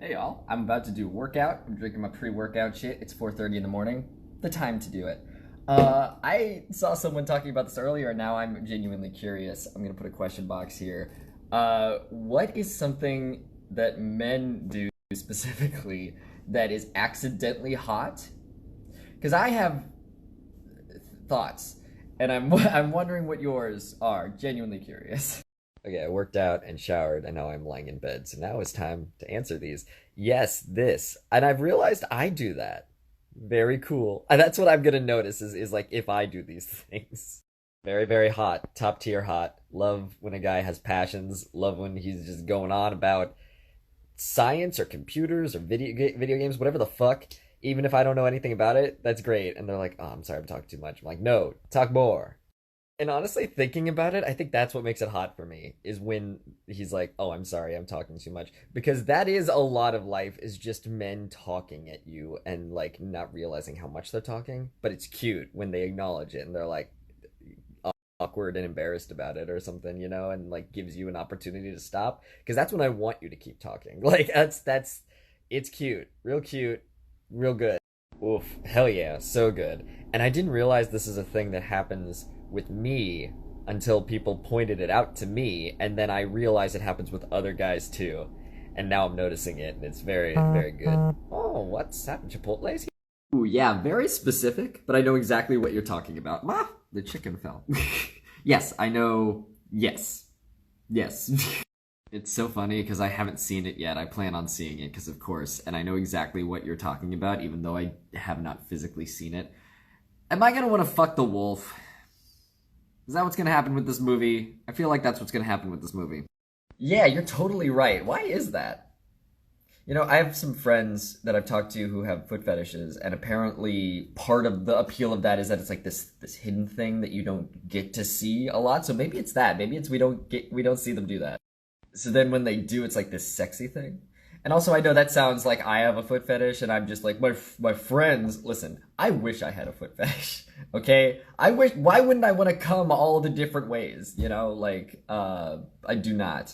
Hey y'all, I'm about to do a workout. I'm drinking my pre-workout shit. It's 4:30 in the morning. The time to do it. I saw someone talking about this earlier, and now I'm genuinely curious. I'm gonna put a question box here. What is something that men do specifically that is accidentally hot? Because I have thoughts, and I'm wondering what yours are. Genuinely curious. Okay, I worked out and showered, and now I'm lying in bed. So now it's time to answer these. Yes, this. And I've realized I do that. Very cool. And that's what I'm gonna notice is like if I do these things. Very, very hot. Top tier hot. Love when a guy has passions. Love when he's just going on about science or computers or video games, whatever the fuck. Even if I don't know anything about it, that's great. And they're like, oh, I'm sorry, I'm talking too much. I'm like, no, talk more. And honestly, thinking about it, I think that's what makes it hot for me, is when he's like, oh, I'm sorry, I'm talking too much. Because that is a lot of life, is just men talking at you and, like, not realizing how much they're talking. But it's cute when they acknowledge it and they're, like, awkward and embarrassed about it or something, you know, and, like, gives you an opportunity to stop. Because that's when I want you to keep talking. Like, it's cute. Real good. Oof, hell yeah, so good. And I didn't realize this is a thing that happens with me until people pointed it out to me, and then I realized it happens with other guys too. And now I'm noticing it, and it's very, very good. Oh, what's happened? Chipotle's here? Ooh, yeah, very specific, but I know exactly what you're talking about. Ah, the chicken fell. Yes, I know. Yes. Yes. It's so funny because I haven't seen it yet. I plan on seeing it because, of course, and I know exactly what you're talking about, even though I have not physically seen it. Am I gonna want to fuck the wolf? Is that what's gonna happen with this movie? I feel like that's what's gonna happen with this movie. Yeah, you're totally right. Why is that? You know, I have some friends that I've talked to who have foot fetishes, and apparently part of the appeal of that is that it's like this hidden thing that you don't get to see a lot. So maybe it's that. Maybe it's we don't see them do that. So then when they do, it's like this sexy thing. And also, I know that sounds like I have a foot fetish, and I'm just like, my friends, listen, I wish I had a foot fetish, okay? Why wouldn't I want to come all the different ways, you know? Like, I do not.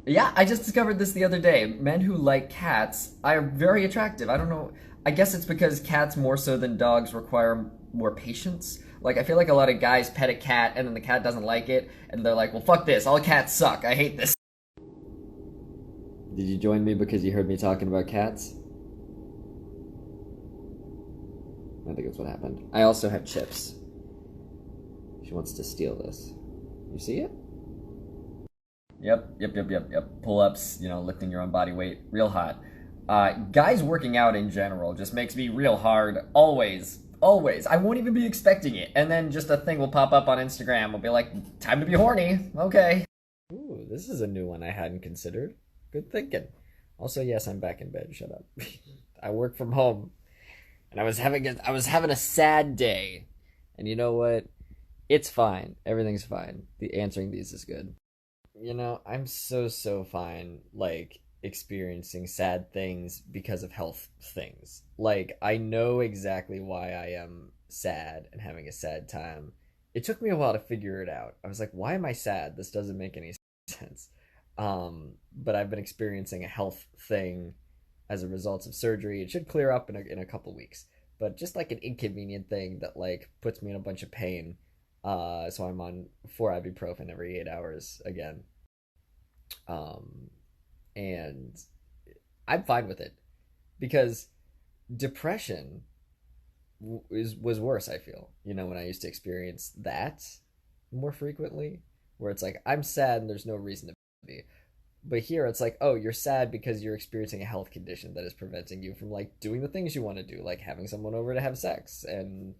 Yeah, I just discovered this the other day. Men who like cats are very attractive. I don't know, I guess it's because cats more so than dogs require more patience. Like, I feel like a lot of guys pet a cat, and then the cat doesn't like it, and they're like, well, fuck this, all cats suck, I hate this. Did you join me because you heard me talking about cats? I think that's what happened. I also have chips. She wants to steal this. You see it? Yep. Pull-ups, you know, lifting your own body weight. Real hot. Guys working out in general just makes me real hard. Always. Always. I won't even be expecting it. And then just a thing will pop up on Instagram. Will be like, time to be horny. Okay. Ooh, this is a new one I hadn't considered. Good thinking. Also, yes, I'm back in bed. Shut up. I work from home, and I was having a sad day, and you know what? It's fine. Everything's fine. The answering these is good. You know, I'm so fine. Like experiencing sad things because of health things. Like I know exactly why I am sad and having a sad time. It took me a while to figure it out. I was like, why am I sad? This doesn't make any sense. But I've been experiencing a health thing as a result of surgery. It should clear up in a couple weeks, but just like an inconvenient thing that like puts me in a bunch of pain. So I'm on 4 ibuprofen every 8 hours again. And I'm fine with it because depression was worse. I feel, you know, when I used to experience that more frequently, where it's like I'm sad and there's no reason to be. But here it's like, oh, you're sad because you're experiencing a health condition that is preventing you from like doing the things you want to do, like having someone over to have sex, and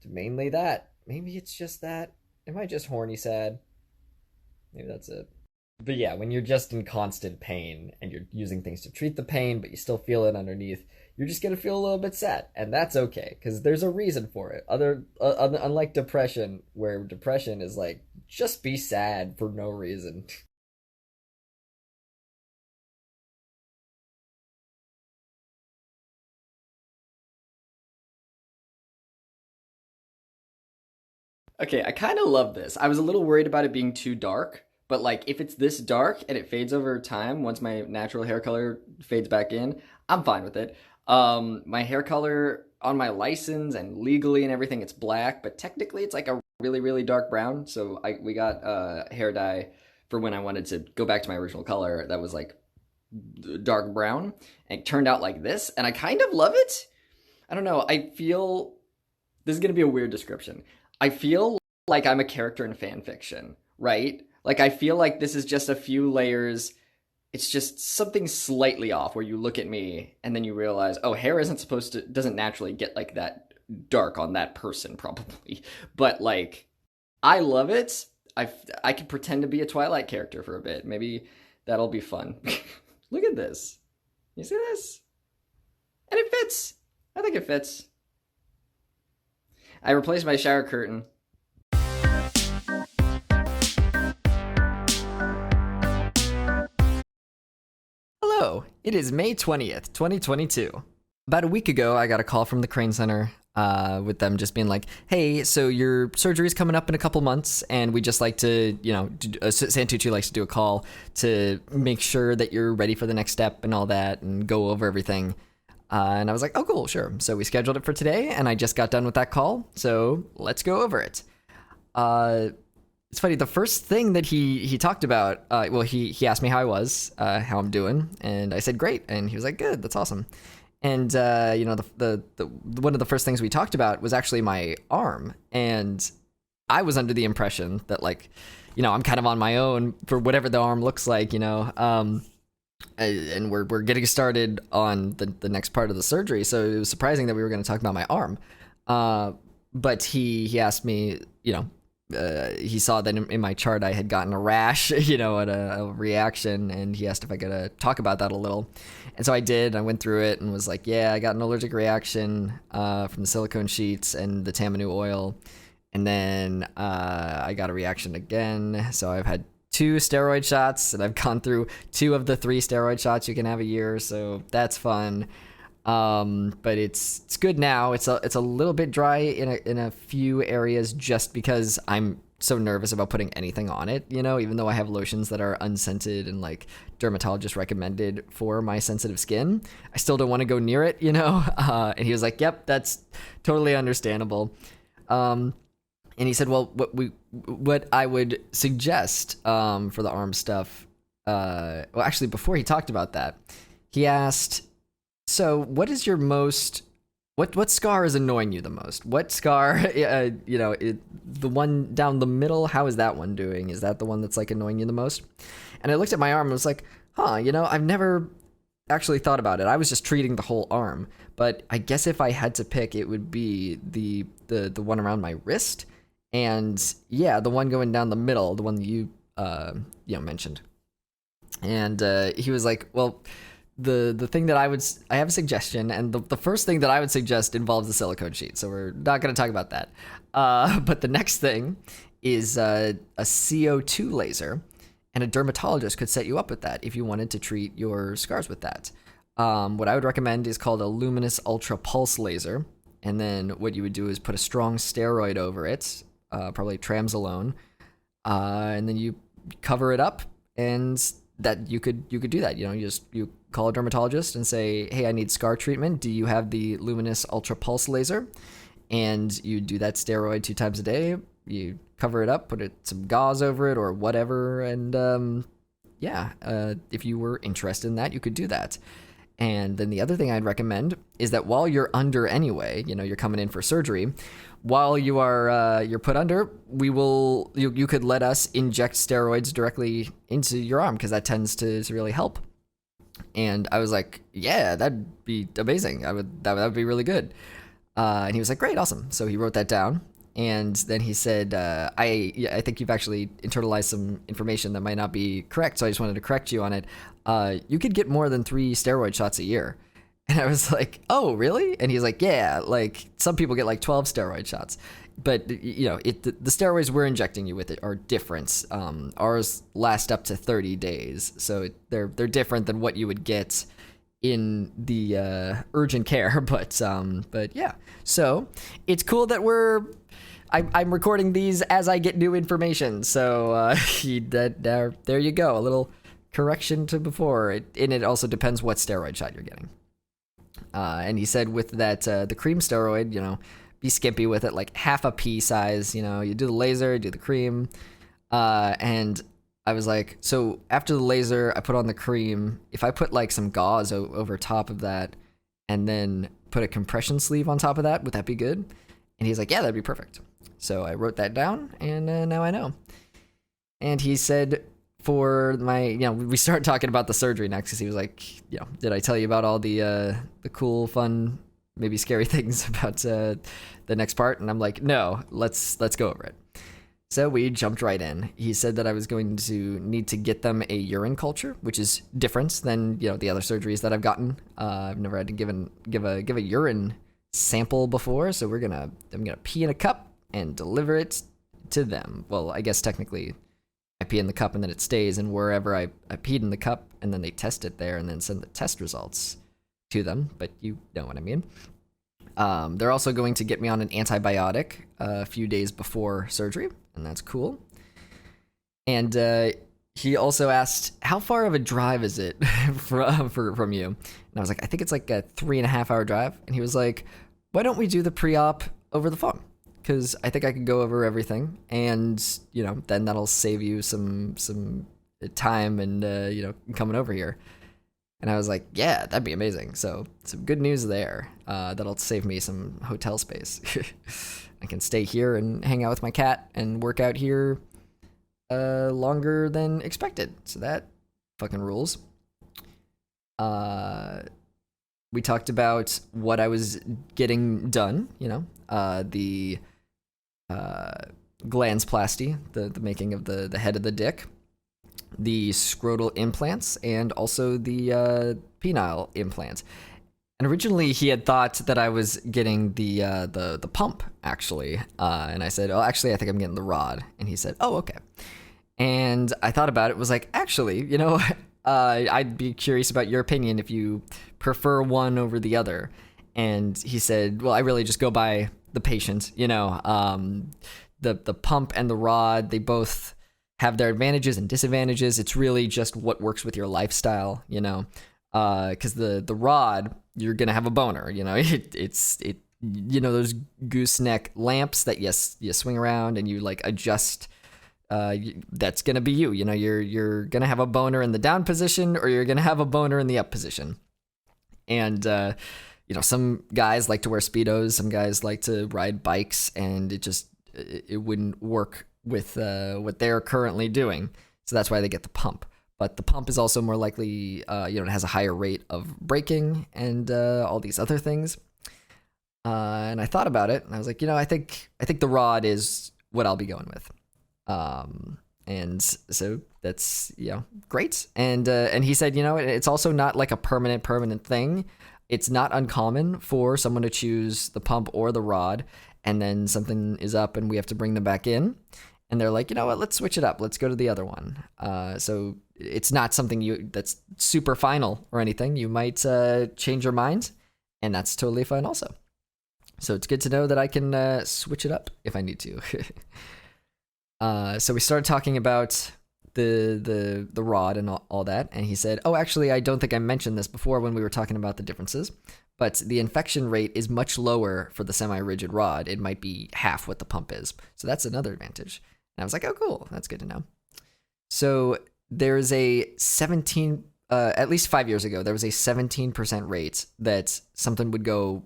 mainly that. Maybe it's just that. Am I just horny sad? Maybe that's it. But yeah, when you're just in constant pain and you're using things to treat the pain, but you still feel it underneath, you're just gonna feel a little bit sad, and that's okay because there's a reason for it. Unlike depression, where depression is like just be sad for no reason. Okay, I kind of love this. I was a little worried about it being too dark, But like if it's this dark and it fades over time, once my natural hair color fades back in, I'm fine with it. My hair color on my license and legally and everything, it's black, but technically it's like a really, really dark brown. So we got hair dye for when I wanted to go back to my original color that was like dark brown, and it turned out like this, and I kind of love it. I don't know. I feel this is going to be a weird description. I feel like I'm a character in fan fiction, right? Like I feel like this is just a few layers. It's just something slightly off where you look at me and then you realize, oh, hair doesn't naturally get like that dark on that person probably. But like, I love it. I could pretend to be a Twilight character for a bit. Maybe that'll be fun. Look at this. You see this? And it fits. I think it fits. I replaced my shower curtain. Hello, it is May 20th, 2022. About a week ago, I got a call from the Crane Center with them just being like, hey, so your surgery is coming up in a couple months, and we just like to, Santucci likes to do a call to make sure that you're ready for the next step and all that and go over everything. And I was like, oh, cool, sure. So we scheduled it for today, and I just got done with that call, so let's go over it. It's funny, the first thing that he talked about, he asked me how I was, how I'm doing, and I said great, and he was like, good, that's awesome. And the one of the first things we talked about was actually my arm, and I was under the impression that I'm kind of on my own for whatever the arm looks like, and we're getting started on the next part of the surgery, so it was surprising that we were going to talk about my arm. But he asked me, he saw that in my chart I had gotten a rash, and a reaction, and he asked if I could talk about that a little. And so I did. I went through it and was like, yeah, I got an allergic reaction from the silicone sheets and the Tamanu oil. And then I got a reaction again. So I've had 2 steroid shots, and I've gone through 2 of the 3 steroid shots you can have a year. So that's fun. But it's good now. It's a little bit dry in a few areas just because I'm so nervous about putting anything on it, even though I have lotions that are unscented and like dermatologist recommended for my sensitive skin. I still don't want to go near it, and he was like, yep, that's totally understandable. And he said, well, what I would suggest, for the arm stuff, actually before he talked about that, he asked, so what is your most, what scar is annoying you the most? What scar, the one down the middle, how is that one doing? Is that the one that's like annoying you the most? And I looked at my arm and was like, I've never actually thought about it. I was just treating the whole arm, but I guess if I had to pick, it would be the one around my wrist. And yeah, the one going down the middle, the one that you mentioned. And he was like, well, the thing that I have a suggestion, and the first thing that I would suggest involves the silicone sheet, so we're not going to talk about that. But the next thing is a CO2 laser, and a dermatologist could set you up with that if you wanted to treat your scars with that. What I would recommend is called a luminous ultra pulse laser, and then what you would do is put a strong steroid over it, probably Tramzolone, and then you cover it up, and that you could do that. You call a dermatologist and say, hey, I need scar treatment. Do you have the luminous ultra pulse laser? And you do that steroid 2 times a day. You cover it up, put some gauze over it or whatever. And if you were interested in that, you could do that. And then the other thing I'd recommend is that while you're under anyway, you're coming in for surgery, while you are you're put under, you could let us inject steroids directly into your arm, because that tends to really help. And I was like, yeah, that'd be amazing. That would be really good. And he was like, great, awesome. So he wrote that down. And then he said, I think you've actually internalized some information that might not be correct, so I just wanted to correct you on it. You could get more than 3 steroid shots a year. And I was like, oh, really? And he's like, yeah, like some people get like 12 steroid shots. But, the steroids we're injecting you with it are different. Ours last up to 30 days. So they're different than what you would get in the urgent care. But yeah. So it's cool that I'm recording these as I get new information. So there you go. A little correction to before. And it also depends what steroid shot you're getting. And he said with that, the cream steroid, be skimpy with it, like half a pea size. You do the laser, do the cream. And I was like, so after the laser, I put on the cream. If I put like some gauze over top of that and then put a compression sleeve on top of that, would that be good? And he's like, yeah, that'd be perfect. So I wrote that down, and now I know. And he said for my, we started talking about the surgery next, because he was like, did I tell you about all the cool, fun, maybe scary things about the next part? And I'm like, no, let's go over it. So we jumped right in. He said that I was going to need to get them a urine culture, which is different than the other surgeries that I've gotten. I've never had to give a urine sample before, so I'm gonna pee in a cup and deliver it to them. Well, I guess technically I pee in the cup and then it stays, and wherever I peed in the cup, and then they test it there and then send the test results to them. But you know what I mean. They're also going to get me on an antibiotic a few days before surgery, and that's cool. And he also asked, how far of a drive is it from you? And I was like, I think it's like a 3.5 hour drive. And he was like, why don't we do the pre-op over the phone? Because I think I could go over everything, and then that'll save you some time and coming over here. And I was like, yeah, that'd be amazing. So some good news there. That'll save me some hotel space. I can stay here and hang out with my cat and work out here longer than expected. So that fucking rules. We talked about what I was getting done, the glandsplasty, the making of the head of the dick, the scrotal implants, and also the penile implant. And originally he had thought that I was getting the pump, actually. And I said, oh, actually, I think I'm getting the rod. And he said, oh, okay. And I thought about it, was like, actually, I'd be curious about your opinion if you prefer one over the other. And he said, well, I really just go by the patient, the pump and the rod, they both have their advantages and disadvantages. It's really just what works with your lifestyle, because the rod, you're gonna have a boner, it's those gooseneck lamps that you swing around and you like adjust. That's gonna be you. You're gonna have a boner in the down position, or you're gonna have a boner in the up position. And some guys like to wear Speedos, some guys like to ride bikes, and it wouldn't work with what they're currently doing. So that's why they get the pump. But the pump is also more likely, it has a higher rate of breaking and all these other things. And I thought about it, and I was like, I think the rod is what I'll be going with. And so that's great. And he said, it's also not like a permanent thing. It's not uncommon for someone to choose the pump or the rod, and then something is up and we have to bring them back in. And they're like, you know what, let's switch it up. Let's go to the other one. So it's not something that's super final or anything. You might change your mind, and that's totally fine also. So it's good to know that I can switch it up if I need to. So we started talking about the rod and all that, and he said, oh, actually, I don't think I mentioned this before when we were talking about the differences, but the infection rate is much lower for the semi-rigid rod. It might be half what the pump is. So that's another advantage. And I was like, oh, cool. That's good to know. So there's a 17, at least 5 years ago, there was a 17% rate that something would go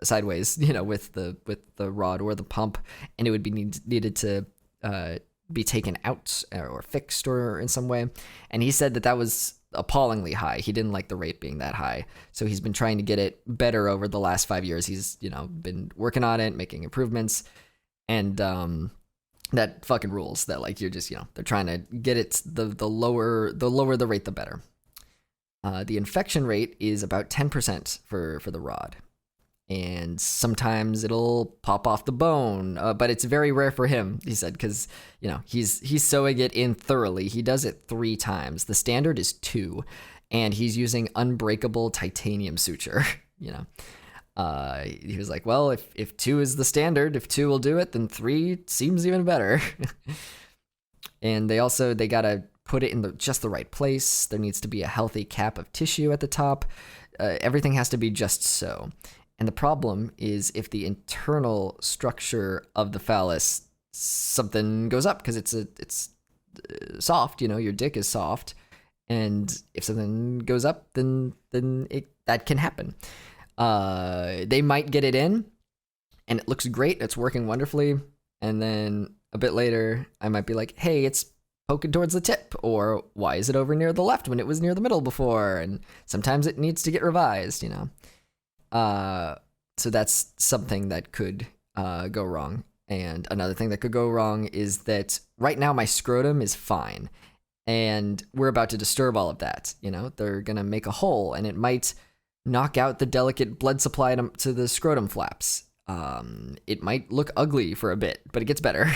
sideways, with the rod or the pump, and it would be needed to be taken out or fixed or in some way. And he said that was appallingly high. He didn't like the rate being that high. So he's been trying to get it better over the last 5 years. He's, been working on it, making improvements. And that fucking rules that, like, you're just, they're trying to get it, the lower the rate, the better. The infection rate is about 10% for the rod. And sometimes it'll pop off the bone, but it's very rare for him, he said, because, he's sewing it in thoroughly. He does it 3 times. The standard is 2, and he's using unbreakable titanium suture, He was like, well, if 2 is the standard, if 2 will do it, then 3 seems even better. And they gotta put it in just the right place. There needs to be a healthy cap of tissue at the top. Everything has to be just so. And the problem is if the internal structure of the phallus, something goes up because it's soft, your dick is soft. And if something goes up, then that can happen. They might get it in and it looks great. It's working wonderfully. And then a bit later, I might be like, hey, it's poking towards the tip, or why is it over near the left when it was near the middle before? And sometimes it needs to get revised, So that's something that could go wrong. And another thing that could go wrong is that right now my scrotum is fine. And we're about to disturb all of that. They're going to make a hole and it might knock out the delicate blood supply to the scrotum flaps. It might look ugly for a bit, but it gets better.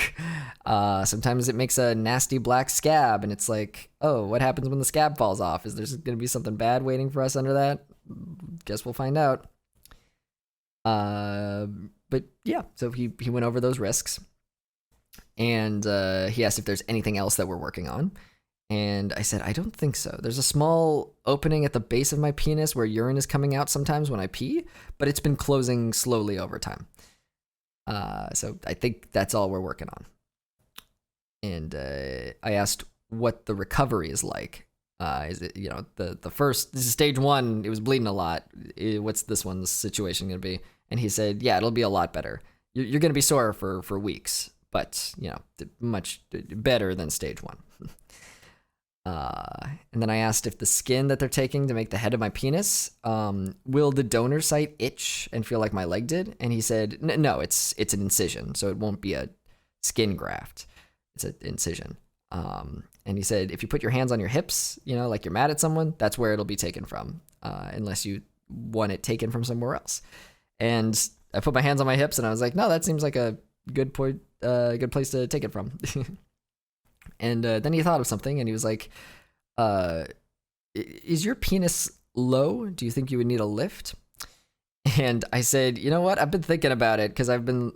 Sometimes it makes a nasty black scab, and it's like, oh, what happens when the scab falls off? Is there going to be something bad waiting for us under that? Guess we'll find out. But yeah, so he went over those risks, and he asked if there's anything else that we're working on. And I said, I don't think so. There's a small opening at the base of my penis where urine is coming out sometimes when I pee, but it's been closing slowly over time. So I think that's all we're working on. And I asked what the recovery is like. Is it, the first, this is stage 1, it was bleeding a lot. What's this one's situation going to be? And he said, yeah, it'll be a lot better. You're going to be sore for weeks, but, much better than stage 1. And then I asked if the skin that they're taking to make the head of my penis, will the donor site itch and feel like my leg did? And he said, no, it's an incision, so it won't be a skin graft. It's an incision. And he said, if you put your hands on your hips, like you're mad at someone, that's where it'll be taken from, unless you want it taken from somewhere else. And I put my hands on my hips and I was like, no, that seems like a good point, good place to take it from. And then he thought of something and he was like, is your penis low? Do you think you would need a lift? And I said, you know what? I've been thinking about it because I've been,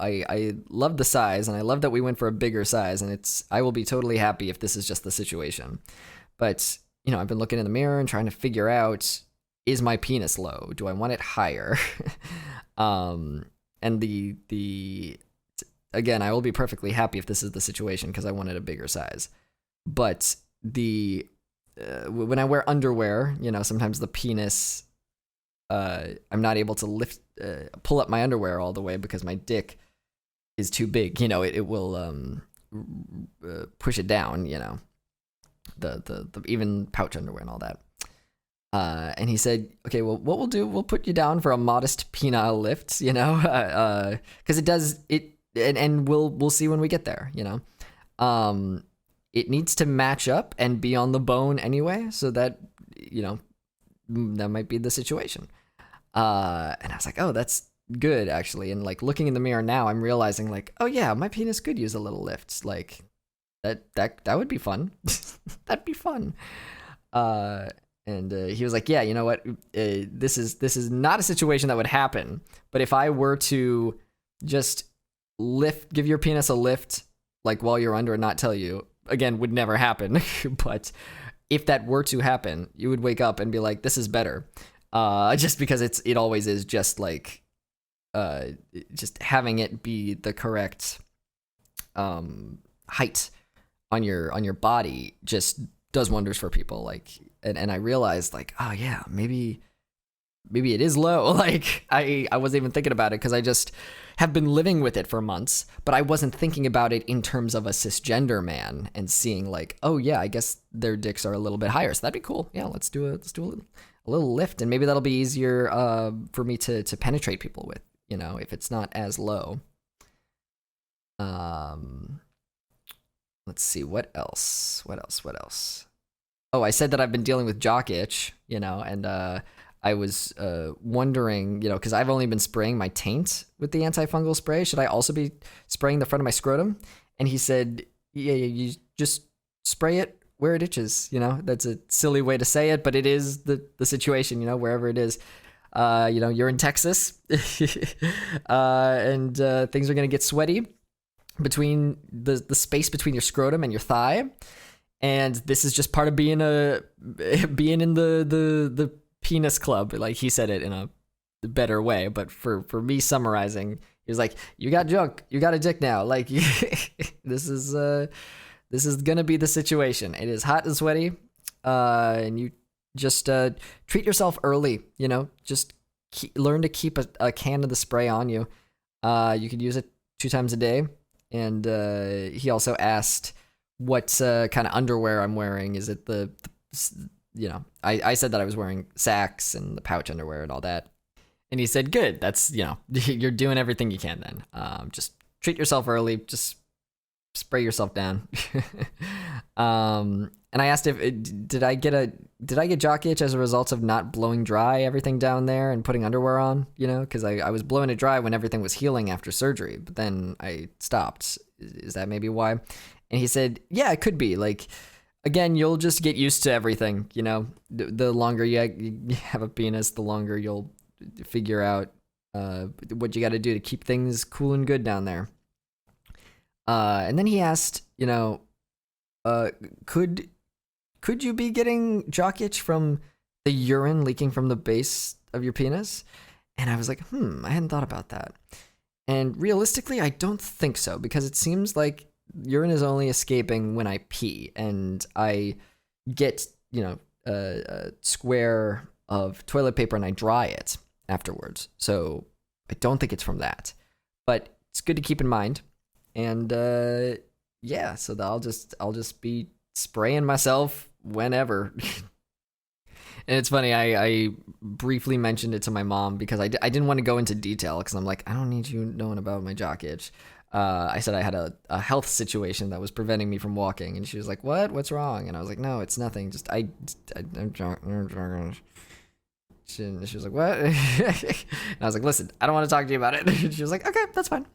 I love the size and I love that we went for a bigger size, and I will be totally happy if this is just the situation. But, I've been looking in the mirror and trying to figure out, is my penis low? Do I want it higher? And again, I will be perfectly happy if this is the situation because I wanted a bigger size. But when I wear underwear, sometimes the penis, I'm not able to pull up my underwear all the way because my dick is too big. It will push it down. The even pouch underwear and all that. And he said, okay, well, what we'll do, we'll put you down for a modest penile lift, because it does it. And we'll see when we get there, It needs to match up and be on the bone anyway, so that, that might be the situation. And I was like, oh, that's good, actually. And, like, looking in the mirror now, I'm realizing, like, oh, yeah, my penis could use a little lift. Like, that would be fun. That'd be fun. And he was like, yeah, you know what? This is not a situation that would happen. But if I were to just give your penis a lift, like while you're under and not tell you, again, would never happen. But if that were to happen, you would wake up and be like, this is better. Just because it always is just like, just having it be the correct, height on your body just does wonders for people. Like, and I realized like, oh yeah, maybe it is low. Like I wasn't even thinking about it because I just have been living with it for months, but I wasn't thinking about it in terms of a cisgender man and seeing like, oh yeah, I guess their dicks are a little bit higher. So that'd be cool. Yeah, let's do a little lift, and maybe that'll be easier for me to penetrate people with, if it's not as low. Let's see, what else? Oh, I said that I've been dealing with jock itch, and I was wondering, because I've only been spraying my taint with the antifungal spray. Should I also be spraying the front of my scrotum? And he said, yeah, you just spray it where it itches. That's a silly way to say it, but it is the situation, wherever it is. You're in Texas, and things are gonna get sweaty between the space between your scrotum and your thigh, and this is just part of being in the penis club. Like, he said it in a better way, but for me summarizing, he was like, you got junk, you got a dick now. Like, this is gonna be the situation. It is hot and sweaty, and you just treat yourself early. Just learn to keep a can of the spray on you. You can use it 2 times a day. And he also asked what kind of underwear I'm wearing. Is it I said that I was wearing Sacs and the pouch underwear and all that. And he said, good, that's, you're doing everything you can then. Just treat yourself early, just spray yourself down. And I asked did I get jock itch as a result of not blowing dry everything down there and putting underwear on, because I was blowing it dry when everything was healing after surgery, but then I stopped. Is that maybe why? And he said, yeah, it could be. Like, again, you'll just get used to everything, the longer you have a penis, the longer you'll figure out what you got to do to keep things cool and good down there. And then he asked, could you be getting jock itch from the urine leaking from the base of your penis? And I was like, I hadn't thought about that. And realistically, I don't think so, because it seems like urine is only escaping when I pee, and I get, a square of toilet paper and I dry it afterwards. So I don't think it's from that, but it's good to keep in mind. And yeah, so I'll just be spraying myself whenever. And it's funny, I briefly mentioned it to my mom because I didn't want to go into detail, because I'm like, I don't need you knowing about my jock itch. I said I had a health situation that was preventing me from walking, and she was like, what's wrong? And I was like, no, it's nothing, just I'm she was like, what? And I was like, listen, I don't want to talk to you about it. And she was like, okay, that's fine.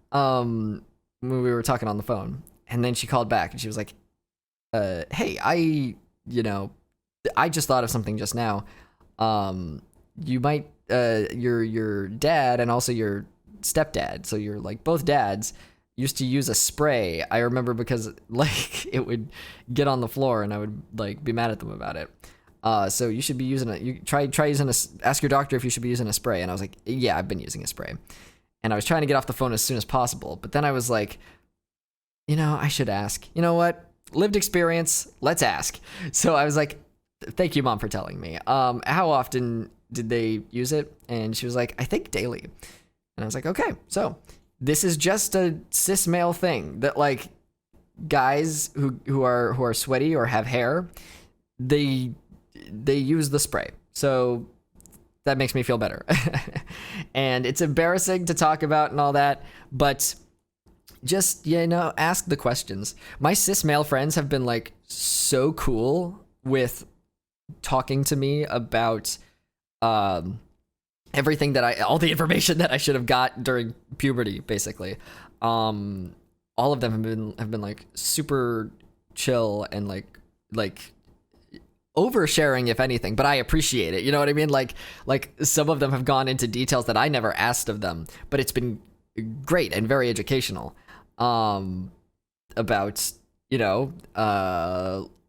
When we were talking on the phone, and then she called back and she was like, hey, I just thought of something just now. You might, your dad and also your stepdad, so you're like both dads, used to use a spray. I remember, because like it would get on the floor and I would like be mad at them about it. So you should be using you try using ask your doctor if you should be using a spray. And I was like, yeah, I've been using a spray. And I was trying to get off the phone as soon as possible, but then I was like, I should ask. You know what? Lived experience, let's ask. So I was like, thank you, Mom, for telling me. How often did they use it? And she was like, I think daily. And I was like, okay, so this is just a cis male thing that, like, guys who are sweaty or have hair, they use the spray. So that makes me feel better. And it's embarrassing to talk about and all that, but just, ask the questions. My cis male friends have been like so cool with talking to me about everything all the information that I should have got during puberty, basically. All of them have been like super chill and like oversharing, if anything, but I appreciate it. You know what I mean? Like some of them have gone into details that I never asked of them, but it's been great and very educational. About,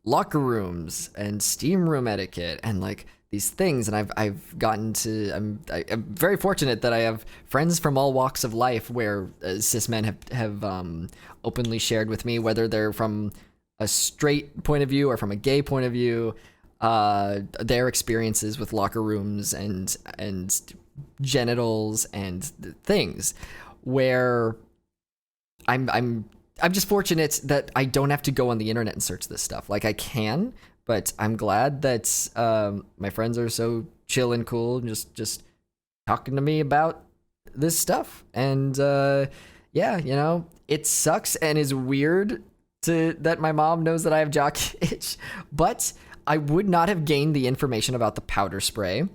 locker rooms and steam room etiquette and like these things. And I've gotten to, I'm very fortunate that I have friends from all walks of life where cis men have openly shared with me, whether they're from a straight point of view or from a gay point of view, their experiences with locker rooms and genitals and things, where I'm just fortunate that I don't have to go on the internet and search this stuff. Like, I can, but I'm glad that my friends are so chill and cool, and just talking to me about this stuff. And yeah, it sucks and is weird that my mom knows that I have jock itch, but I would not have gained the information about the powder spray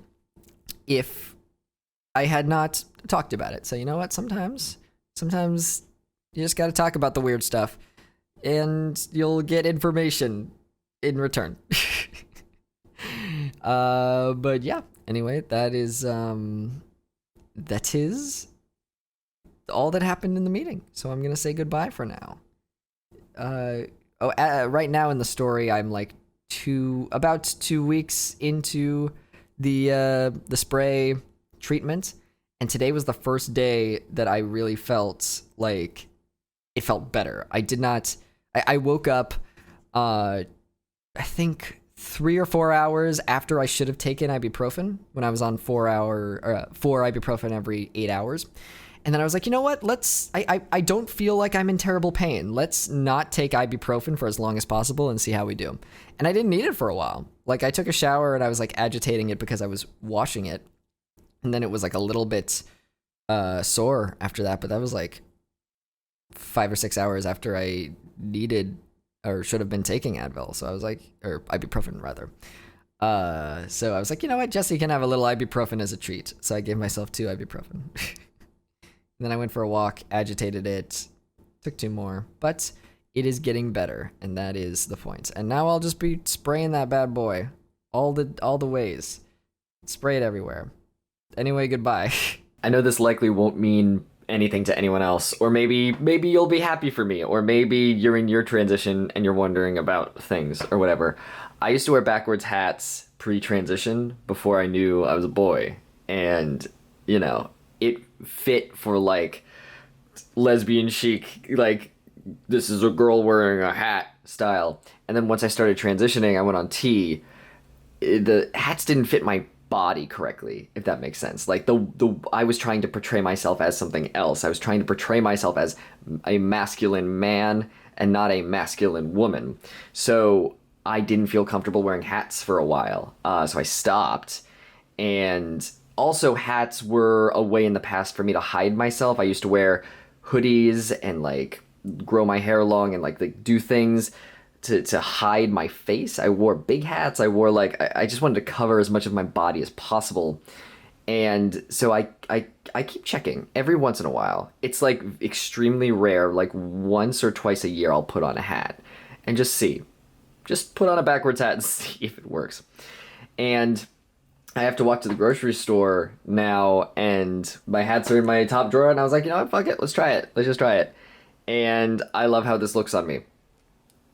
if I had not talked about it. So you know what? Sometimes you just got to talk about the weird stuff, and you'll get information in return. But yeah, Anyway, that is all that happened in the meeting. So I'm gonna say goodbye for now. Right now in the story, I'm like about 2 weeks into the spray treatment, and today was the first day that I really felt like it felt better. I woke up, I think 3 or 4 hours after I should have taken ibuprofen, when I was on 4 ibuprofen every 8 hours. And then I was like, you know what? I don't feel like I'm in terrible pain. Let's not take ibuprofen for as long as possible and see how we do. And I didn't need it for a while. Like, I took a shower and I was like agitating it because I was washing it. And then it was like a little bit sore after that. But that was like 5 or 6 hours after I needed or should have been taking Advil. So I was like, or ibuprofen rather. So I was like, you know what? Jesse can have a little ibuprofen as a treat. So I gave myself 2 ibuprofen. And then I went for a walk, agitated it, took 2 more, but it is getting better, and that is the point. And now I'll just be spraying that bad boy all the ways. Spray it everywhere. Anyway, goodbye. I know this likely won't mean anything to anyone else, or maybe you'll be happy for me, or maybe you're in your transition and you're wondering about things or whatever. I used to wear backwards hats pre-transition before I knew I was a boy, and you know, it fit for like lesbian chic, like this is a girl wearing a hat style. And then once I started transitioning, I went on T. The hats didn't fit my body correctly, if that makes sense. Like I was trying to portray myself as something else. I was trying to portray myself as a masculine man and not a masculine woman. So I didn't feel comfortable wearing hats for a while. So I stopped. And also, hats were a way in the past for me to hide myself. I used to wear hoodies and like grow my hair long and like do things to hide my face. I wore big hats. I wore I just wanted to cover as much of my body as possible. And so I keep checking every once in a while. It's like extremely rare, like once or twice a year I'll put on a hat and just see. Just put on a backwards hat and see if it works. And I have to walk to the grocery store now, and my hats are in my top drawer, and I was like, you know what, fuck it, let's try it. Let's just try it. And I love how this looks on me.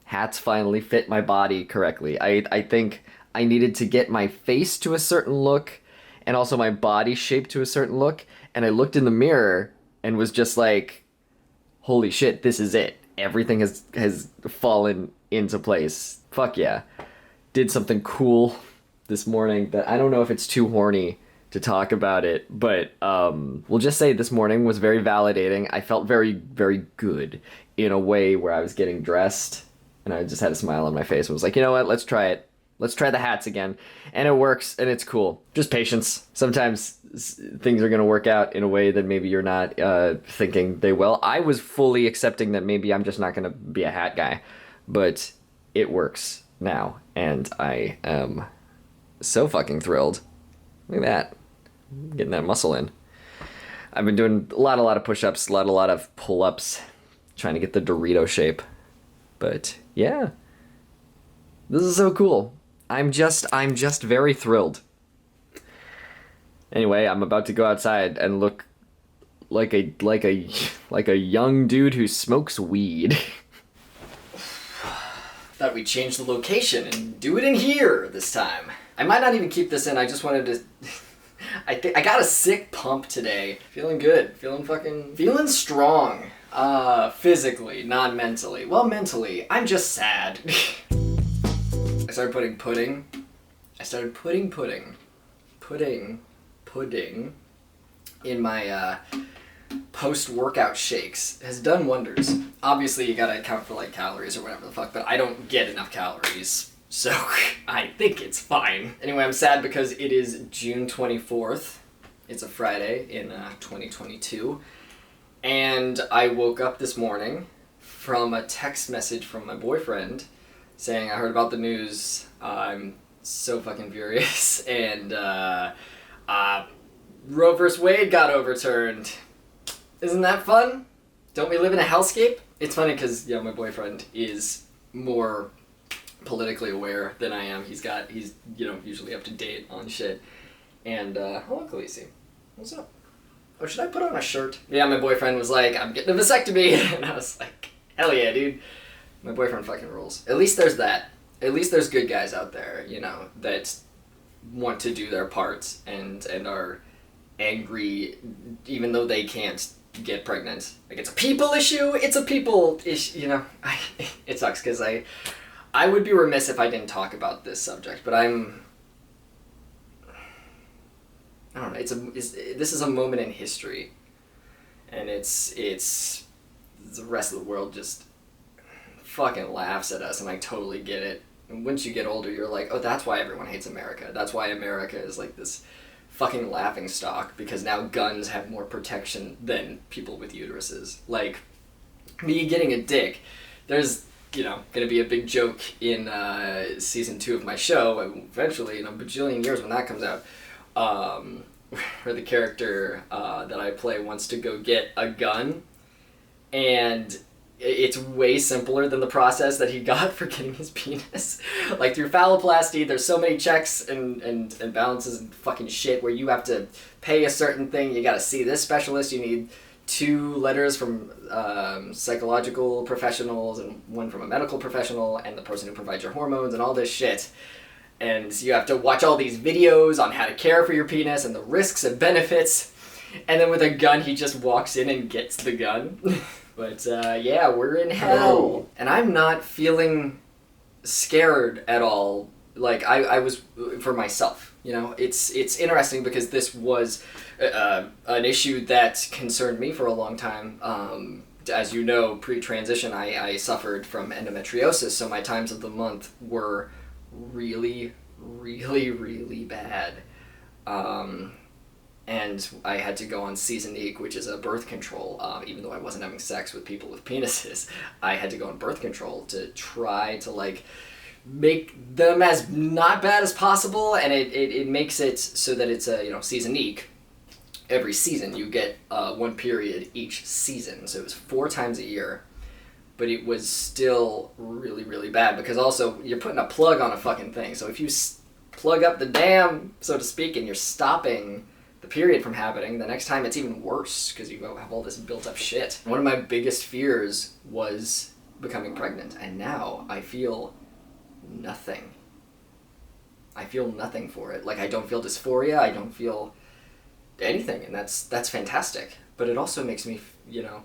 Hats finally fit my body correctly. I think I needed to get my face to a certain look, and also my body shaped to a certain look, and I looked in the mirror and was just like, holy shit, this is it. Everything has fallen into place. Fuck yeah. Did something cool this morning that I don't know if it's too horny to talk about it, but we'll just say this morning was very validating. I felt very, very good in a way where I was getting dressed and I just had a smile on my face and was like, you know what, let's try it. Let's try the hats again. And it works and it's cool. Just patience. Sometimes things are going to work out in a way that maybe you're not thinking they will. I was fully accepting that maybe I'm just not going to be a hat guy, but it works now. And I am so fucking thrilled. Look at that. Getting that muscle in. I've been doing a lot of push-ups, a lot of pull-ups, trying to get the Dorito shape. But yeah. This is so cool. I'm just very thrilled. Anyway, I'm about to go outside and look like a young dude who smokes weed. Thought we'd change the location and do it in here this time. I might not even keep this in. I just wanted to. I got a sick pump today. Feeling good. Feeling strong. Physically, not mentally. Well, mentally, I'm just sad. I started putting pudding in my post-workout shakes. Has done wonders. Obviously, you gotta account for like calories or whatever the fuck, but I don't get enough calories, so I think it's fine. Anyway, I'm sad because it is June 24th. It's a Friday in 2022, and I woke up this morning from a text message from my boyfriend saying, I heard about the news, I'm so fucking furious, and Roe vs. Wade got overturned. Isn't that fun? Don't we live in a hellscape? It's funny because, yeah, my boyfriend is more politically aware than I am. He's usually up to date on shit. And, hello, Khaleesi. What's up? Oh, should I put on a shirt? Yeah, my boyfriend was like, I'm getting a vasectomy. And I was like, hell yeah, dude. My boyfriend fucking rules. At least there's that. At least there's good guys out there, you know, that want to do their part and are angry even though they can't get pregnant. Like, it's a people issue. It's a people issue, you know. It sucks because I would be remiss if I didn't talk about this subject, but I don't know. This is a moment in history, and it's the rest of the world just fucking laughs at us, and I totally get it. And once you get older, you're like, oh, that's why everyone hates America. That's why America is like this fucking laughing stock, because now guns have more protection than people with uteruses. Like, me getting a dick, there's, you know, gonna be a big joke in season 2 of my show, eventually, in a bajillion years when that comes out, where the character that I play wants to go get a gun, and it's way simpler than the process that he got for getting his penis. Like, through Phalloplasty, there's so many checks and balances and fucking shit where you have to pay a certain thing, you gotta see this specialist, you need 2 letters from psychological professionals and 1 from a medical professional and the person who provides your hormones and all this shit. And you have to watch all these videos on how to care for your penis and the risks and benefits. And then with a gun, he just walks in and gets the gun. But yeah, we're in hell. And I'm not feeling scared at all. Like, I was for myself, you know. It's interesting because this was an issue that concerned me for a long time. As you know, pre-transition, I suffered from endometriosis, so my times of the month were really, really, really bad. And I had to go on Seasonique, which is a birth control. Even though I wasn't having sex with people with penises, I had to go on birth control to try to, like, make them as not bad as possible. And it makes it so that it's a, you know, Seasonique. Every season you get 1 period each season. So it was 4 times a year. But it was still really, really bad because also you're putting a plug on a fucking thing. So if you plug up the dam, so to speak, and you're stopping the period from happening, the next time it's even worse because you have all this built up shit. One of my biggest fears was becoming pregnant, and now I feel nothing. I feel nothing for it. Like, I don't feel dysphoria, I don't feel anything, and that's fantastic. But it also makes me, you know,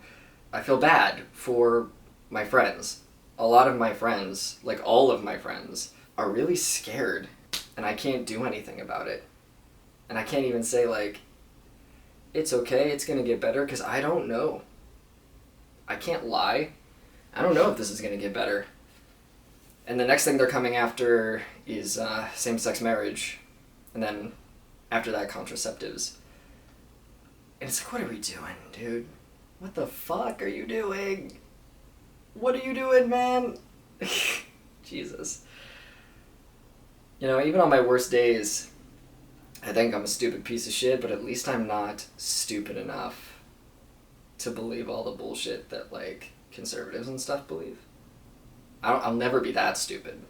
I feel bad for my friends. A lot of my friends, like all of my friends, are really scared, and I can't do anything about it. And I can't even say, like, it's okay, it's gonna get better, because I don't know. I can't lie. I don't know if this is gonna get better. And the next thing they're coming after is same-sex marriage, and then after that, contraceptives. And it's like, what are we doing, dude? What the fuck are you doing? What are you doing, man? Jesus. You know, even on my worst days, I think I'm a stupid piece of shit, but at least I'm not stupid enough to believe all the bullshit that, like, conservatives and stuff believe. I'll never be that stupid.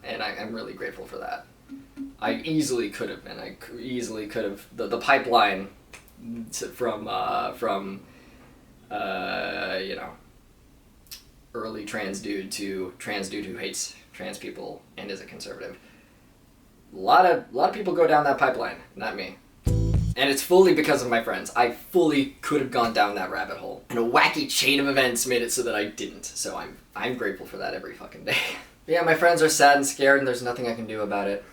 And I'm really grateful for that. I easily could have been. I easily could have. The pipeline from you know, early trans dude to trans dude who hates trans people and is a conservative. A lot of people go down that pipeline, not me. And it's fully because of my friends. I fully could have gone down that rabbit hole. And a wacky chain of events made it so that I didn't. So I'm grateful for that every fucking day. Yeah, my friends are sad and scared and there's nothing I can do about it.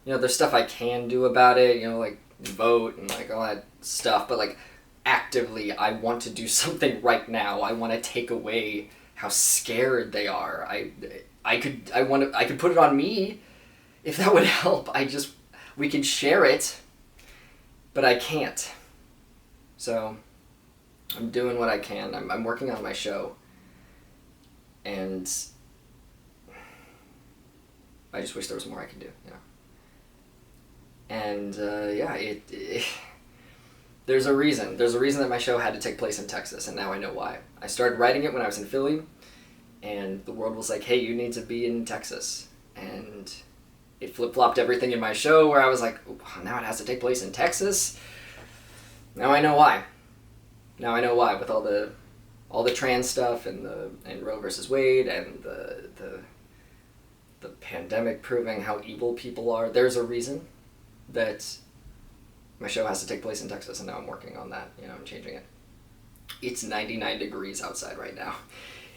You know, there's stuff I can do about it, you know, like vote and like all that stuff, but like actively I want to do something right now. I want to take away how scared they are. I could put it on me if that would help. We could share it, but I can't. So I'm doing what I can. I'm working on my show, and I just wish there was more I could do, you know. And yeah, there's a reason. There's a reason that my show had to take place in Texas, and now I know why. I started writing it when I was in Philly, and the world was like, hey, you need to be in Texas. And it flip-flopped everything in my show where I was like, now it has to take place in Texas. Now I know why. Now I know why, with all the trans stuff and Roe versus Wade and the pandemic proving how evil people are. There's a reason that my show has to take place in Texas, and now I'm working on that. I'm changing it. It's 99 degrees outside right now.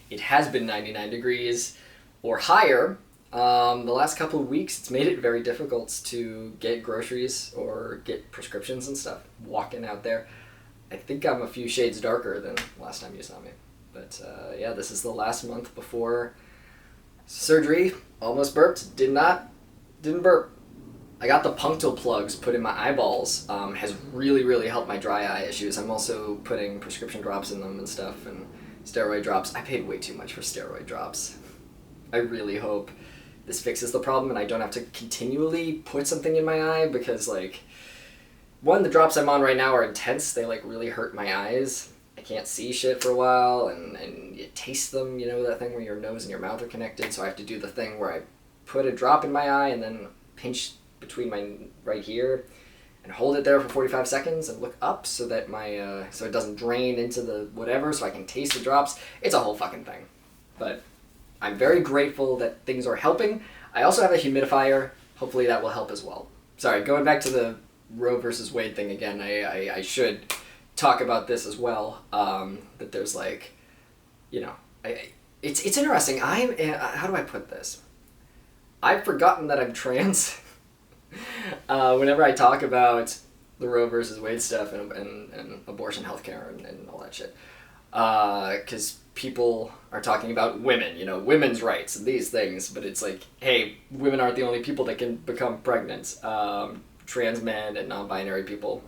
It has been 99 degrees or higher. The last couple of weeks, it's made it very difficult to get groceries or get prescriptions and stuff walking out there. I think I'm a few shades darker than last time you saw me. But yeah, this is the last month before surgery. Almost burped. Didn't burp. I got the punctal plugs put in my eyeballs. Has really, really helped my dry eye issues. I'm also putting prescription drops in them and stuff, and steroid drops. I paid way too much for steroid drops. I really hope this fixes the problem and I don't have to continually put something in my eye, because one, the drops I'm on right now are intense. They really hurt my eyes. I can't see shit for a while, and you taste them, that thing where your nose and your mouth are connected. So I have to do the thing where I put a drop in my eye and then pinch between my right here and hold it there for 45 seconds and look up so that so it doesn't drain into the whatever, so I can taste the drops. It's a whole fucking thing. But I'm very grateful that things are helping. I also have a humidifier. Hopefully that will help as well. Sorry, going back to the Roe versus Wade thing again, I should talk about this as well. That there's it's interesting. How do I put this? I've forgotten that I'm trans. Whenever I talk about the Roe versus Wade stuff and abortion healthcare and all that shit, because people are talking about women, women's rights and these things, but it's like, hey, women aren't the only people that can become pregnant. Trans men and non-binary people.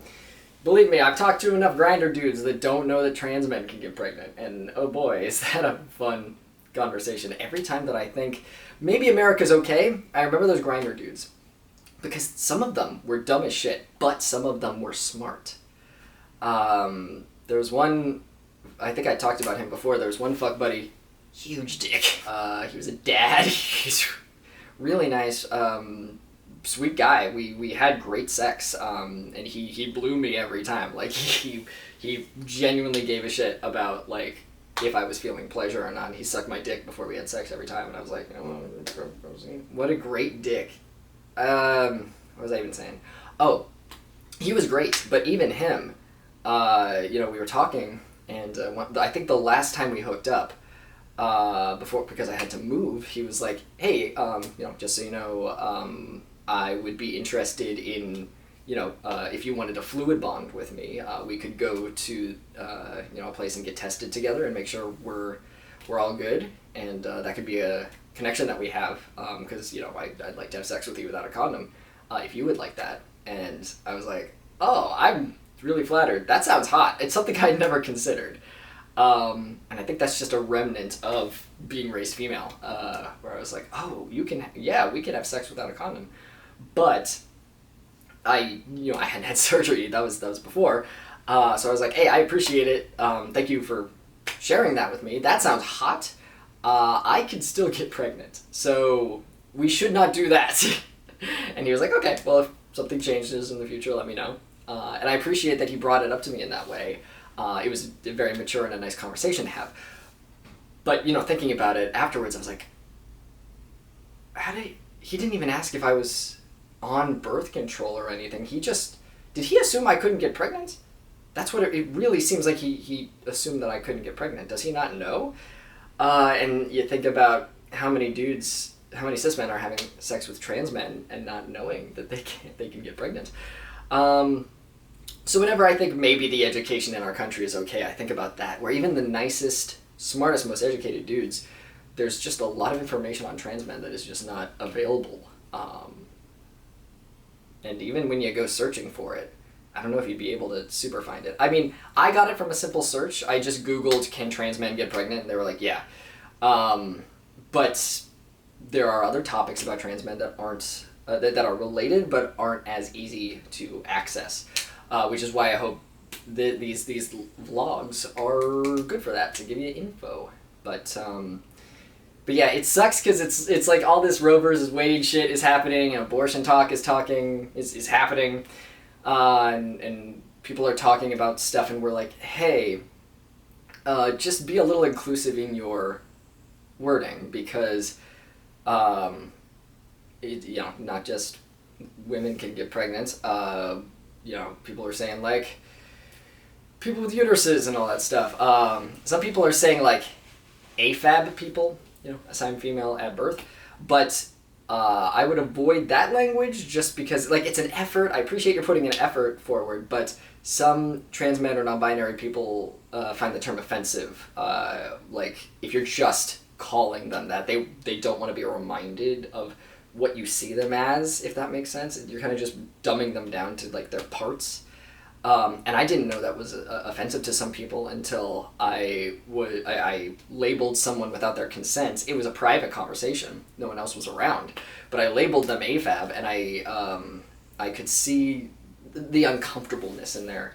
Believe me, I've talked to enough grinder dudes that don't know that trans men can get pregnant, and oh boy, is that a fun conversation. Every time that I think maybe America's okay, I remember those grinder dudes, because some of them were dumb as shit, but some of them were smart. There was one, I think I talked about him before, there was one fuck buddy, huge dick. He was a dad. He's really nice, sweet guy. We had great sex, and he blew me every time. He genuinely gave a shit about if I was feeling pleasure or not. He sucked my dick before we had sex every time, and I was like, what a great dick. What was I even saying? Oh, he was great, but even him, we were talking, and I think the last time we hooked up, because I had to move, he was like, hey, just so you know, I would be interested in, if you wanted a fluid bond with me, we could go to, a place and get tested together and make sure we're all good, and that could be a connection that we have, because, I'd like to have sex with you without a condom, if you would like that. And I was like, oh, I'm really flattered. That sounds hot. It's something I'd never considered. And I think that's just a remnant of being raised female, where I was like, oh, we can have sex without a condom. But I hadn't had surgery. That was before. So I was like, hey, I appreciate it. Thank you for sharing that with me. That sounds hot. I could still get pregnant. So we should not do that. And he was like, okay, well, if something changes in the future, let me know. And I appreciate that he brought it up to me in that way. It was very mature and a nice conversation to have. But, thinking about it afterwards, I was like, he didn't even ask if I was on birth control or anything. Did he assume I couldn't get pregnant? That's what it really seems like. He assumed that I couldn't get pregnant. Does he not know? And you think about how many cis men are having sex with trans men and not knowing that they can get pregnant. So whenever I think maybe the education in our country is okay, I think about that, where even the nicest, smartest, most educated dudes, there's just a lot of information on trans men that is just not available. And even when you go searching for it, I don't know if you'd be able to super find it. I mean, I got it from a simple search. I just Googled, can trans men get pregnant? And they were like, yeah. But there are other topics about trans men that aren't, that are related, but aren't as easy to access. Which is why I hope these vlogs are good for that, to give you info. But But yeah, it sucks because it's like all this Roe versus Wade shit is happening, and abortion talk is happening, and people are talking about stuff, and we're like, hey, just be a little inclusive in your wording, because not just women can get pregnant. People are saying like people with uteruses and all that stuff. Some people are saying like AFAB people, assigned female at birth, but I would avoid that language just because like it's an effort. I appreciate you're putting an effort forward, but some trans men or non-binary people find the term offensive. Like if you're just calling them that, they don't want to be reminded of what you see them as, if that makes sense. You're kind of just dumbing them down to like their parts. And I didn't know that was offensive to some people until I labeled someone without their consent. It was a private conversation. No one else was around. But I labeled them AFAB, and I could see the uncomfortableness in their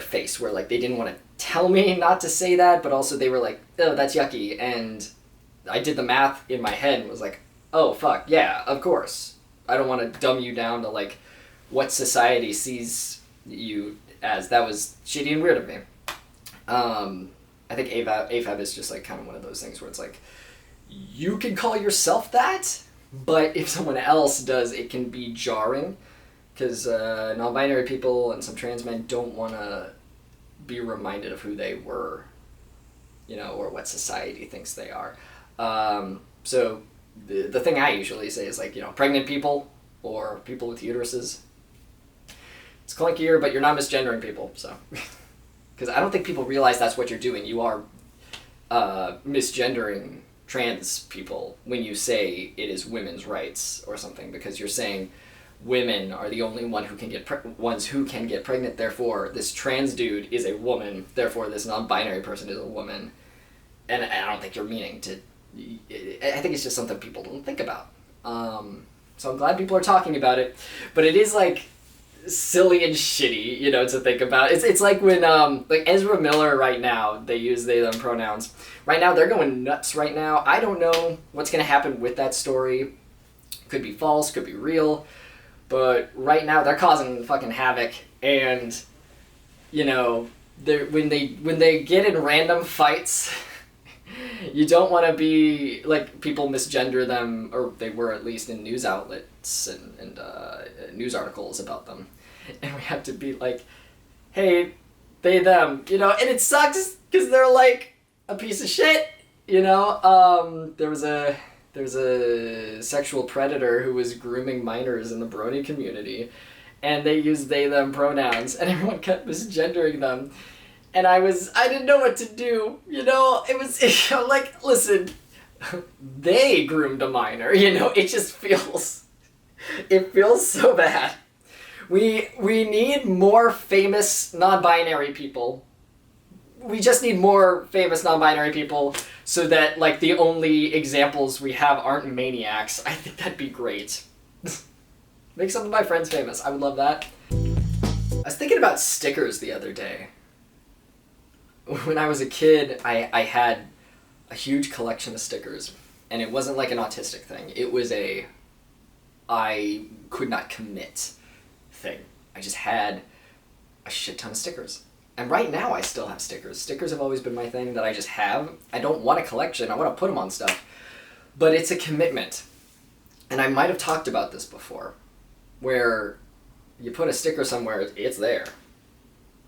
face, where like they didn't want to tell me not to say that, but also they were like, oh, that's yucky. And I did the math in my head and was like, oh, fuck, yeah, of course. I don't want to dumb you down to like what society sees you as. That was shitty and weird of me. I think AFAB is just like kind of one of those things where it's like, you can call yourself that, but if someone else does, it can be jarring, because non-binary people and some trans men don't want to be reminded of who they were, or what society thinks they are. So the thing I usually say is like, pregnant people or people with uteruses. It's clunkier, but you're not misgendering people, so. Because I don't think people realize that's what you're doing. You are misgendering trans people when you say it is women's rights or something, because you're saying women are the only ones who can get pregnant, therefore this trans dude is a woman, therefore this non-binary person is a woman. And I don't think you're meaning to. I think it's just something people don't think about. So I'm glad people are talking about it, but it is like silly and shitty, to think about. It's like when like Ezra Miller right now, they use they them pronouns. Right now they're going nuts right now. I don't know what's going to happen with that story. Could be false, could be real, but right now they're causing fucking havoc. And when they get in random fights, you don't want to be like, people misgender them, or they were at least in news outlets and news articles about them, and we have to be like, hey, they them, and it sucks because they're like a piece of shit. There was a sexual predator who was grooming minors in the Brony community, and they used they them pronouns, and everyone kept misgendering them. And I didn't know what to do, I'm like, listen, they groomed a minor, it just feels so bad. We need more famous non-binary people. We just need more famous non-binary people so that, like, the only examples we have aren't maniacs. I think that'd be great. Make some of my friends famous. I would love that. I was thinking about stickers the other day. When I was a kid, I had a huge collection of stickers, and it wasn't like an autistic thing. It was I could not commit thing. I just had a shit ton of stickers. And right now I still have stickers. Stickers have always been my thing that I just have. I don't want a collection. I want to put them on stuff. But it's a commitment. And I might have talked about this before, where you put a sticker somewhere, it's there.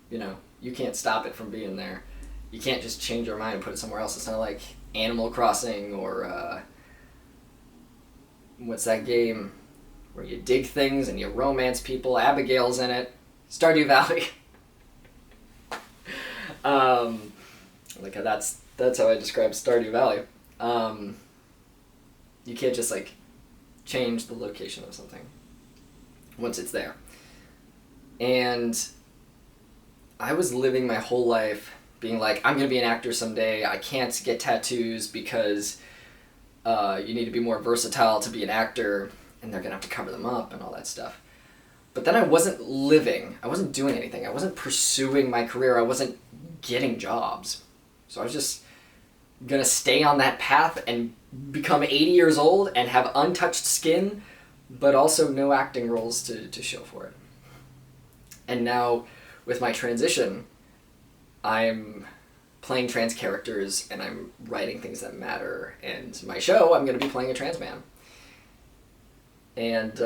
You can't stop it from being there. You can't just change your mind and put it somewhere else. It's not like Animal Crossing or what's that game where you dig things and you romance people. Abigail's in it. Stardew Valley. Like that's how I describe Stardew Valley. You can't just like change the location of something once it's there. And I was living my whole life being like, I'm going to be an actor someday. I can't get tattoos because you need to be more versatile to be an actor, and they're going to have to cover them up and all that stuff. But then I wasn't living. I wasn't doing anything. I wasn't pursuing my career. I wasn't getting jobs. So I was just going to stay on that path and become 80 years old and have untouched skin, but also no acting roles to show for it. And now, with my transition, I'm playing trans characters and I'm writing things that matter. And my show, I'm going to be playing a trans man. And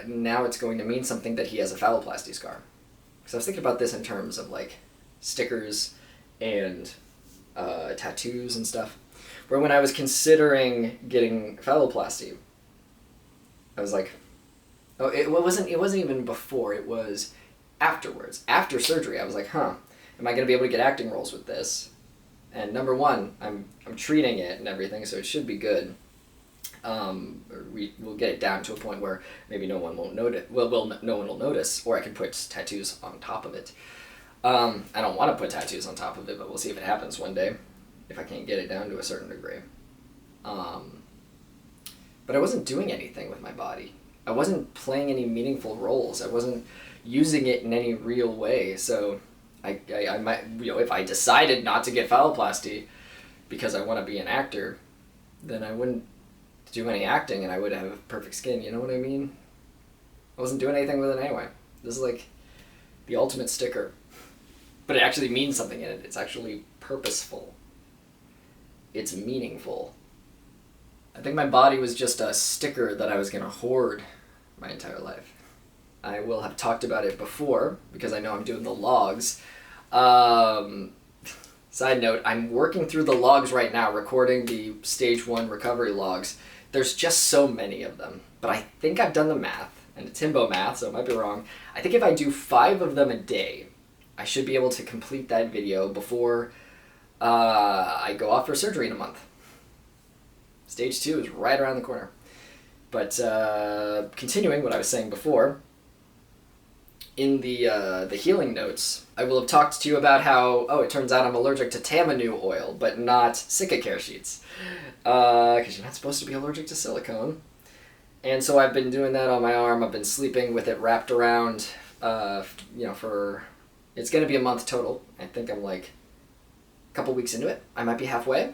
now it's going to mean something that he has a phalloplasty scar. Because I was thinking about this in terms of like stickers and tattoos and stuff. Where when I was considering getting phalloplasty, I was like, oh, it wasn't even before, it was afterwards. After surgery, I was like, am I going to be able to get acting roles with this? And number one, I'm treating it and everything, so it should be good. We'll get it down to a point where maybe no one won't notice. No one will notice, or I can put tattoos on top of it. I don't want to put tattoos on top of it, but we'll see if it happens one day, if I can't get it down to a certain degree. But I wasn't doing anything with my body. I wasn't playing any meaningful roles. I wasn't using it in any real way. So I might, if I decided not to get phalloplasty because I want to be an actor, then I wouldn't do any acting and I would have perfect skin. You know what I mean? I wasn't doing anything with it anyway. This is like the ultimate sticker. But it actually means something in it. It's actually purposeful. It's meaningful. I think my body was just a sticker that I was going to hoard my entire life. I will have talked about it before, because I know I'm doing the logs. Side note, I'm working through the logs right now, recording the stage 1 recovery logs. There's just so many of them. But I think I've done the math, and it's Timbo math, so it might be wrong. I think if I do 5 of them a day, I should be able to complete that video before I go off for surgery in a month. Stage 2 is right around the corner. But continuing what I was saying before, in the healing notes, I will have talked to you about how, it turns out I'm allergic to Tamanu oil, but not Sikacare sheets. Because you're not supposed to be allergic to silicone. And so I've been doing that on my arm. I've been sleeping with it wrapped around, for... It's going to be a month total. I think I'm like a couple weeks into it. I might be halfway.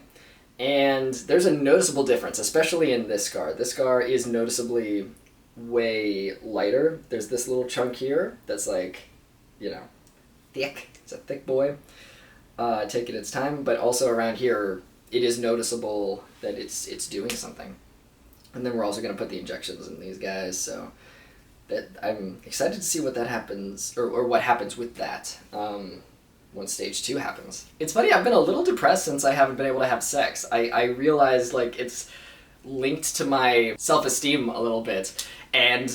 And there's a noticeable difference, especially in this scar. This scar is noticeably way lighter. There's this little chunk here that's like, thick. It's a thick boy. Taking its time. But also around here, it is noticeable that it's doing something. And then we're also going to put the injections in these guys, so that I'm excited to see what that happens, or what happens with that when stage 2 happens. It's funny, I've been a little depressed since I haven't been able to have sex. I realized, like, it's linked to my self-esteem a little bit, and,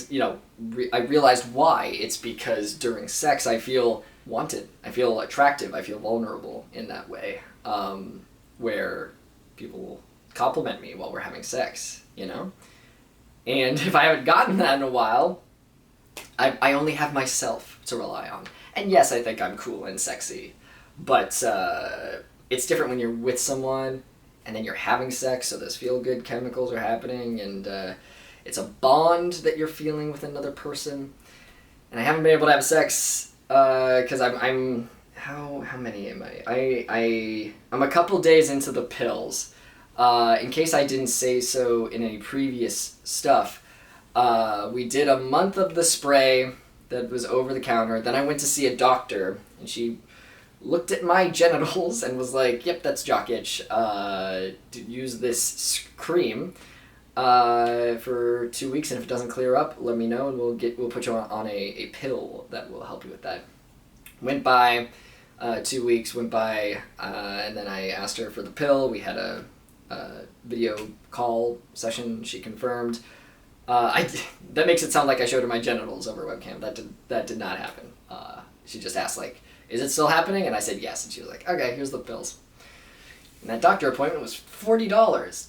I realized why. It's because during sex I feel wanted, I feel attractive, I feel vulnerable in that way, where people will compliment me while we're having sex, And if I haven't gotten that in a while, I only have myself to rely on. And yes, I think I'm cool and sexy, but it's different when you're with someone and then you're having sex, so those feel-good chemicals are happening, and it's a bond that you're feeling with another person. And I haven't been able to have sex because I'm how many am I? I'm a couple days into the pills. In case I didn't say so in any previous stuff, we did a month of the spray that was over the counter. Then I went to see a doctor, and she looked at my genitals and was like, "Yep, that's jock itch. Use this cream for 2 weeks, and if it doesn't clear up, let me know, and we'll put you on a pill that will help you with that." Went by 2 weeks, and then I asked her for the pill. We had a video call session. She confirmed. That makes it sound like I showed her my genitals over webcam. That did not happen. She just asked, like, "Is it still happening?" And I said yes, and she was like, "Okay, here's the pills." And that doctor appointment was $40.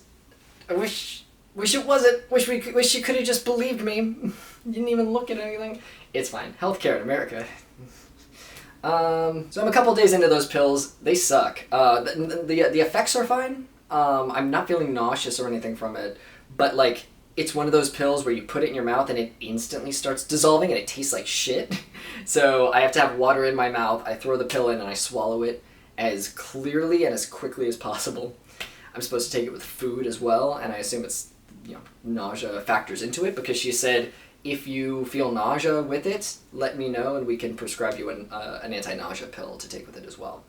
I wish it wasn't. Wish she could have just believed me. Didn't even look at anything. It's fine. Healthcare in America. So I'm a couple days into those pills. They suck. The effects are fine. I'm not feeling nauseous or anything from it, but like, it's one of those pills where you put it in your mouth and it instantly starts dissolving and it tastes like shit. So I have to have water in my mouth. I throw the pill in and I swallow it as clearly and as quickly as possible. I'm supposed to take it with food as well, and I assume it's, nausea factors into it, because she said, if you feel nausea with it, let me know and we can prescribe you an anti-nausea pill to take with it as well.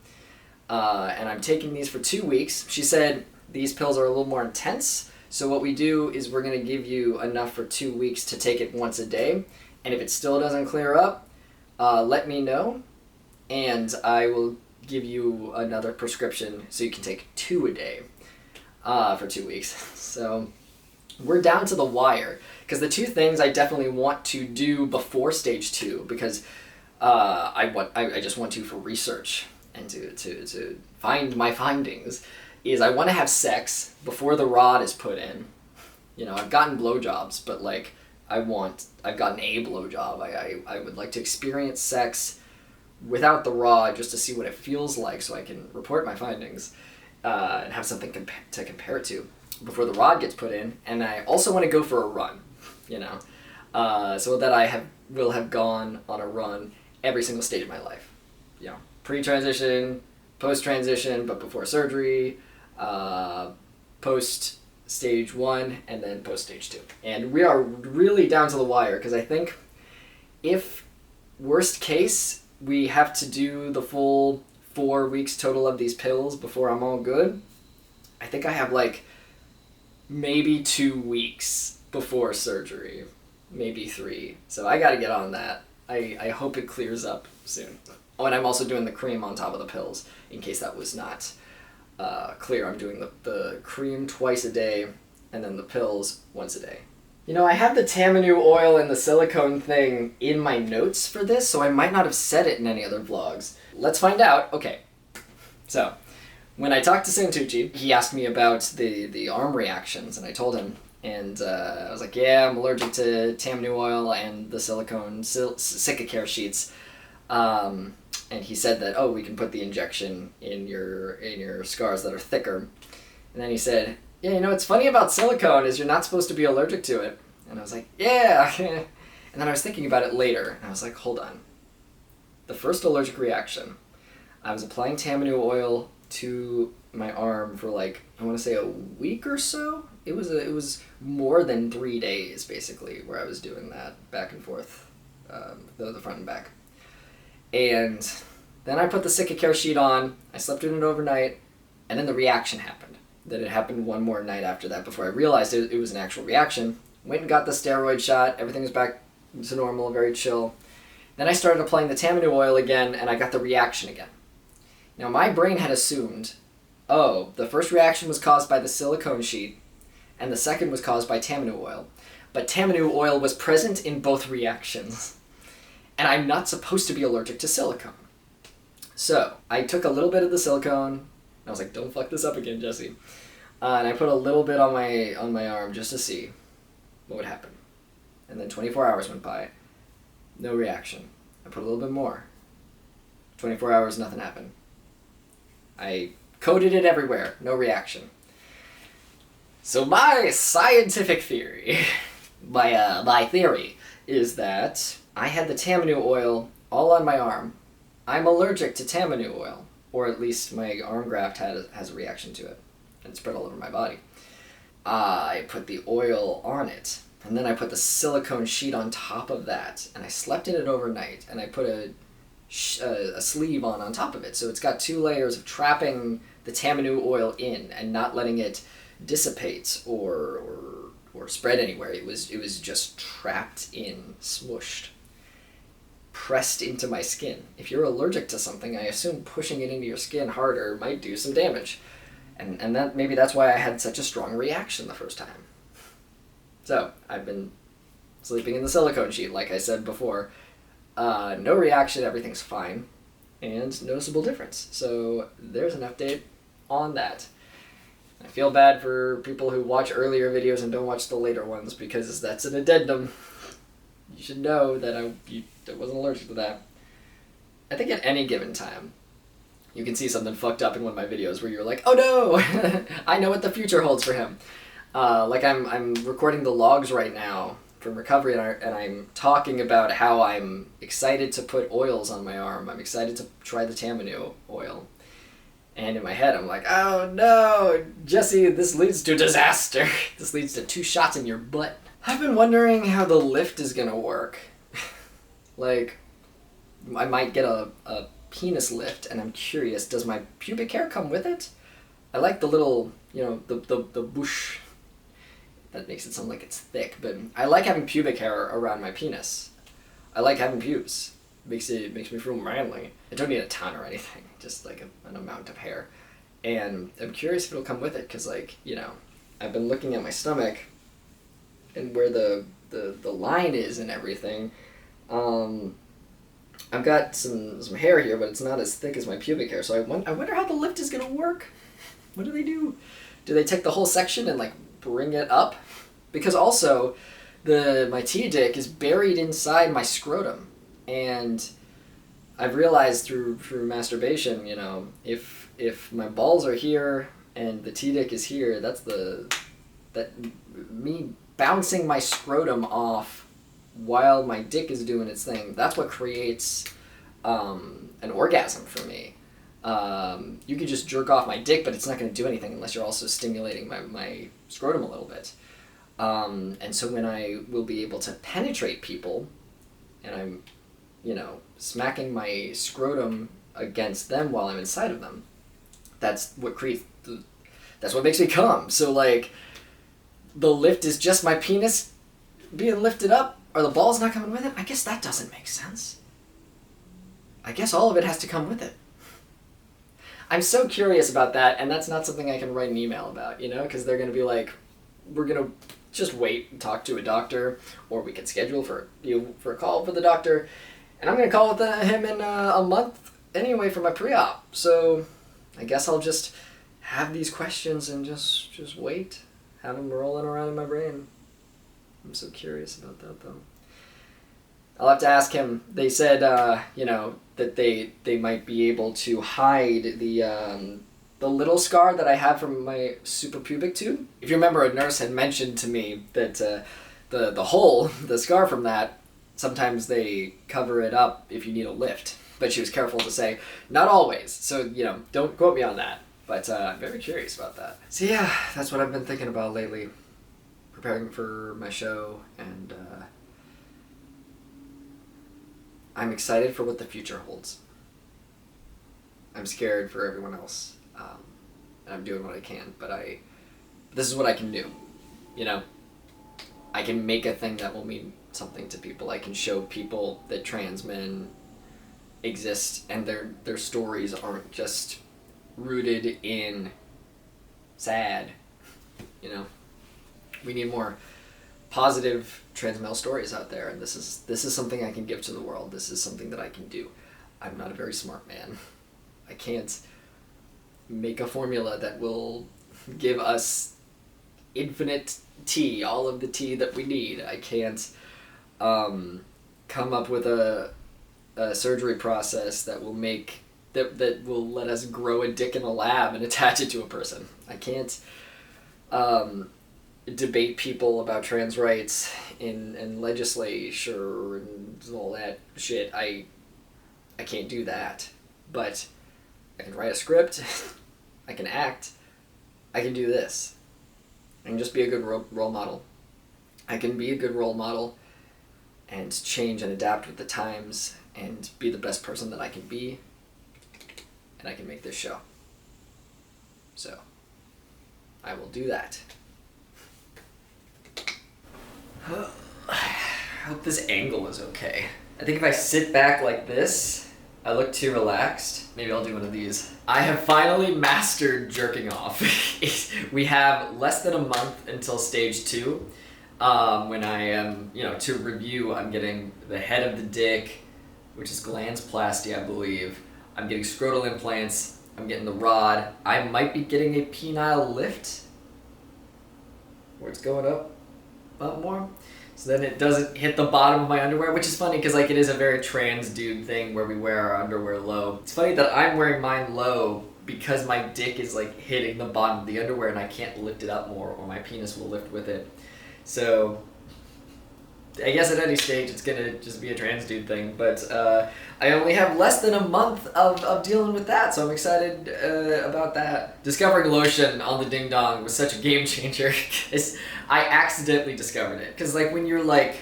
And I'm taking these for 2 weeks. She said these pills are a little more intense, so what we do is we're going to give you enough for 2 weeks to take it once a day, and if it still doesn't clear up, let me know, and I will give you another prescription so you can take 2 a day for 2 weeks. So we're down to the wire, because the two things I definitely want to do before stage 2, because I just want to for research and to find my findings, is I want to have sex before the rod is put in. I've gotten blowjobs, but like I've gotten a blowjob. I would like to experience sex without the rod just to see what it feels like, so I can report my findings and have something to compare it to before the rod gets put in. And I also want to go for a run, so that I will have gone on a run every single stage of my life. Pre-transition, post-transition, but before surgery, post-stage 1, and then post-stage 2. And we are really down to the wire, because I think if worst case, we have to do the full 4 weeks total of these pills before I'm all good, I think I have like maybe 2 weeks before surgery, maybe 3. So I got to get on that. I hope it clears up soon. Oh, and I'm also doing the cream on top of the pills, in case that was not clear. I'm doing the cream twice a day, and then the pills once a day. I have the Tamanu oil and the silicone thing in my notes for this, so I might not have said it in any other vlogs. Let's find out. Okay, so when I talked to Santucci, he asked me about the arm reactions, and I told him, and I was like, yeah, I'm allergic to Tamanu oil and the silicone Sikacare sheets. And he said that, we can put the injection in your scars that are thicker. And then he said, yeah, what's funny about silicone is you're not supposed to be allergic to it. And I was like, yeah. And then I was thinking about it later, and I was like, hold on. The first allergic reaction, I was applying Tamanu oil to my arm for like, I want to say a week or so. It was more than 3 days, basically, where I was doing that back and forth, the front and back. And then I put the Sikacare sheet on, I slept in it overnight, and then the reaction happened. Then it happened one more night after that before I realized it was an actual reaction. Went and got the steroid shot, everything was back to normal, very chill. Then I started applying the Tamanu oil again, and I got the reaction again. Now my brain had assumed, the first reaction was caused by the silicone sheet, and the second was caused by Tamanu oil. But Tamanu oil was present in both reactions. And I'm not supposed to be allergic to silicone. So I took a little bit of the silicone, and I was like, don't fuck this up again, Jesse. And I put a little bit on my arm just to see what would happen. And then 24 hours went by, no reaction. I put a little bit more. 24 hours, nothing happened. I coated it everywhere, no reaction. So my scientific theory, my theory, is that I had the Tamanu oil all on my arm. I'm allergic to Tamanu oil, or at least my arm graft has a reaction to it, and it spread all over my body. I put the oil on it, and then I put the silicone sheet on top of that, and I slept in it overnight, and I put a sleeve on top of it, so it's got 2 layers of trapping the Tamanu oil in and not letting it dissipate or spread anywhere. It was just trapped in, smooshed, pressed into my skin. If you're allergic to something, I assume pushing it into your skin harder might do some damage. And maybe that's why I had such a strong reaction the first time. So, I've been sleeping in the silicone sheet, like I said before. No reaction, everything's fine, and noticeable difference. So, there's an update on that. I feel bad for people who watch earlier videos and don't watch the later ones, because that's an addendum. You should know that I wasn't allergic to that. I think at any given time, you can see something fucked up in one of my videos where you're like, oh no, I know what the future holds for him. Like I'm recording the logs right now from recovery, and I'm talking about how I'm excited to put oils on my arm. I'm excited to try the Tamanu oil. And in my head, I'm like, oh no, Jesse, this leads to disaster. This leads to 2 shots in your butt. I've been wondering how the lift is gonna work. Like, I might get a penis lift, and I'm curious, does my pubic hair come with it? I like the little, you know, the bush. That makes it sound like it's thick, but I like having pubic hair around my penis. I like having pubes. It makes me feel manly. I don't need a ton or anything, just like an amount of hair. And I'm curious if it'll come with it, because, like, you know, I've been looking at my stomach and where the line is and everything. I've got some hair here, but it's not as thick as my pubic hair, so I wonder how the lift is gonna work. What do they do? Do they take the whole section and, like, bring it up? Because also, my T-dick is buried inside my scrotum. And I've realized through masturbation, you know, if my balls are here and the T-dick is here, me bouncing my scrotum off while my dick is doing its thing, that's what creates an orgasm for me. You could just jerk off my dick, but it's not going to do anything unless you're also stimulating my scrotum a little bit. And so when I will be able to penetrate people, and I'm, you know, smacking my scrotum against them while I'm inside of them, that's what makes me come. So, like, the lift is just my penis being lifted up? Are the balls not coming with it? I guess that doesn't make sense. I guess all of it has to come with it. I'm so curious about that, and that's not something I can write an email about, you know, because they're going to be like, we're going to just wait and talk to a doctor, or we could schedule for a call with the doctor, and I'm going to call with him in a month anyway for my pre-op. So I guess I'll just have these questions and just wait, have them rolling around in my brain. I'm so curious about that, though. I'll have to ask him. They said, you know, that they might be able to hide the little scar that I have from my suprapubic tube. If you remember, a nurse had mentioned to me that the scar from that, sometimes they cover it up if you need a lift. But she was careful to say, not always. So, you know, don't quote me on that. But I'm very curious about that. So yeah, that's what I've been thinking about lately. Preparing for my show, and I'm excited for what the future holds. I'm scared for everyone else, and I'm doing what I can, but this is what I can do, you know? I can make a thing that will mean something to people. I can show people that trans men exist, and their stories aren't just rooted in sad, you know? We need more positive trans male stories out there, and this is something I can give to the world. This is something that I can do. I'm not a very smart man. I can't make a formula that will give us infinite tea, all of the tea that we need. I can't come up with a surgery process that will make that will let us grow a dick in a lab and attach it to a person. I can't debate people about trans rights in legislature and all that shit. I can't do that, but I can write a script, I can act, I can do this. I can just be a good role model. I can be a good role model and change and adapt with the times and be the best person that I can be, and I can make this show. So, I will do that. I hope this angle is okay. I think if I sit back like this, I look too relaxed. Maybe I'll do one of these. I have finally mastered jerking off. We have less than a month until stage 2. When I am, you know, to review, I'm getting the head of the dick, which is glandsplasty, I believe. I'm getting scrotal implants. I'm getting the rod. I might be getting a penile lift, where it's going up more, so then it doesn't hit the bottom of my underwear, which is funny because, like, it is a very trans dude thing where we wear our underwear low. It's funny that I'm wearing mine low because my dick is, like, hitting the bottom of the underwear and I can't lift it up more, or my penis will lift with it. So I guess at any stage it's gonna just be a trans dude thing, but I only have less than a month of dealing with that, so I'm excited about that. Discovering lotion on the ding dong was such a game changer because I accidentally discovered it. Because like when you're like,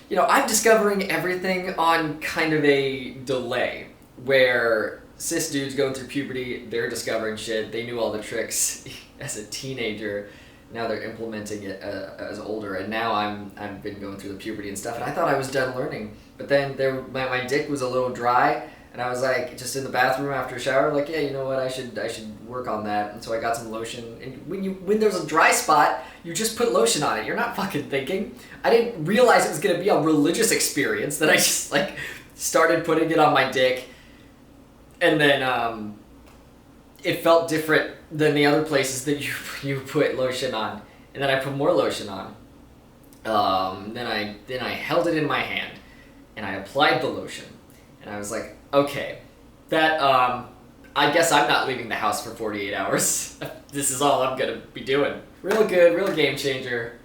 you know, I'm discovering everything on kind of a delay, where cis dudes going through puberty, they're discovering shit, they knew all the tricks as a teenager. Now they're implementing it as older, and now I've been going through the puberty and stuff, and I thought I was done learning, but then my dick was a little dry, and I was like just in the bathroom after a shower, like, yeah, you know what, I should work on that, and so I got some lotion. And when there's a dry spot, you just put lotion on it. You're not fucking thinking. I didn't realize it was gonna be a religious experience that I just like started putting it on my dick, and then it felt different than the other places that you put lotion on, and then I put more lotion on. Then I held it in my hand, and I applied the lotion, and I was like, okay, that I guess I'm not leaving the house for 48 hours. This is all I'm gonna be doing. Real good, real game changer.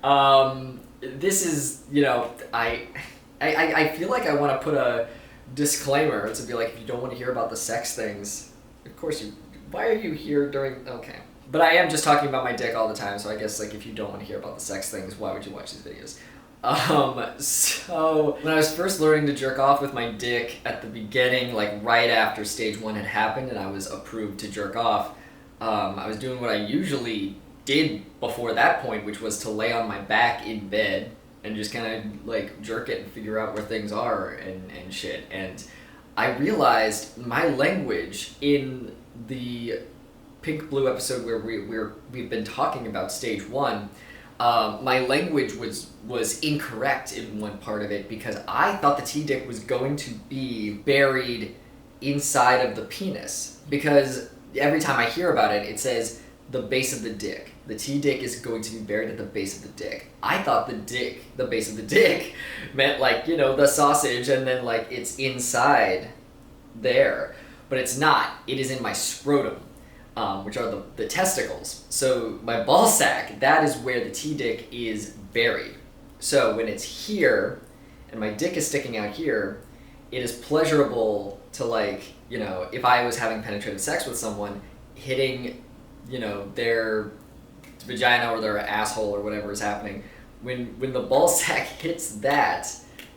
This is, you know, I feel like I want to put a disclaimer to be like, if you don't want to hear about the sex things, of course you. Why are you here during... Okay. But I am just talking about my dick all the time, so I guess, like, if you don't want to hear about the sex things, why would you watch these videos? So, when I was first learning to jerk off with my dick at the beginning, like, right after stage 1 had happened and I was approved to jerk off, I was doing what I usually did before that point, which was to lay on my back in bed and just kind of, like, jerk it and figure out where things are and shit. And I realized my language in the PinkBlue episode where we've been talking about stage 1, my language was incorrect in one part of it because I thought the T-dick was going to be buried inside of the penis, because every time I hear about it, it says the base of the dick. The T-dick is going to be buried at the base of the dick. I thought the base of the dick meant, like, you know, the sausage, and then like it's inside there. But it's not. It is in my scrotum, which are the testicles. So my ball sack, that is where the T-dick is buried. So when it's here, and my dick is sticking out here, it is pleasurable to, like, you know, if I was having penetrative sex with someone, hitting, you know, their vagina or their asshole or whatever is happening, when the ball sack hits that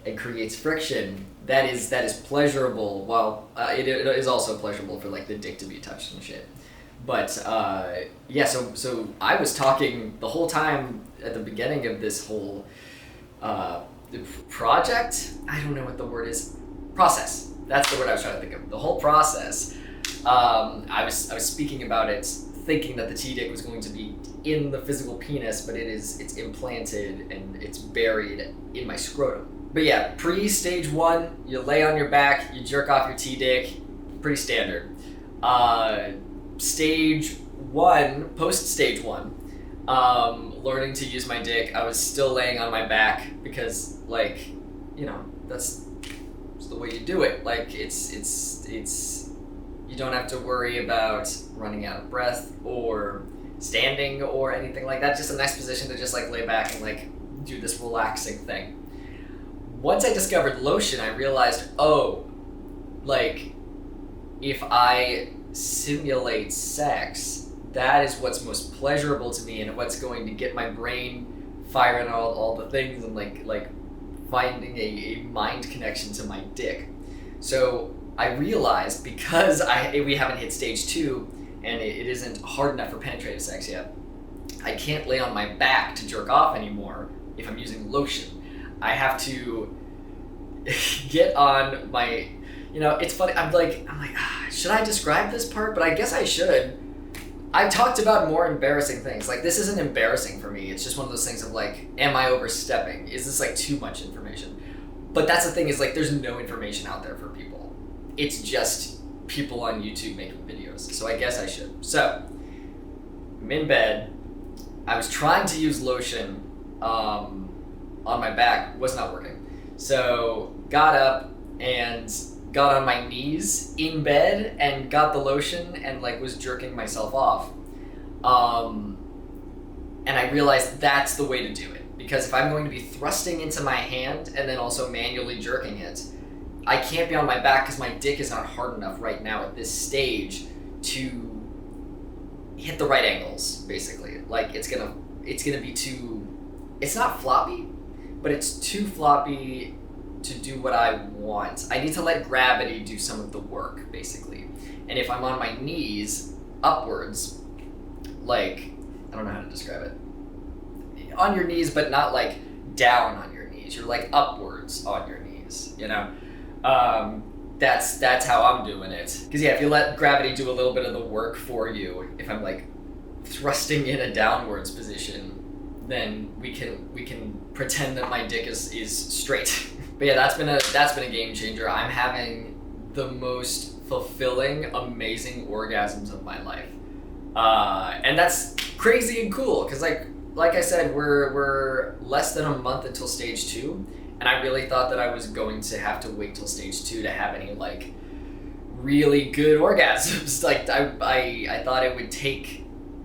and creates friction, that is pleasurable. Well, it is also pleasurable for, like, the dick to be touched and shit. But yeah, so I was talking the whole time at the beginning of this whole project. I don't know what the word is. Process. That's the word I was trying to think of. The whole process. I was speaking about it, thinking that the T-dick was going to be in the physical penis, but it's implanted and it's buried in my scrotum. But yeah, pre-stage 1, you lay on your back, you jerk off your T-dick, pretty standard. Stage 1, post-stage 1, learning to use my dick, I was still laying on my back because, like, you know, that's the way you do it. Like, it's you don't have to worry about running out of breath or standing or anything like that. Just a nice position to just, like, lay back and, like, do this relaxing thing. Once I discovered lotion, I realized, oh, like, if I simulate sex, that is what's most pleasurable to me and what's going to get my brain firing all the things and like finding a mind connection to my dick. So I realized, because we haven't hit stage 2 and it isn't hard enough for penetrative sex yet, I can't lay on my back to jerk off anymore if I'm using lotion. I have to get on my, you know, it's funny, I'm like, should I describe this part? But I guess I should. I've talked about more embarrassing things. Like, this isn't embarrassing for me. It's just one of those things of, like, am I overstepping? Is this, like, too much information? But that's the thing, is, like, there's no information out there for people. It's just people on YouTube making videos. So I guess I should. So, I'm in bed. I was trying to use lotion on my back. Was not working. So, got up and got on my knees in bed and got the lotion and, like, was jerking myself off. And I realized that's the way to do it. because if I'm going to be thrusting into my hand and then also manually jerking it, I can't be on my back because my dick is not hard enough right now at this stage to hit the right angles, basically. Like, it's gonna be too, it's not floppy, but it's too floppy to do what I want. I need to let gravity do some of the work, basically. And if I'm on my knees upwards, like, I don't know how to describe it. On your knees, but not like down on your knees. You're like upwards on your knees, you know? That's how I'm doing it. Because yeah, if you let gravity do a little bit of the work for you, if I'm like thrusting in a downwards position, then we can pretend that my dick is straight. But yeah, that's been a game changer. I'm having the most fulfilling, amazing orgasms of my life, and that's crazy and cool. Because like I said, we're less than a month until stage 2. And I really thought that I was going to have to wait till stage 2 to have any like really good orgasms. Like I thought it would take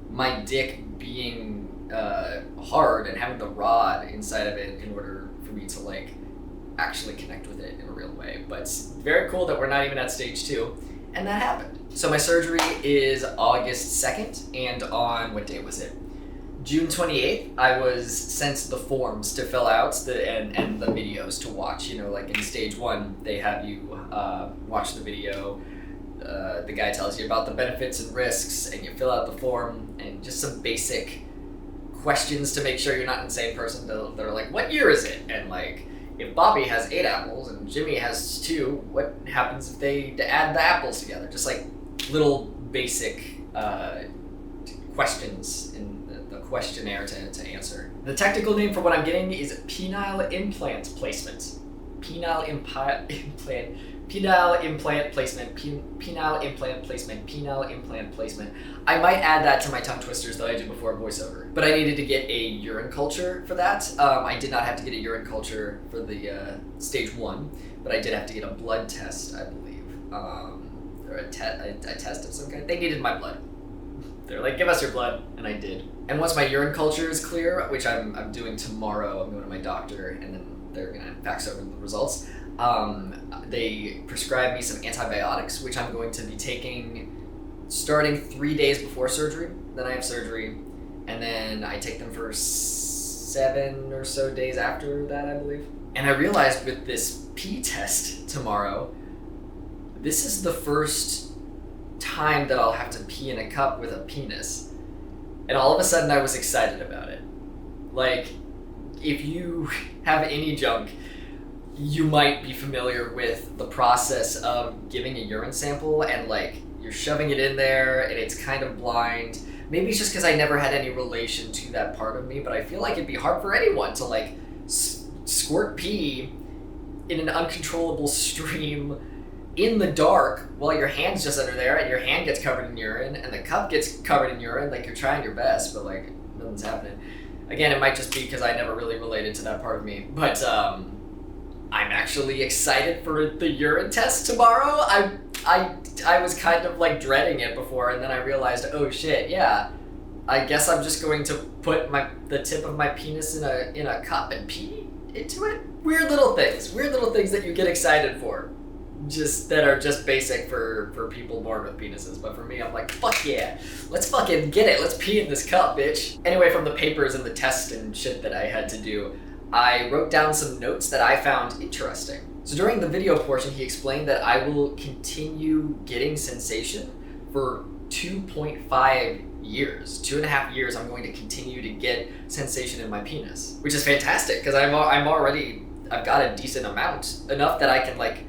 my dick being hard and having the rod inside of it in order for me to like actually connect with it in a real way. But it's very cool that we're not even at stage 2, and that happened. So my surgery is August 2nd, and on, what day was it? June 28th, I was sent the forms to fill out and the videos to watch. You know, like in stage 1, they have you watch the video. The guy tells you about the benefits and risks, and you fill out the form, and just some basic questions to make sure you're not an insane person. They're like, what year is it? And like, if Bobby has 8 apples and Jimmy has 2, what happens if they add the apples together? Just like little basic questions in the questionnaire to answer. The technical name for what I'm getting is penile implant placement. Penile implant placement. Penile implant placement. I might add that to my tongue twisters that I do before voiceover. But I needed to get a urine culture for that. I did not have to get a urine culture for the stage 1, but I did have to get a blood test, I believe. Or a test of some kind. They needed my blood. They're like, give us your blood, and I did. And once my urine culture is clear, which I'm doing tomorrow, I'm going to my doctor, and then they're gonna fax over the results. They prescribed me some antibiotics, which I'm going to be taking starting 3 days before surgery. Then I have surgery, and then I take them for 7 or so days after that, I believe. And I realized with this pee test tomorrow, this is the first time that I'll have to pee in a cup with a penis. And all of a sudden I was excited about it. Like, if you have any junk, you might be familiar with the process of giving a urine sample and like you're shoving it in there and it's kind of blind. Maybe it's just because I never had any relation to that part of me, but I feel like it'd be hard for anyone to like squirt pee in an uncontrollable stream in the dark while your hand's just under there and your hand gets covered in urine and the cup gets covered in urine. Like, you're trying your best, but like nothing's happening. Again, it might just be because I never really related to that part of me, but I'm actually excited for the urine test tomorrow. I was kind of like dreading it before, and then I realized, oh shit, yeah, I guess I'm just going to put the tip of my penis in a cup and pee into it. Weird little things that you get excited for, just that are just basic for people born with penises. But for me, I'm like, fuck yeah, let's fucking get it. Let's pee in this cup, bitch. Anyway, from the papers and the test and shit that I had to do, I wrote down some notes that I found interesting. So during the video portion, he explained that I will continue getting sensation for 2.5 years. 2.5 years I'm going to continue to get sensation in my penis, which is fantastic because I've got a decent amount, enough that I can like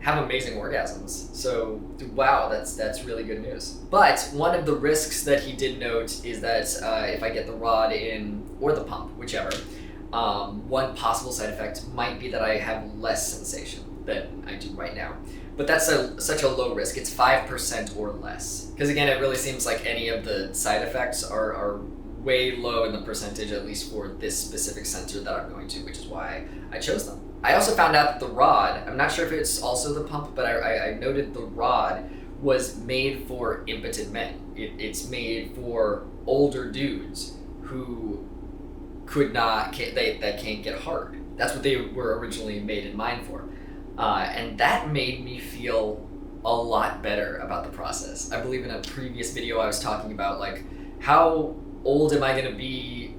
have amazing orgasms. So wow, that's really good news. But one of the risks that he did note is that if I get the rod in, or the pump, whichever, one possible side effect might be that I have less sensation than I do right now. But that's such a low risk. It's 5% or less. Because again, it really seems like any of the side effects are way low in the percentage, at least for this specific sensor that I'm going to, which is why I chose them. I also found out that the rod, I'm not sure if it's also the pump, but I noted the rod was made for impotent men. It's made for older dudes who that can't get hard. That's what they were originally made in mind for. And that made me feel a lot better about the process. I believe in a previous video I was talking about, like, how old am I gonna be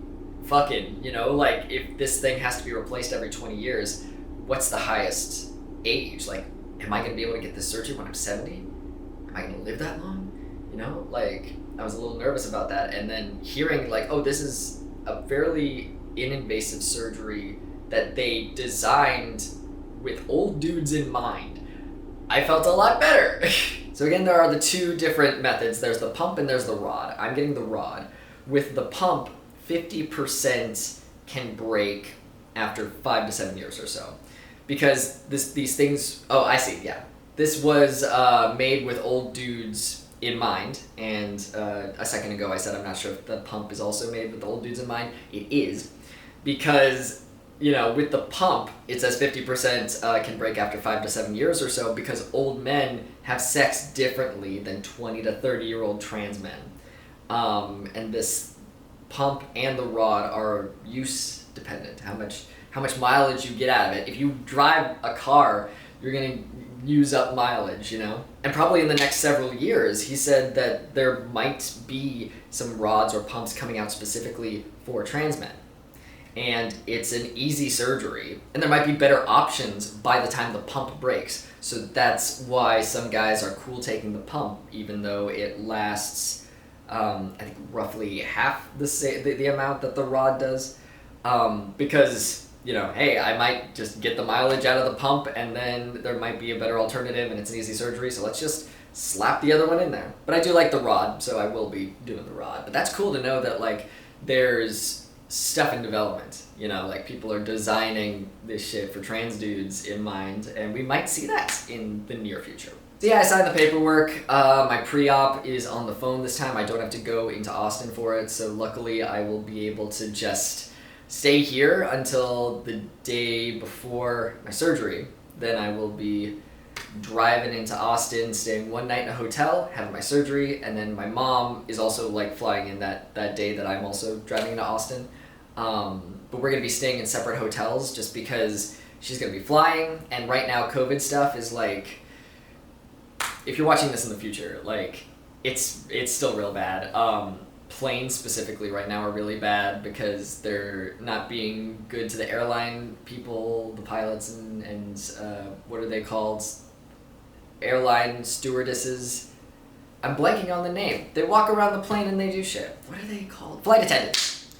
fucking, you know? Like, if this thing has to be replaced every 20 years, what's the highest age? Like, am I gonna be able to get this surgery when I'm 70? Am I gonna live that long? You know, like, I was a little nervous about that. And then hearing, like, oh, this is a fairly invasive surgery that they designed with old dudes in mind, I felt a lot better. So again, there are the two different methods. There's the pump and there's the rod. I'm getting the rod. With the pump, 50% can break after 5 to 7 years or so. Because these things, oh, I see, yeah. This was made with old dudes in mind, and a second ago I said I'm not sure if the pump is also made with old dudes in mind. It is, because, you know, with the pump, it says 50% can break after 5 to 7 years or so, because old men have sex differently than 20 to 30-year-old trans men. And this pump and the rod are use dependent, how much mileage you get out of it. If you drive a car, you're gonna use up mileage, you know? And probably in the next several years, he said that there might be some rods or pumps coming out specifically for trans men. And it's an easy surgery, and there might be better options by the time the pump breaks. So that's why some guys are cool taking the pump, even though it lasts, I think, roughly half the amount that the rod does. Because, you know, hey, I might just get the mileage out of the pump, and then there might be a better alternative, and it's an easy surgery, so let's just slap the other one in there. But I do like the rod, so I will be doing the rod. But that's cool to know that, like, there's stuff in development, you know, like, people are designing this shit for trans dudes in mind, and we might see that in the near future. So yeah, I signed the paperwork. My pre-op is on the phone this time. I don't have to go into Austin for it, so luckily I will be able to just stay here until the day before my surgery. Then I will be driving into Austin, staying one night in a hotel, having my surgery, and then my mom is also, like, flying in that day that I'm also driving into Austin. But we're gonna be staying in separate hotels just because she's gonna be flying, and right now COVID stuff is, like, if you're watching this in the future, like, it's still real bad. Planes specifically right now are really bad because they're not being good to the airline people, the pilots, and what are they called? Airline stewardesses. I'm blanking on the name. They walk around the plane and they do shit. What are they called? Flight attendants.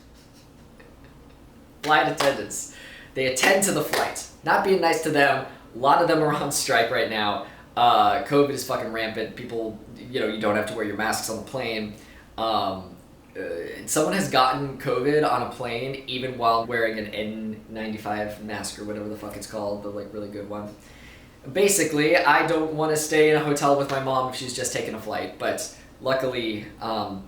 Flight attendants. They attend to the flight. Not being nice to them. A lot of them are on strike right now. COVID is fucking rampant. People, you know, you don't have to wear your masks on the plane. Someone has gotten COVID on a plane even while wearing an N95 mask or whatever the fuck it's called, the, like, really good one. Basically, I don't want to stay in a hotel with my mom if she's just taking a flight, but luckily,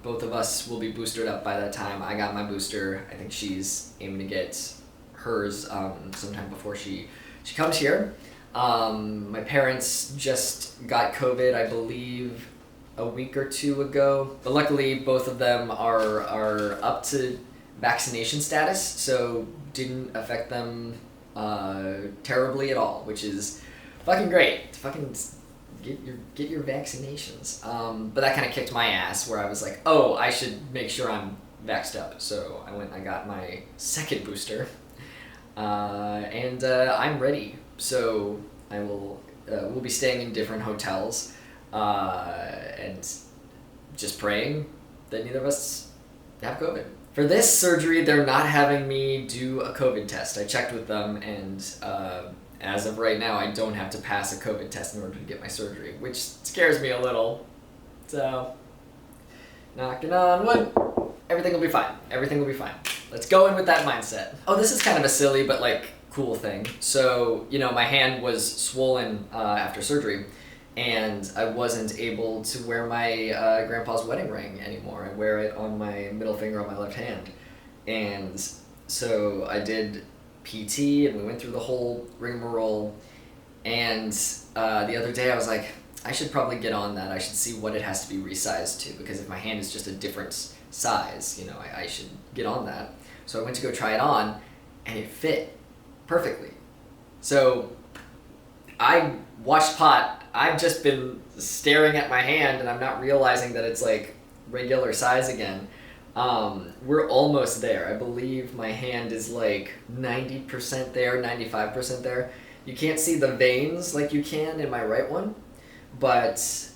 both of us will be boosted up by that time. I got my booster. I think she's aiming to get hers sometime before she comes here. My parents just got COVID, I believe, a week or two ago, but luckily both of them are up to vaccination status, so didn't affect them terribly at all, which is fucking great. Fucking get your vaccinations. But that kind of kicked my ass, where I was like, oh, I should make sure I'm vaxxed up. So I went and I got my second booster, and I'm ready. So I will we'll be staying in different hotels, and just praying that neither of us have COVID. For this surgery, they're not having me do a COVID test. I checked with them, and as of right now, I don't have to pass a COVID test in order to get my surgery, which scares me a little. So, knocking on wood, everything will be fine. Everything will be fine. Let's go in with that mindset. Oh, this is kind of a silly but, like, cool thing. So, you know, my hand was swollen after surgery, and I wasn't able to wear my grandpa's wedding ring anymore. I wear it on my middle finger on my left hand. And so I did PT, and we went through the whole rigmarole, and the other day I was like, I should probably get on that. I should see what it has to be resized to, because if my hand is just a different size, you know, I should get on that. So I went to go try it on, and it fit perfectly. So I watched pot. I've just been staring at my hand, and I'm not realizing that it's like regular size again. We're almost there. I believe my hand is like 90% there, 95% there. You can't see the veins like you can in my right one, but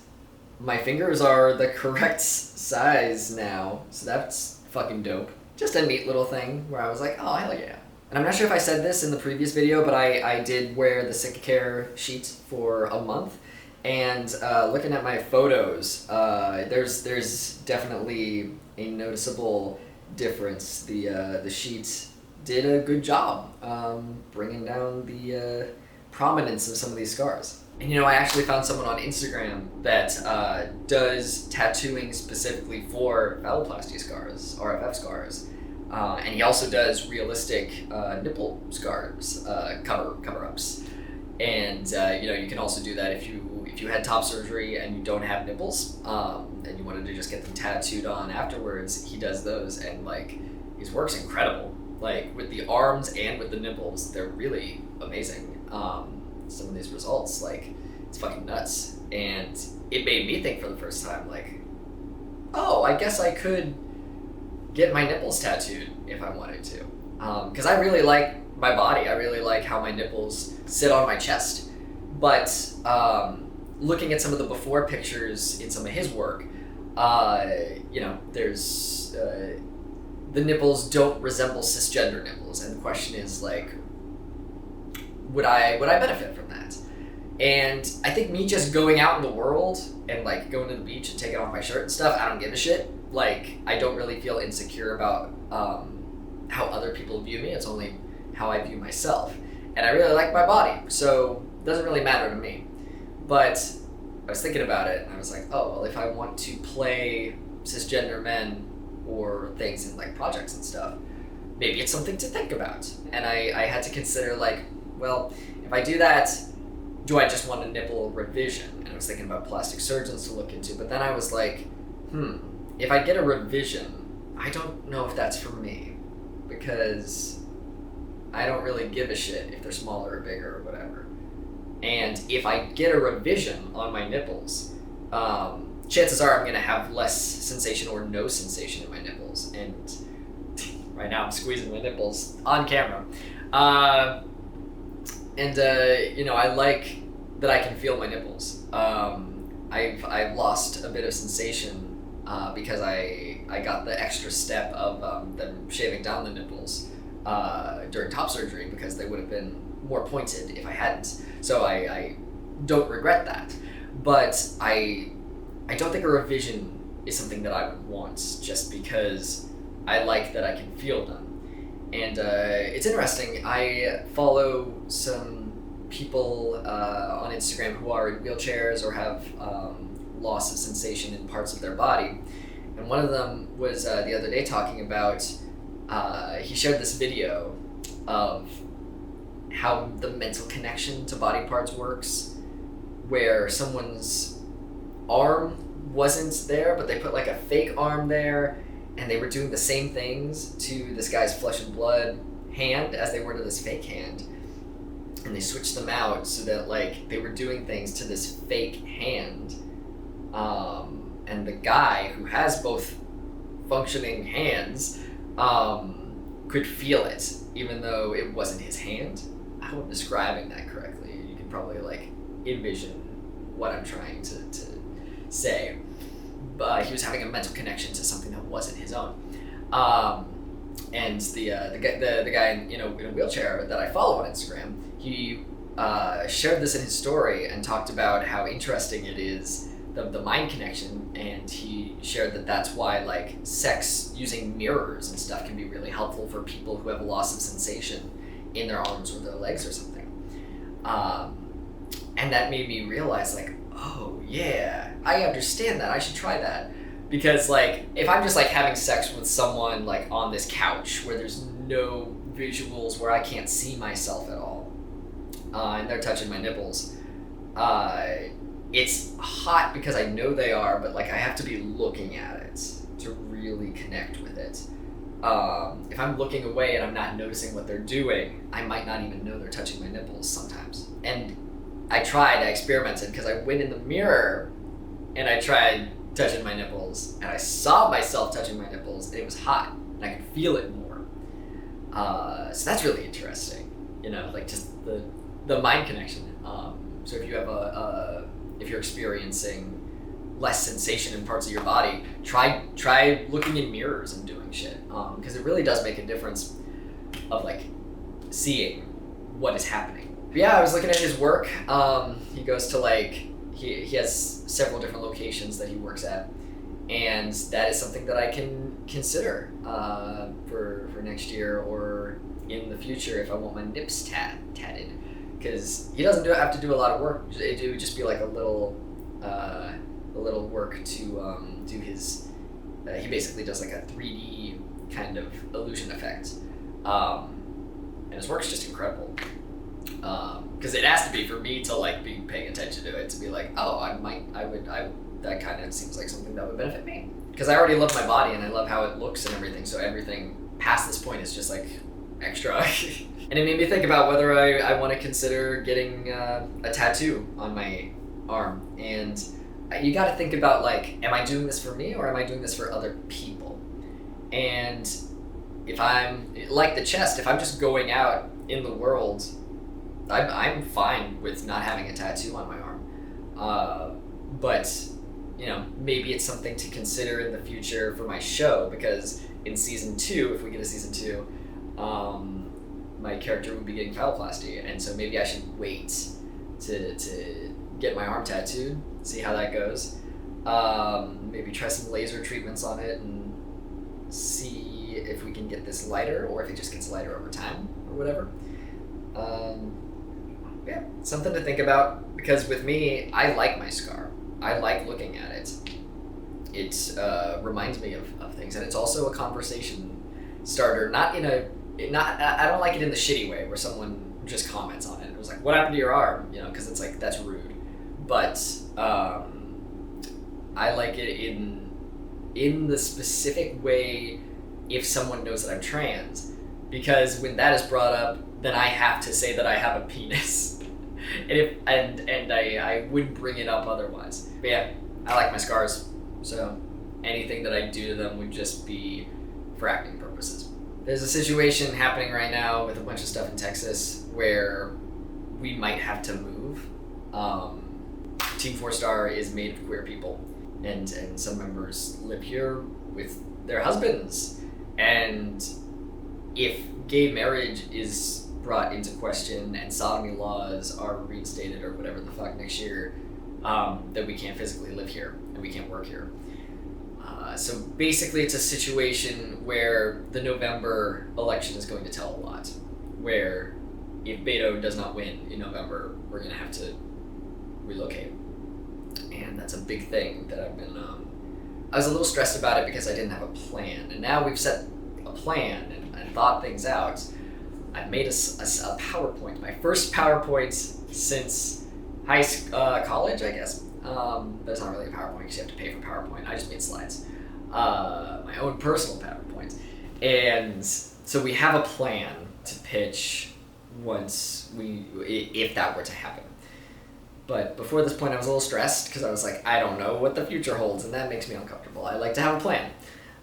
my fingers are the correct size now, so that's fucking dope. Just a neat little thing where I was like, oh, hell yeah. And I'm not sure if I said this in the previous video, but I did wear the Sick Care sheet for a month. And looking at my photos, there's definitely a noticeable difference. The sheet did a good job bringing down the prominence of some of these scars. And I actually found someone on Instagram that does tattooing specifically for phalloplasty scars, RFF scars. And he also does realistic nipple scars, cover-ups. And you can also do that if you had top surgery and you don't have nipples, and you wanted to just get them tattooed on afterwards. He does those, and like his work's incredible. Like with the arms and with the nipples, they're really amazing. Some of these results, like, it's fucking nuts. And it made me think for the first time, like, oh, I guess I could get my nipples tattooed if I wanted to. Because I really like my body. I really like how my nipples sit on my chest. But looking at some of the before pictures in some of his work, there's the nipples don't resemble cisgender nipples, and the question is like, would I benefit from that? And I think me just going out in the world and like going to the beach and taking off my shirt and stuff, I don't give a shit. Like, I don't really feel insecure about how other people view me. It's only how I view myself. And I really like my body, so it doesn't really matter to me. But I was thinking about it, and I was like, oh, well, if I want to play cisgender men or things in like projects and stuff, maybe it's something to think about. And I had to consider, like, well, if I do that, do I just want a nipple revision? And I was thinking about plastic surgeons to look into, but then I was like, if I get a revision, I don't know if that's for me, because I don't really give a shit if they're smaller or bigger or whatever. And if I get a revision on my nipples, chances are I'm going to have less sensation or no sensation in my nipples. And right now I'm squeezing my nipples on camera. I like that I can feel my nipples. I've lost a bit of sensation because I got the extra step of them shaving down the nipples during top surgery, because they would have been more pointed if I hadn't. So I don't regret that. But I don't think a revision is something that I would want, just because I like that I can feel them. And it's interesting, I follow some people on Instagram who are in wheelchairs or have loss of sensation in parts of their body. And one of them was the other day talking about, he shared this video of how the mental connection to body parts works, where someone's arm wasn't there, but they put like a fake arm there, and they were doing the same things to this guy's flesh and blood hand as they were to this fake hand. And they switched them out so that like they were doing things to this fake hand. And the guy who has both functioning hands could feel it, even though it wasn't his hand. I hope I'm describing that correctly. You can probably like envision what I'm trying to say. But he was having a mental connection to something that wasn't his own. And the guy in a wheelchair that I follow on Instagram, he shared this in his story and talked about how interesting it is, the mind connection, and he shared that that's why like sex using mirrors and stuff can be really helpful for people who have loss of sensation in their arms or their legs or something. And that made me realize, like, oh yeah, I understand that. I should try that. Because like, if I'm just like having sex with someone like on this couch where there's no visuals, where I can't see myself at all, and they're touching my nipples, it's hot because I know they are, but like I have to be looking at it to really connect with it. if I'm looking away and I'm not noticing what they're doing, I might not even know they're touching my nipples sometimes. And I experimented, because I went in the mirror and I tried touching my nipples, and I saw myself touching my nipples, and it was hot, and I could feel it more. So that's really interesting, like just the mind connection. So if you have if you're experiencing less sensation in parts of your body, try looking in mirrors and doing shit, because it really does make a difference of like seeing what is happening. But yeah, I was looking at his work. He goes to like he has several different locations that he works at, and that is something that I can consider for next year or in the future if I want my nips tatted, because he doesn't have to do a lot of work. It would just be like a little work to do his. He basically does like a 3D kind of illusion effect, and his work's just incredible. Because it has to be for me to like be paying attention to it, to be like, oh, that kind of seems like something that would benefit me. Because I already love my body and I love how it looks and everything, so everything past this point is just like extra. And it made me think about whether I want to consider getting a tattoo on my arm. And you got to think about like, am I doing this for me or am I doing this for other people? And if I'm like the chest, if I'm just going out in the world, I'm fine with not having a tattoo on my arm. But maybe it's something to consider in the future for my show, because in season 2, if we get a season 2, my character would be getting phalloplasty, and so maybe I should wait to get my arm tattooed, see how that goes. Maybe try some laser treatments on it and see if we can get this lighter, or if it just gets lighter over time or whatever. Yeah, something to think about, because with me, I like my scar. I like looking at it. It reminds me of things, and it's also a conversation starter. I don't like it in the shitty way where someone just comments on it. It was like, what happened to your arm? Because it's like, that's rude. But I like it in the specific way if someone knows that I'm trans, because when that is brought up, then I have to say that I have a penis. and I wouldn't bring it up otherwise. But yeah, I like my scars, so anything that I do to them would just be for acting purposes. There's a situation happening right now with a bunch of stuff in Texas where we might have to move. Team 4-Star is made of queer people, and some members live here with their husbands, and if gay marriage is brought into question and sodomy laws are reinstated or whatever the fuck next year, that we can't physically live here and we can't work here. So basically it's a situation where the November election is going to tell a lot, where if Beto does not win in November, we're going to have to relocate. And that's a big thing that I've been, I was a little stressed about it because I didn't have a plan, and now we've set a plan and thought things out. I've made a PowerPoint, my first PowerPoint since college, I guess. But it's not really a PowerPoint because you have to pay for PowerPoint. I just made slides. My own personal PowerPoint. And so we have a plan to pitch if that were to happen. But before this point, I was a little stressed because I was like, I don't know what the future holds, and that makes me uncomfortable. I like to have a plan.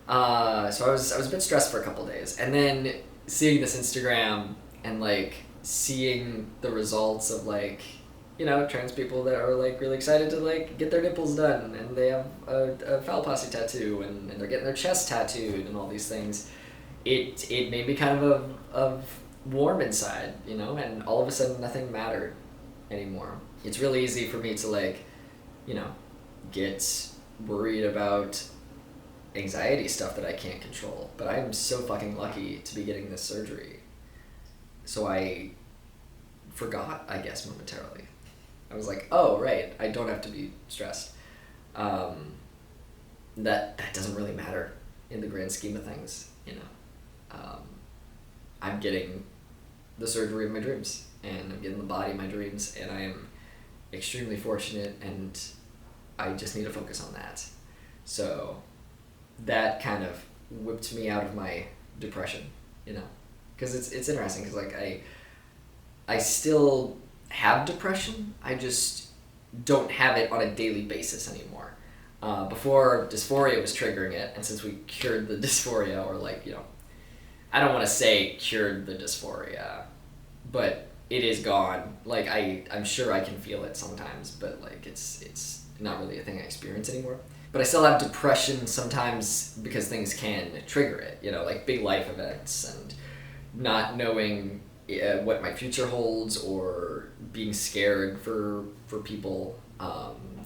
So I was a bit stressed for a couple days. And then seeing this Instagram and like seeing the results of like, trans people that are like really excited to like get their nipples done, and they have a phalloplasty tattoo, and they're getting their chest tattooed and all these things, it made me kind of warm inside, and all of a sudden nothing mattered anymore. It's really easy for me to like, get worried about anxiety stuff that I can't control, but I'm so fucking lucky to be getting this surgery. So I forgot, I guess, momentarily. I was like, oh, right, I don't have to be stressed. That doesn't really matter in the grand scheme of things, I'm getting the surgery of my dreams, and I'm getting the body of my dreams, and I am extremely fortunate, and I just need to focus on that. So that kind of whipped me out of my depression, you know, because it's interesting because like I still have depression. I just don't have it on a daily basis anymore. Before dysphoria was triggering it, and since we cured the dysphoria, or like, you know, I don't want to say cured the dysphoria, but it is gone. Like I'm sure I can feel it sometimes, but like it's not really a thing I experience anymore. But I still have depression sometimes because things can trigger it, you know, like big life events and not knowing what my future holds, or being scared for people,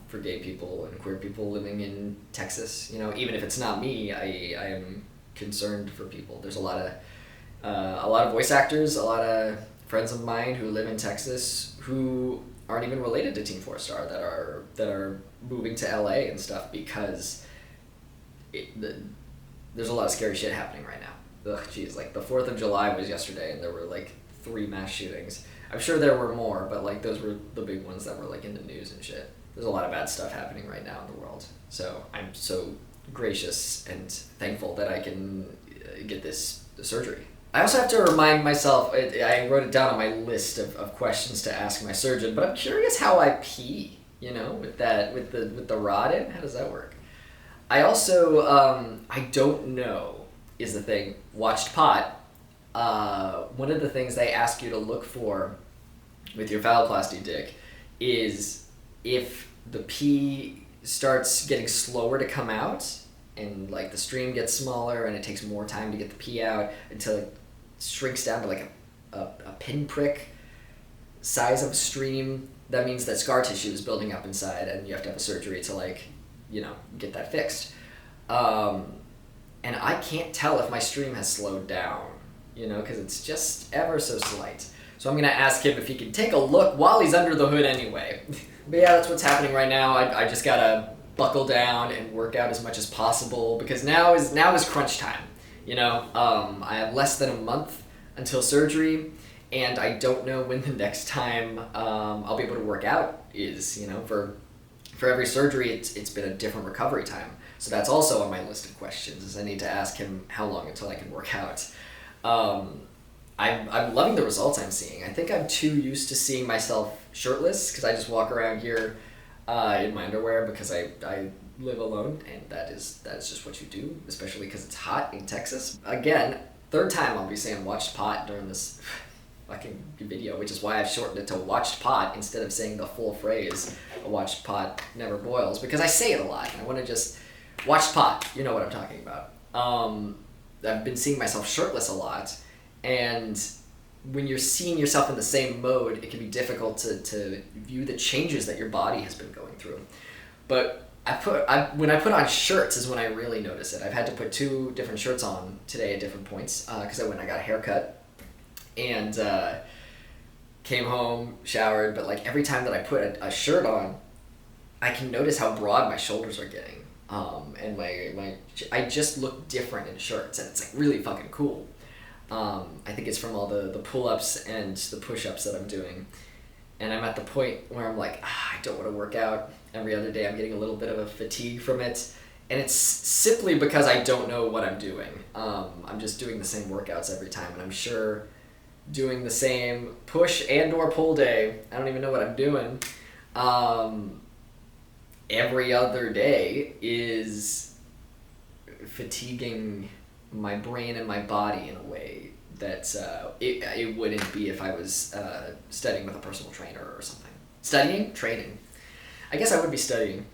for gay people and queer people living in Texas. You know, even if it's not me, I am concerned for people. There's a lot of voice actors, a lot of friends of mine who live in Texas who aren't even related to Team 4-Star that are moving to LA and stuff because there's a lot of scary shit happening right now. Ugh, geez, like the 4th of July was yesterday and there were like 3 mass shootings. I'm sure there were more, but like those were the big ones that were like in the news and shit. There's a lot of bad stuff happening right now in the world. So I'm so gracious and thankful that I can get this surgery. I also have to remind myself, I wrote it down on my list of questions to ask my surgeon, but I'm curious how I pee, you know, with the rod in. How does that work? I also, I don't know is the thing, watched pot. One of the things they ask you to look for with your phalloplasty dick is if the pee starts getting slower to come out, and like the stream gets smaller and it takes more time to get the pee out until it shrinks down to like a pinprick size of stream, that means that scar tissue is building up inside and you have to have a surgery to, like, you know, get that fixed. And I can't tell if my stream has slowed down, you know, because it's just ever so slight. So I'm going to ask him if he can take a look while he's under the hood anyway. But yeah, that's what's happening right now. I just got to buckle down and work out as much as possible because now is crunch time. You know, I have less than a month until surgery, and I don't know when the next time I'll be able to work out is. You know, for every surgery, it's been a different recovery time. So that's also on my list of questions, is I need to ask him how long until I can work out. I'm loving the results I'm seeing. I think I'm too used to seeing myself shirtless because I just walk around here in my underwear because I live alone, and that is just what you do, especially because it's hot in Texas. Again, 3rd time I'll be saying watched pot during this fucking video, which is why I've shortened it to watched pot instead of saying the full phrase, a watched pot never boils, because I say it a lot, and I want to just, watched pot, you know what I'm talking about. I've been seeing myself shirtless a lot, and when you're seeing yourself in the same mode, it can be difficult to view the changes that your body has been going through. But when I put on shirts is when I really notice it. I've had to put 2 different shirts on today at different points because I went and I got a haircut and came home, showered, but like every time that I put a shirt on, I can notice how broad my shoulders are getting. And I just look different in shirts, and it's like really fucking cool. I think it's from all the pull-ups and the push-ups that I'm doing. And I'm at the point where I'm like, I don't want to work out. Every other day I'm getting a little bit of a fatigue from it. And it's simply because I don't know what I'm doing. I'm just doing the same workouts every time. And I'm sure doing the same push and or pull day, I don't even know what I'm doing, every other day is fatiguing my brain and my body in a way that it wouldn't be if I was studying with a personal trainer or something. Studying? Training. I guess I would be studying,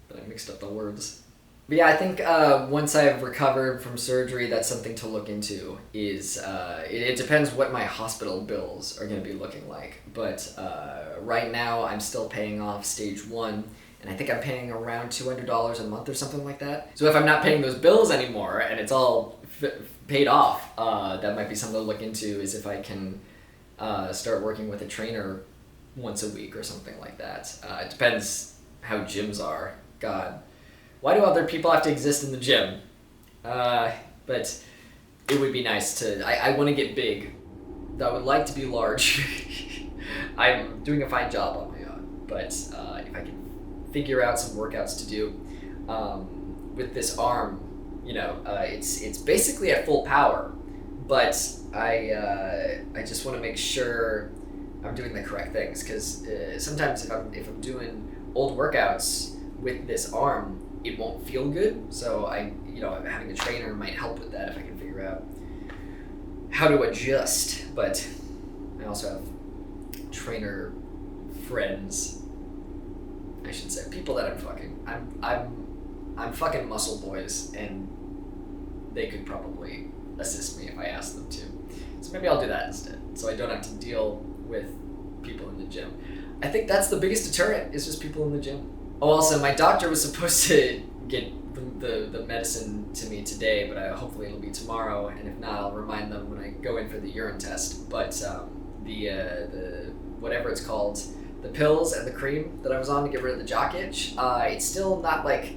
but I mixed up the words. But yeah, I think once I've recovered from surgery, that's something to look into. It depends what my hospital bills are going to be looking like. But right now, I'm still paying off stage 1, and I think I'm paying around $200 a month or something like that. So if I'm not paying those bills anymore and it's all paid off, that might be something to look into, is if I can start working with a trainer once a week or something like that. It depends how gyms are. God, why do other people have to exist in the gym? But it would be nice to, I want to get big. I would like to be large. I'm doing a fine job on my own, but if I can figure out some workouts to do with this arm, it's basically at full power, but I just want to make sure I'm doing the correct things, because sometimes if I'm doing old workouts with this arm, it won't feel good. So having a trainer might help with that if I can figure out how to adjust. But I also have trainer friends, I should say, people that I'm fucking. I'm fucking muscle boys, and they could probably assist me if I asked them to. So maybe I'll do that instead, so I don't have to deal with people in the gym. I think that's the biggest deterrent, is just people in the gym. Oh, also, my doctor was supposed to get the medicine to me today, but hopefully it'll be tomorrow, and if not, I'll remind them when I go in for the urine test. But the whatever it's called, the pills and the cream that I was on to get rid of the jock itch, it's still not like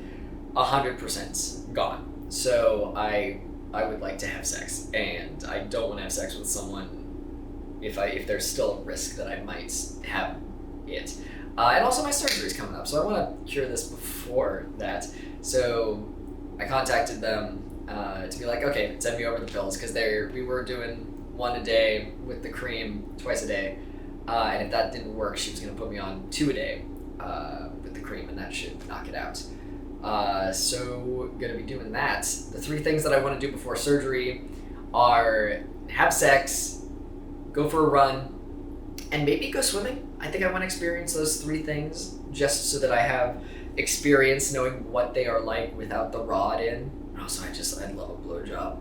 100% gone. So I would like to have sex, and I don't want to have sex with someone if there's still a risk that I might have it. And also my surgery's coming up, so I want to cure this before that. So I contacted them to be like, okay, send me over the pills, because we were doing one a day with the cream, twice a day. And if that didn't work, she was going to put me on 2 a day with the cream, and that should knock it out. So going to be doing that. The 3 things that I want to do before surgery are have sex, go for a run, and maybe go swimming. I think I want to experience those 3 things just so that I have experience knowing what they are like without the rod in. And also, I'd love a blowjob.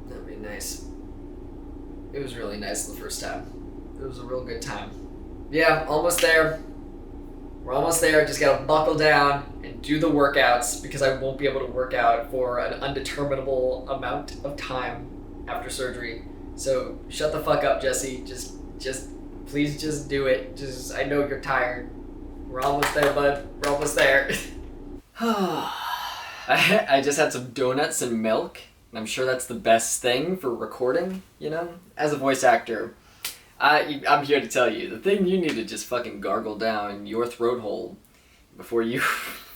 That'd be nice. It was really nice the first time. It was a real good time. Yeah, almost there. We're almost there. Just gotta buckle down and do the workouts, because I won't be able to work out for an undeterminable amount of time after surgery. So shut the fuck up, Jesse. Just please just do it. I know you're tired. We're almost there, bud. We're almost there. I just had some donuts and milk, and I'm sure that's the best thing for recording, As a voice actor, I'm here to tell you, the thing you need to just fucking gargle down your throat hole before you...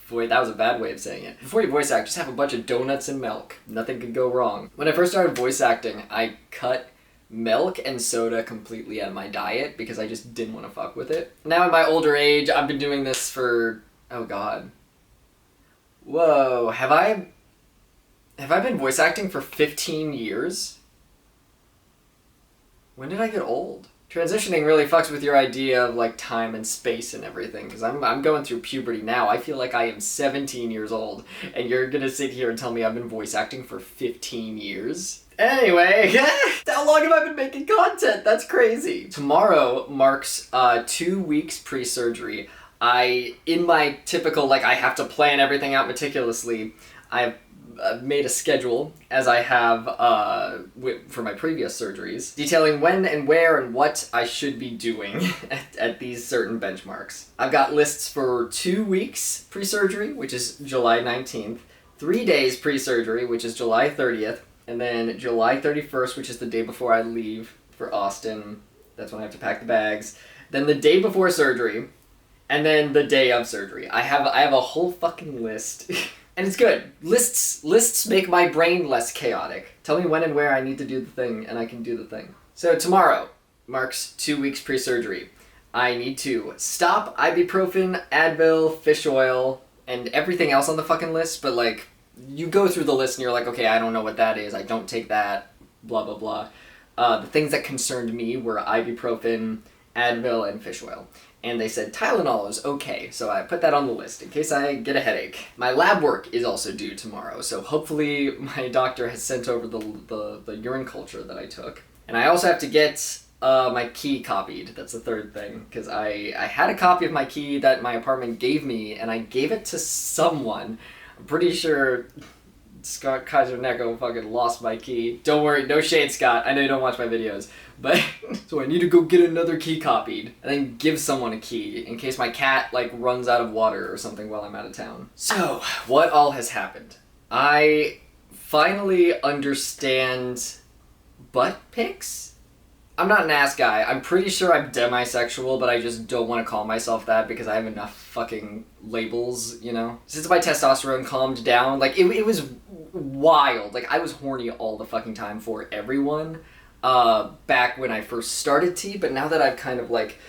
Boy, that was a bad way of saying it. Before you voice act, just have a bunch of donuts and milk. Nothing could go wrong. When I first started voice acting, I cut milk and soda completely out of my diet because I just didn't want to fuck with it. Now in my older age, I've been doing this for... Oh god. Whoa, have I been voice acting for 15 years? When did I get old? Transitioning really fucks with your idea of like time and space and everything, because I'm going through puberty now. I feel like I am 17 years old, and you're gonna sit here and tell me I've been voice acting for 15 years? Anyway, how long have I been making content? That's crazy. Tomorrow marks 2 weeks pre-surgery. In my typical, I have to plan everything out meticulously, I've made a schedule, as I have for my previous surgeries, detailing when and where and what I should be doing at these certain benchmarks. I've got lists for 2 weeks pre-surgery, which is July 19th, 3 days pre-surgery, which is July 30th, and then July 31st, which is the day before I leave for Austin. That's when I have to pack the bags. Then the day before surgery, and then the day of surgery. I have a whole fucking list. And it's good. Lists make my brain less chaotic. Tell me when and where I need to do the thing, and I can do the thing. So tomorrow marks 2 weeks pre-surgery. I need to stop ibuprofen, Advil, fish oil, and everything else on the fucking list, but you go through the list and you're like, okay, I don't know what that is, I don't take that, blah, blah, blah. The things that concerned me were ibuprofen, Advil, and fish oil. And they said Tylenol is okay, so I put that on the list in case I get a headache. My lab work is also due tomorrow, so hopefully my doctor has sent over the urine culture that I took. And I also have to get my key copied. That's the third thing, because I had a copy of my key that my apartment gave me, and I gave it to someone. I'm pretty sure Scott Kaiser-Necco fucking lost my key. Don't worry, no shade, Scott. I know you don't watch my videos. But, so I need to go get another key copied, and then give someone a key, in case my cat, runs out of water or something while I'm out of town. So, what all has happened? I finally understand butt pics? I'm not an ass guy. I'm pretty sure I'm demisexual, but I just don't want to call myself that because I have enough fucking labels, you know? Since my testosterone calmed down, like, it was wild. Like, I was horny all the fucking time for everyone back when I first started T, but now that I've kind of, like,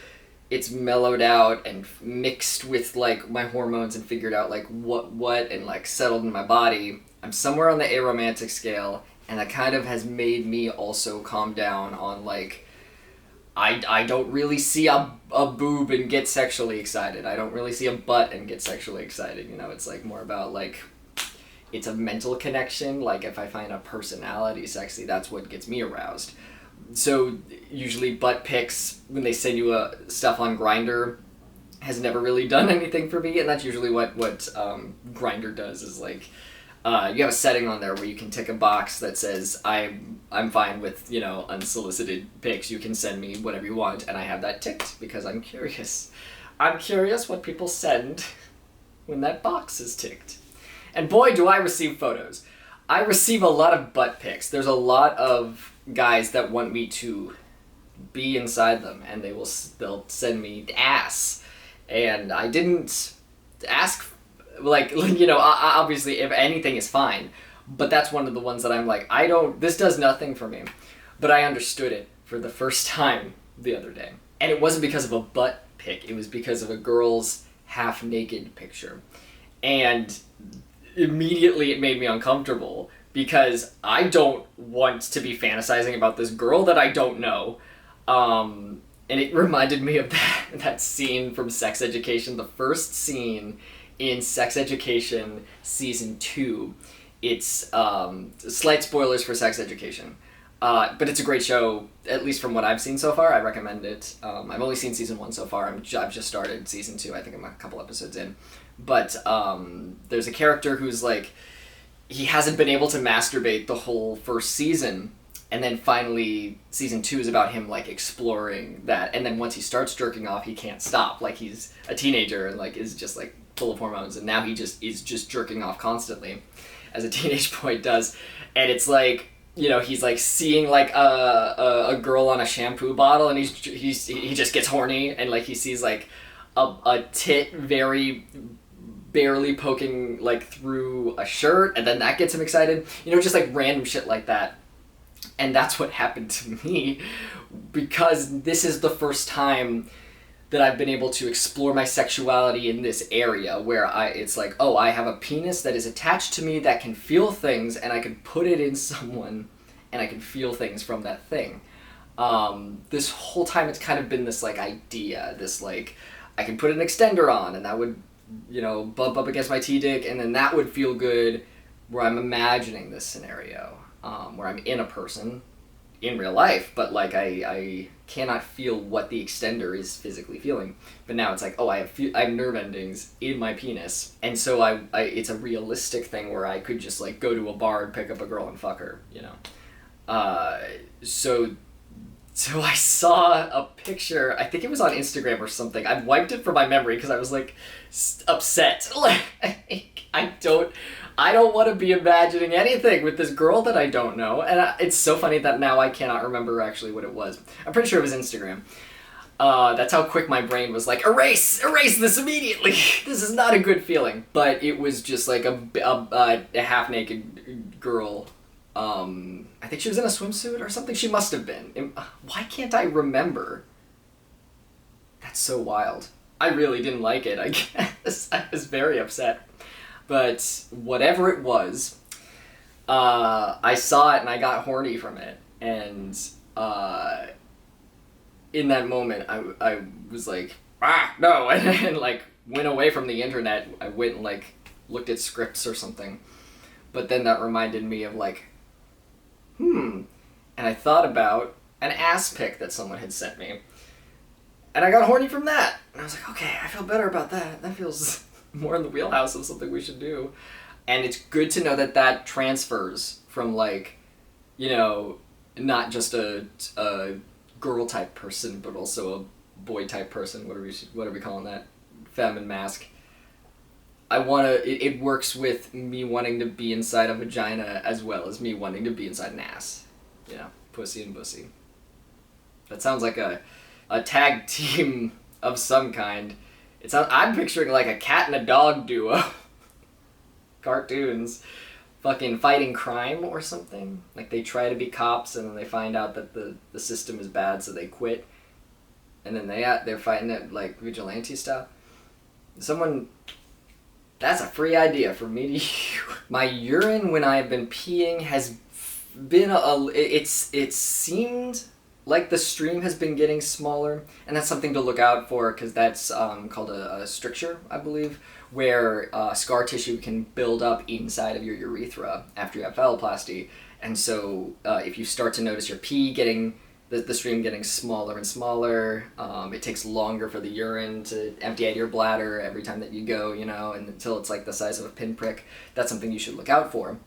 it's mellowed out and mixed with, like, my hormones and figured out, like, what and, like, settled in my body, I'm somewhere on the aromantic scale, and that kind of has made me also calm down on, like, I don't really see a boob and get sexually excited. I don't really see a butt and get sexually excited. You know, it's, like, more about, like, it's a mental connection. Like, if I find a personality sexy, that's what gets me aroused. So, usually butt pics, when they send you stuff on Grindr, has never really done anything for me, and that's usually what Grindr does, is, like, you have a setting on there where you can tick a box that says, I'm fine with, you know, unsolicited pics. You can send me whatever you want, and I have that ticked because I'm curious. I'm curious what people send when that box is ticked. And boy, do I receive photos. I receive a lot of butt pics. There's a lot of guys that want me to be inside them, and they'll send me ass. And I didn't ask, like, you know, obviously if anything is fine, but that's one of the ones that I'm like, this does nothing for me. But I understood it for the first time the other day. And it wasn't because of a butt pic, it was because of a girl's half-naked picture. And immediately it made me uncomfortable because I don't want to be fantasizing about this girl that I don't know. And it reminded me of that scene from Sex Education, the first scene in Sex Education Season 2. It's slight spoilers for Sex Education. But it's a great show, at least from what I've seen so far. I recommend it. I've only seen Season 1 so far. I've just started Season 2. I think I'm a couple episodes in. But there's a character who's like, he hasn't been able to masturbate the whole first season. And then finally, Season 2 is about him, like, exploring that. And then once he starts jerking off, he can't stop. Like, he's a teenager and, like, is just, like, full of hormones. And now he just is just jerking off constantly, as a teenage boy does. And it's like, you know, he's, like, seeing, like, a girl on a shampoo bottle, and he just gets horny, and, like, he sees, like, a tit very barely poking, like, through a shirt, and then that gets him excited. You know, just, like, random shit like that. And that's what happened to me, because this is the first time that I've been able to explore my sexuality in this area where it's like, oh, I have a penis that is attached to me that can feel things, and I can put it in someone, and I can feel things from that thing. This whole time it's kind of been this, like, idea, this, like, I can put an extender on, and that would, you know, bump up against my T-dick, and then that would feel good, where I'm imagining this scenario, where I'm in a person, in real life, but, like, I cannot feel what the extender is physically feeling. But now it's like, oh, I have nerve endings in my penis, and so it's a realistic thing where I could just, like, go to a bar and pick up a girl and fuck her, you know. So I saw a picture, I think it was on Instagram or something. I wiped it from my memory because I was, like, upset. Like, I don't want to be imagining anything with this girl that I don't know. And it's so funny that now I cannot remember actually what it was. I'm pretty sure it was Instagram. That's how quick my brain was like, erase this immediately. This is not a good feeling. But it was just like a half-naked girl. I think she was in a swimsuit or something. She must have been. Why can't I remember? That's so wild. I really didn't like it, I guess. I was very upset. But whatever it was, I saw it and I got horny from it. And in that moment, I was like, no, and like went away from the internet. I went and, like, looked at scripts or something. But then that reminded me of, like, and I thought about an ass pic that someone had sent me. And I got horny from that. And I was like, okay, I feel better about that. That feels more in the wheelhouse of something we should do. And it's good to know that that transfers from, like, you know, not just a girl type person, but also a boy type person. What are we calling that? Femme and mask. It works with me wanting to be inside a vagina as well as me wanting to be inside an ass. You know, pussy and bussy. That sounds like a tag team of some kind. I'm picturing like a cat and a dog duo. Cartoons. Fucking fighting crime or something. Like they try to be cops and then they find out that the system is bad, so they quit. And then they're fighting it like vigilante style. That's a free idea for me to use. My urine when I've been peeing has been it seemed like the stream has been getting smaller, and that's something to look out for, because that's called a stricture, I believe, where scar tissue can build up inside of your urethra after you have phalloplasty. And so if you start to notice your pee getting, the stream getting smaller and smaller, it takes longer for the urine to empty out your bladder every time that you go, and until it's like the size of a pinprick, that's something you should look out for.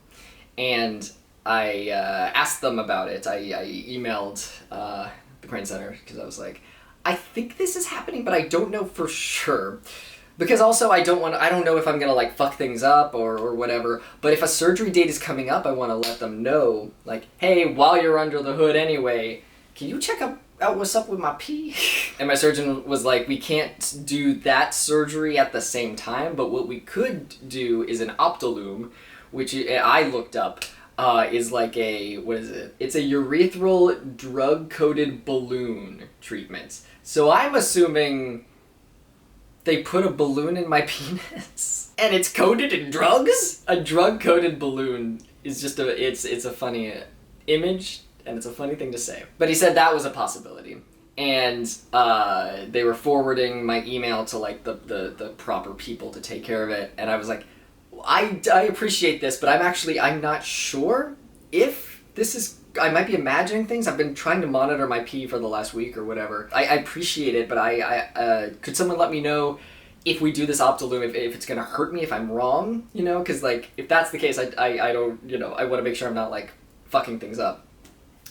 And I asked them about it. I emailed the Crane Center because I was like, I think this is happening, but I don't know for sure. Because also I don't know if I'm gonna like fuck things up or whatever, but if a surgery date is coming up, I want to let them know, like, hey, while you're under the hood anyway, can you check out what's up with my pee? And my surgeon was like, we can't do that surgery at the same time, but what we could do is an Optolume, which I looked up, is like what is it? It's a urethral drug-coated balloon treatment. So I'm assuming they put a balloon in my penis and it's coated in drugs? A drug-coated balloon is just it's a funny image, and it's a funny thing to say. But he said that was a possibility. And they were forwarding my email to like the proper people to take care of it. And I was like, I appreciate this, but I'm not sure if this is, I might be imagining things. I've been trying to monitor my pee for the last week or whatever. I appreciate it, but could someone let me know if we do this Optolume, if it's gonna hurt me if I'm wrong, because like, if that's the case, I don't, I want to make sure I'm not like fucking things up.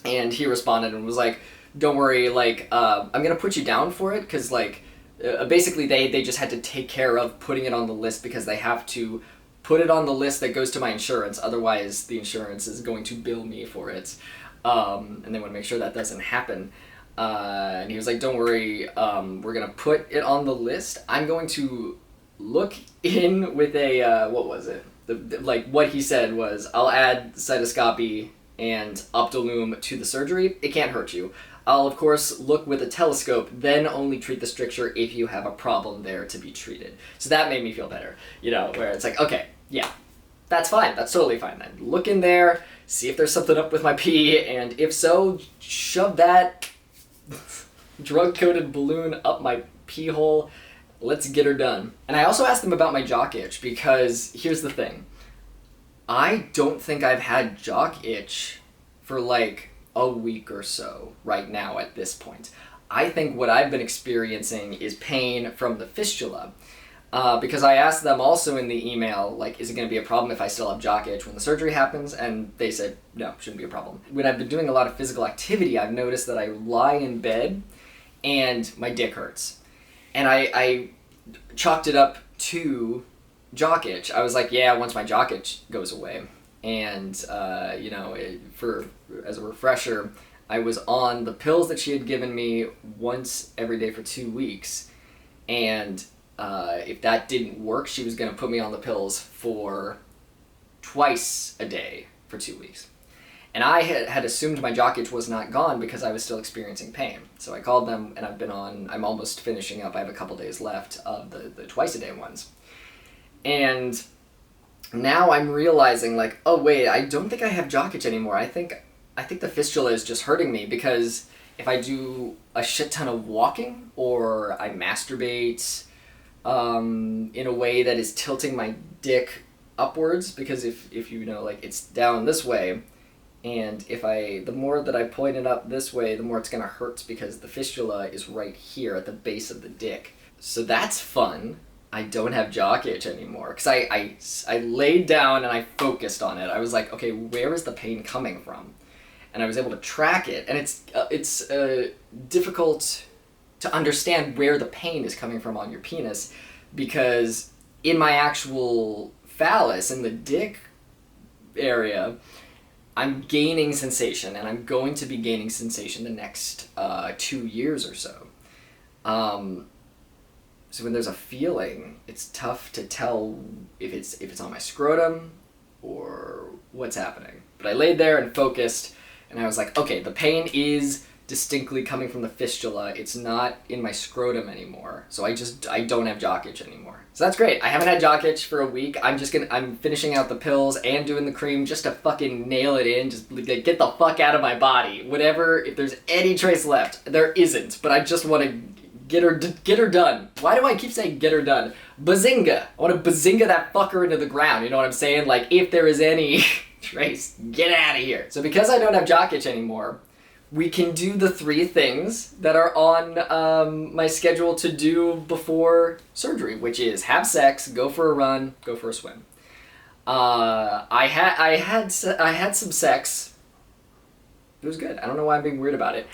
And he responded and was like, don't worry, like, I'm gonna put you down for it, because like, basically they just had to take care of putting it on the list, because they have to put it on the list that goes to my insurance, otherwise the insurance is going to bill me for it. And they want to make sure that doesn't happen. And he was like, don't worry, we're gonna put it on the list. I'm going to look in with a, what was it? Like, what he said was, I'll add cystoscopy and Optolume to the surgery. It can't hurt you. I'll, of course, look with a telescope, then only treat the stricture if you have a problem there to be treated. So that made me feel better, where it's like, okay, yeah, that's fine. That's totally fine then. Look in there, see if there's something up with my pee, and if so, shove that drug-coated balloon up my pee hole. Let's get her done. And I also asked them about my jock itch, because here's the thing. I don't think I've had jock itch for like a week or so right now at this point. I think what I've been experiencing is pain from the fistula. Because I asked them also in the email, like, is it going to be a problem if I still have jock itch when the surgery happens? And they said, no, shouldn't be a problem. When I've been doing a lot of physical activity, I've noticed that I lie in bed and my dick hurts. And I chalked it up to jock itch. I was like, yeah, once my jock itch goes away. And, as a refresher, I was on the pills that she had given me once every day for 2 weeks. And if that didn't work, she was going to put me on the pills for twice a day for 2 weeks. And I had assumed my jock itch was not gone because I was still experiencing pain. So I called them, and I'm almost finishing up. I have a couple days left of the twice a day ones. And now I'm realizing, like, oh wait, I don't think I have jock itch anymore. I think the fistula is just hurting me, because if I do a shit ton of walking or I masturbate in a way that is tilting my dick upwards, because if like, it's down this way, and the more that I point it up this way, the more it's gonna hurt, because the fistula is right here at the base of the dick. So that's fun. I don't have jock itch anymore, because I laid down and I focused on it. I was like, okay, where is the pain coming from? And I was able to track it, and it's difficult to understand where the pain is coming from on your penis, because in my actual phallus, in the dick area, I'm gaining sensation, and I'm going to be gaining sensation the next 2 years or so. So when there's a feeling, it's tough to tell if it's on my scrotum or what's happening. But I laid there and focused, and I was like, okay, the pain is distinctly coming from the fistula. It's not in my scrotum anymore. So I don't have jock itch anymore. So that's great. I haven't had jock itch for a week. I'm finishing out the pills and doing the cream just to fucking nail it in. Just like, get the fuck out of my body. Whatever, if there's any trace left, there isn't. But I just want to get her done. Why do I keep saying get her done? Bazinga! I want to bazinga that fucker into the ground. You know what I'm saying? Like, if there is any trace, get out of here. So because I don't have jock itch anymore, we can do the 3 things that are on my schedule to do before surgery, which is have sex, go for a run, go for a swim. I had some sex. It was good. I don't know why I'm being weird about it.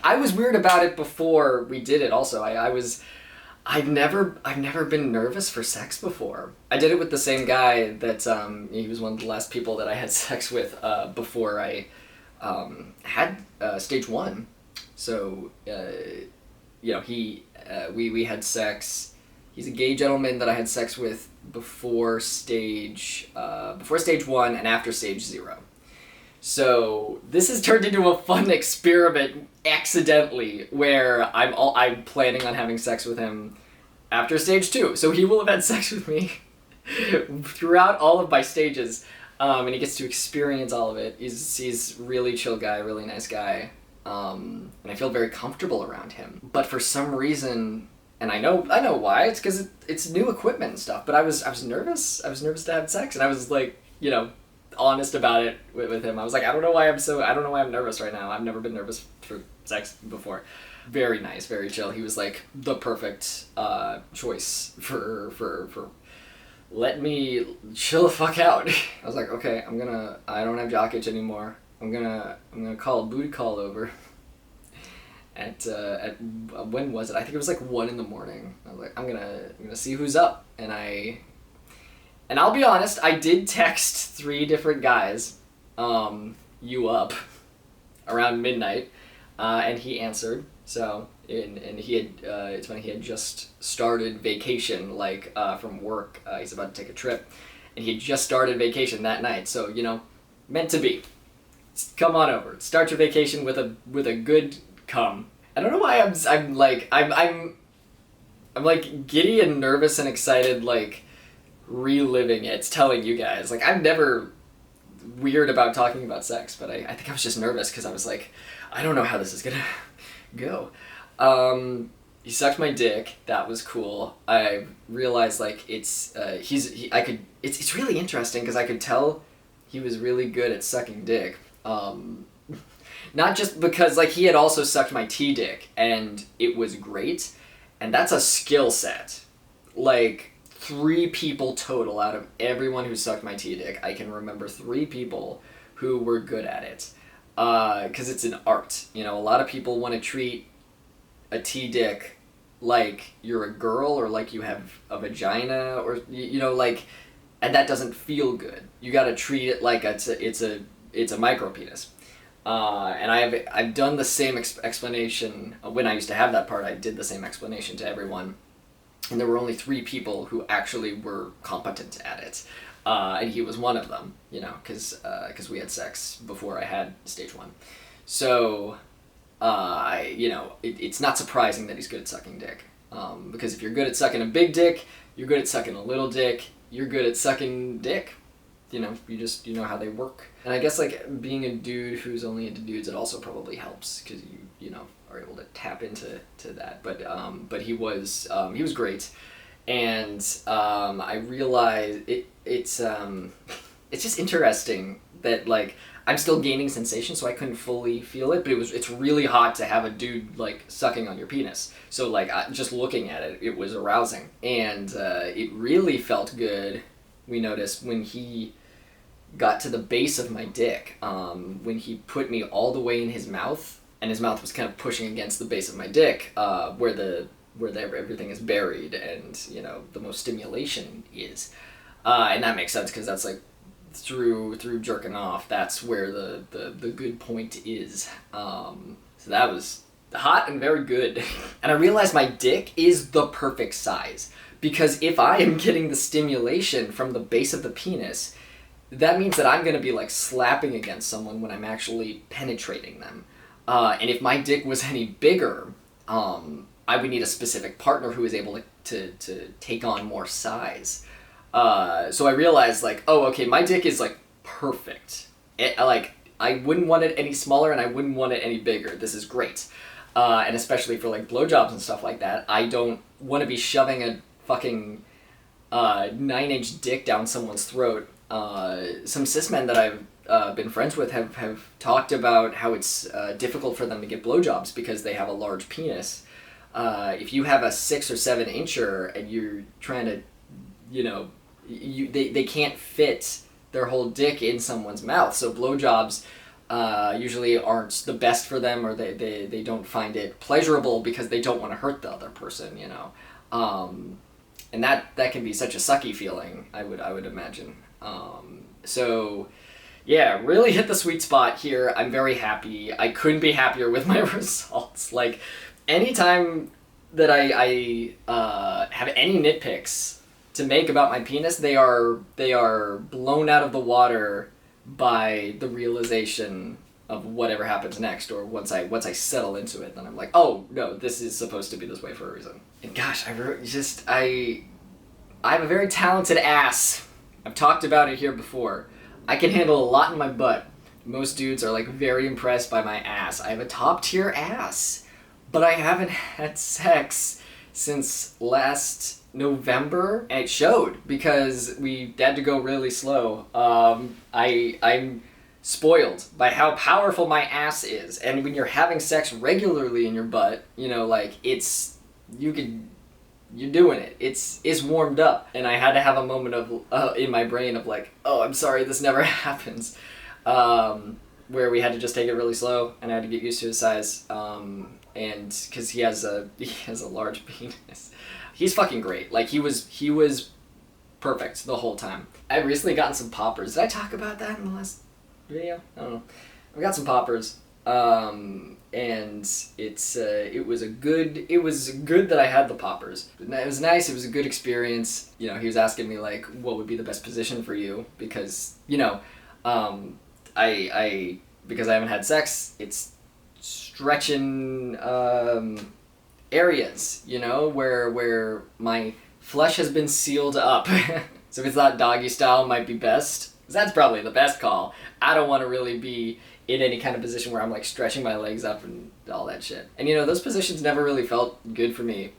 I was weird about it before we did it. Also, I've never been nervous for sex before. I did it with the same guy that he was one of the last people that I had sex with before I had stage 1. So we had sex. He's a gay gentleman that I had sex with before stage 1 and after stage 0. So this has turned into a fun experiment accidentally where I'm planning on having sex with him after stage 2. So he will have had sex with me throughout all of my stages. And he gets to experience all of it. He's really chill guy, really nice guy. And I feel very comfortable around him. But for some reason, and I know why, it's because it's new equipment and stuff, but I was nervous. I was nervous to have sex, and I was like, honest about it with him. I was like, I don't know why I'm nervous right now. I've never been nervous for sex before. Very nice, very chill. He was like the perfect choice for let me chill the fuck out. I was like, okay, I don't have jock itch anymore. I'm gonna call a booty call over at when was it? I think it was like 1 a.m. I was like, I'm gonna see who's up, and I'll be honest, I did text 3 different guys, you up, around midnight, and he answered. So, and he had, it's funny, he had just started vacation, from work. He's about to take a trip, and he had just started vacation that night. So, meant to be. Come on over. Start your vacation with a good cum. I don't know why I'm like giddy and nervous and excited, like reliving it, telling you guys. Like, I'm never weird about talking about sex, but I think I was just nervous because I was like, I don't know how this is gonna go. He sucked my dick. That was cool. I realized it's really interesting because I could tell he was really good at sucking dick. Not just because he had also sucked my T dick and it was great, and that's a skill set. 3 people total out of everyone who sucked my T dick. I can remember 3 people who were good at it. Because it's an art. A lot of people want to treat a T dick like you're a girl or like you have a vagina or, and that doesn't feel good. You gotta treat it like it's a micro penis. And I've done the same explanation. When I used to have that part, I did the same explanation to everyone. And there were only 3 people who actually were competent at it. And he was one of them, because we had sex before I had stage 1. So, it's not surprising that he's good at sucking dick. Because if you're good at sucking a big dick, you're good at sucking a little dick, you're good at sucking dick. You know how they work. And I guess, being a dude who's only into dudes, it also probably helps, because you are able to tap into that. But he was great. And I realized it's just interesting that I'm still gaining sensation, so I couldn't fully feel it, but it's really hot to have a dude sucking on your penis. So just looking at it, it was arousing, and it really felt good. We noticed when he got to the base of my dick, when he put me all the way in his mouth, and his mouth was kind of pushing against the base of my dick, where everything is buried and the most stimulation is, and that makes sense because that's through jerking off. That's where the good point is. So that was hot and very good. And I realized my dick is the perfect size, because if I am getting the stimulation from the base of the penis, that means that I'm going to be like slapping against someone when I'm actually penetrating them. And if my dick was any bigger, I would need a specific partner who is able to take on more size. So I realized, like, oh, okay, my dick is like perfect. I wouldn't want it any smaller and I wouldn't want it any bigger. This is great. And especially for like blowjobs and stuff like that, I don't want to be shoving a fucking 9-inch dick down someone's throat. Some cis men that I've been friends with have talked about how it's difficult for them to get blowjobs because they have a large penis. If you have a 6 or 7 incher and you're trying to, they can't fit their whole dick in someone's mouth, so blowjobs usually aren't the best for them, or they don't find it pleasurable because they don't want to hurt the other person, and that can be such a sucky feeling, I would imagine. So yeah, really hit the sweet spot here. I'm very happy. I couldn't be happier with my results. Like, anytime that I have any nitpicks to make about my penis, they are blown out of the water by the realization of whatever happens next, or once I settle into it, then I'm like, oh no, this is supposed to be this way for a reason. And gosh, I have a very talented ass. I've talked about it here before. I can handle a lot in my butt. Most dudes are like very impressed by my ass. I have a top tier ass, but I haven't had sex since last November, and it showed because we had to go really slow. I'm spoiled by how powerful my ass is, and when you're having sex regularly in your butt, you're doing it. It's warmed up, and I had to have a moment of in my brain of like, oh, I'm sorry, this never happens, where we had to just take it really slow, and I had to get used to his size, and because he has a large penis. He's fucking great. Like, he was perfect the whole time. I've recently gotten some poppers. Did I talk about that in the last video? I don't know. I got some poppers, and it was good that I had the poppers. It was nice. It was a good experience. He was asking me like, what would be the best position for you, because I because I haven't had sex, it's stretching areas, where my flesh has been sealed up. So if it's not doggy style, might be best. 'Cause that's probably the best call. I don't want to really be in any kind of position where I'm like stretching my legs up and all that shit. And those positions never really felt good for me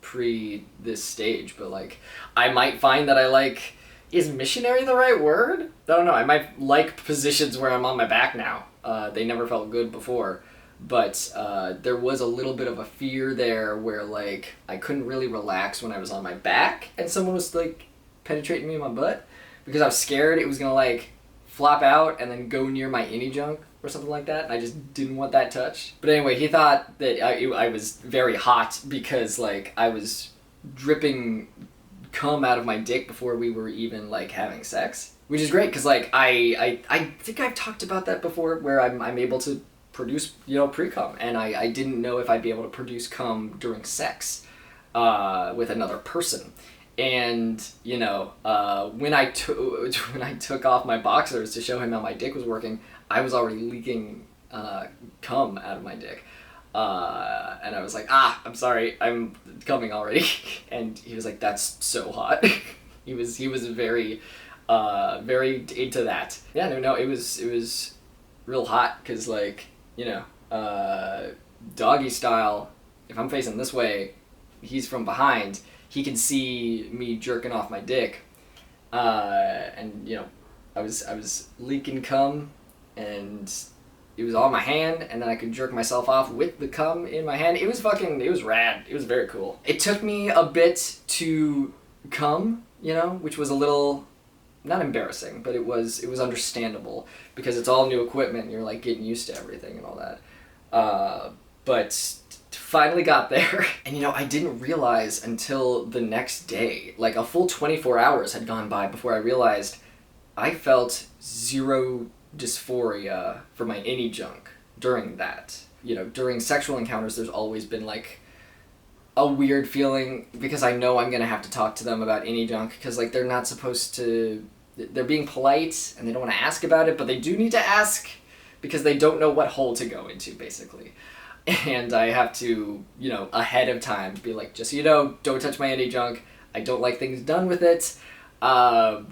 pre this stage, but like, I might find that I like, is missionary the right word? I don't know. I might like positions where I'm on my back now. They never felt good before. But there was a little bit of a fear there where like I couldn't really relax when I was on my back and someone was like penetrating me in my butt, because I was scared it was gonna like flop out and then go near my innie junk or something like that, and I just didn't want that touch. But anyway, he thought that I was very hot because like I was dripping cum out of my dick before we were even like having sex, which is great because like I think I've talked about that before, where I'm able to produce pre-cum, and I didn't know if I'd be able to produce cum during sex with another person. And when I took off my boxers to show him how my dick was working, I was already leaking cum out of my dick, and I was like, I'm sorry, I'm coming already. And he was like, that's so hot. he was very very into that. Yeah, no, it was real hot, because like, doggy style, if I'm facing this way, he's from behind, he can see me jerking off my dick, and I was leaking cum, and it was on my hand, and then I could jerk myself off with the cum in my hand. It was rad. It was very cool. It took me a bit to cum, which was a little, not embarrassing, but it was understandable, because it's all new equipment and you're like getting used to everything and all that. But finally got there. And I didn't realize until the next day, like a full 24 hours had gone by before I realized I felt zero dysphoria for my innie junk during that. You know, during sexual encounters, there's always been like a weird feeling because I know I'm gonna have to talk to them about innie junk because like they're not supposed to. They're being polite and they don't want to ask about it, but they do need to ask because they don't know what hole to go into, basically. And I have to, you know, ahead of time be like, just so you know, don't touch my innie junk. I don't like things done with it.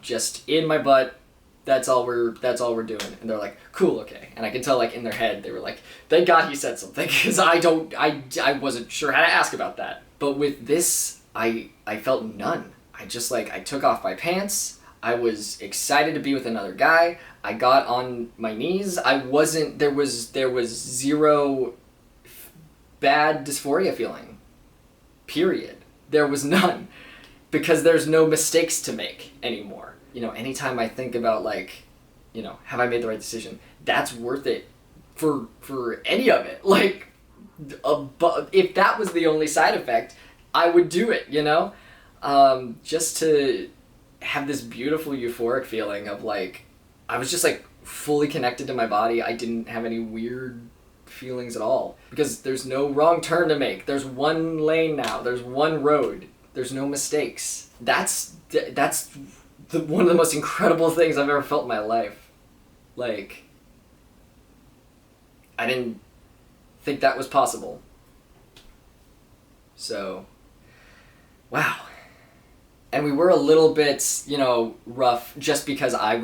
Just in my butt. That's all we're doing. And they're like, cool, okay. And I can tell like in their head they were like, thank God he said something because I wasn't sure how to ask about that. But with this, I felt none. I just like I took off my pants. I was excited to be with another guy. I got on my knees. I wasn't. There was zero bad dysphoria feeling. Period. There was none, because there's no mistakes to make anymore. You know, anytime I think about like, you know, have I made the right decision? That's worth it for any of it. Like, if that was the only side effect, I would do it. You know, just to have this beautiful euphoric feeling of like I was just like fully connected to my body. I didn't have any weird feelings at all because there's no wrong turn to make. There's one lane now. There's one road. There's no mistakes. That's one of the most incredible things I've ever felt in my life. Like, I didn't think that was possible. So, wow. And we were a little bit, you know, rough just because I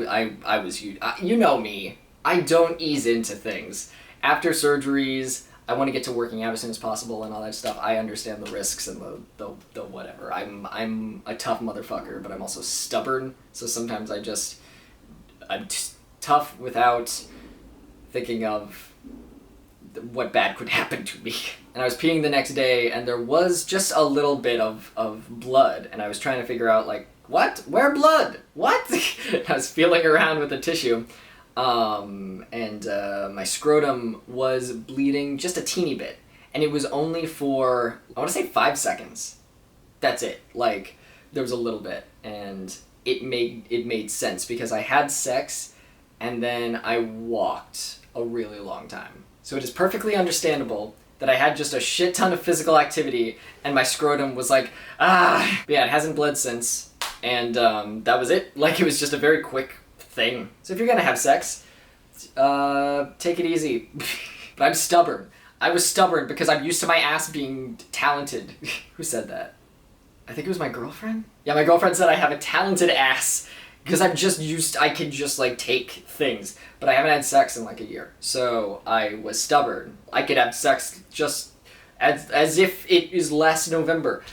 was, you know me, I don't ease into things. After surgeries, I want to get to working out as soon as possible and all that stuff. I understand the risks and the whatever. I'm a tough motherfucker, but I'm also stubborn. So sometimes I'm tough without thinking of what bad could happen to me. And I was peeing the next day, and there was just a little bit of blood, and I was trying to figure out, like, what? Where blood? What? I was feeling around with the tissue, and my scrotum was bleeding just a teeny bit, and it was only for, I want to say 5 seconds. That's it. Like, there was a little bit, and it made sense, because I had sex, and then I walked a really long time. So it is perfectly understandable that I had just a shit ton of physical activity and my scrotum was like, ah. But yeah, it hasn't bled since. And that was it. Like, it was just a very quick thing. So if you're gonna have sex, take it easy. But I'm stubborn. I was stubborn because I'm used to my ass being talented. Who said that? I think it was my girlfriend? Yeah, my girlfriend said I have a talented ass. Because I'm just used, I can just like take things, but I haven't had sex in like a year. So I was stubborn. I could have sex just as if it is last November.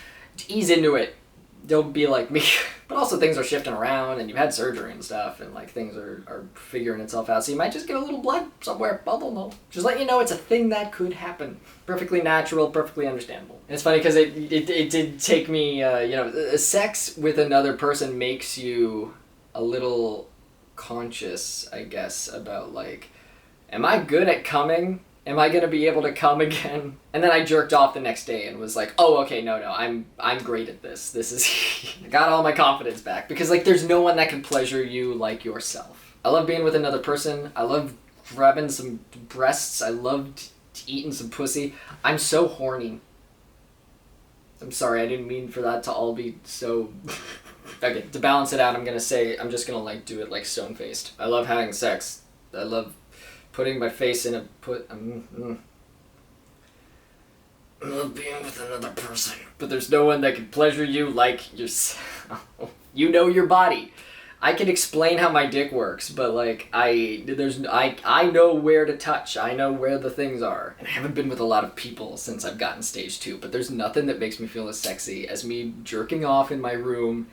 Ease into it. Don't be like me. But also things are shifting around and you've had surgery and stuff and like things are figuring itself out. So you might just get a little blood somewhere. I don't know. Just let you know it's a thing that could happen. Perfectly natural, perfectly understandable. And it's funny because it did take me, you know, sex with another person makes you a little conscious, I guess, about like, am I good at coming? Am I gonna be able to come again? And then I jerked off the next day and was like, oh, okay, no, I'm great at this. This is, I got all my confidence back. Because like, there's no one that can pleasure you like yourself. I love being with another person. I love grabbing some breasts. I loved eating some pussy. I'm so horny. I'm sorry, I didn't mean for that to all be so... Okay, to balance it out, I'm just gonna like do it like stone-faced. I love having sex. I love putting my face in a I love being with another person. But there's no one that can pleasure you like yourself. You know your body. I can explain how my dick works, but like I know where to touch. I know where the things are. And I haven't been with a lot of people since I've gotten stage 2, but there's nothing that makes me feel as sexy as me jerking off in my room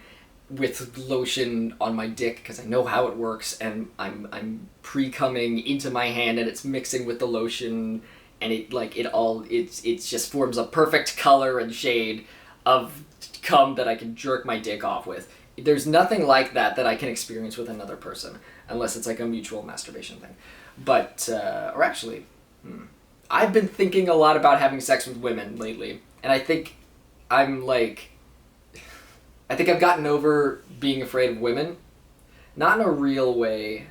with lotion on my dick because I know how it works, and I'm pre-cumming into my hand and it's mixing with the lotion, and it just forms a perfect color and shade of cum that I can jerk my dick off with. There's nothing like that I can experience with another person, unless it's like a mutual masturbation thing. But, or actually, I've been thinking a lot about having sex with women lately, and I think I've gotten over being afraid of women. not in a real way,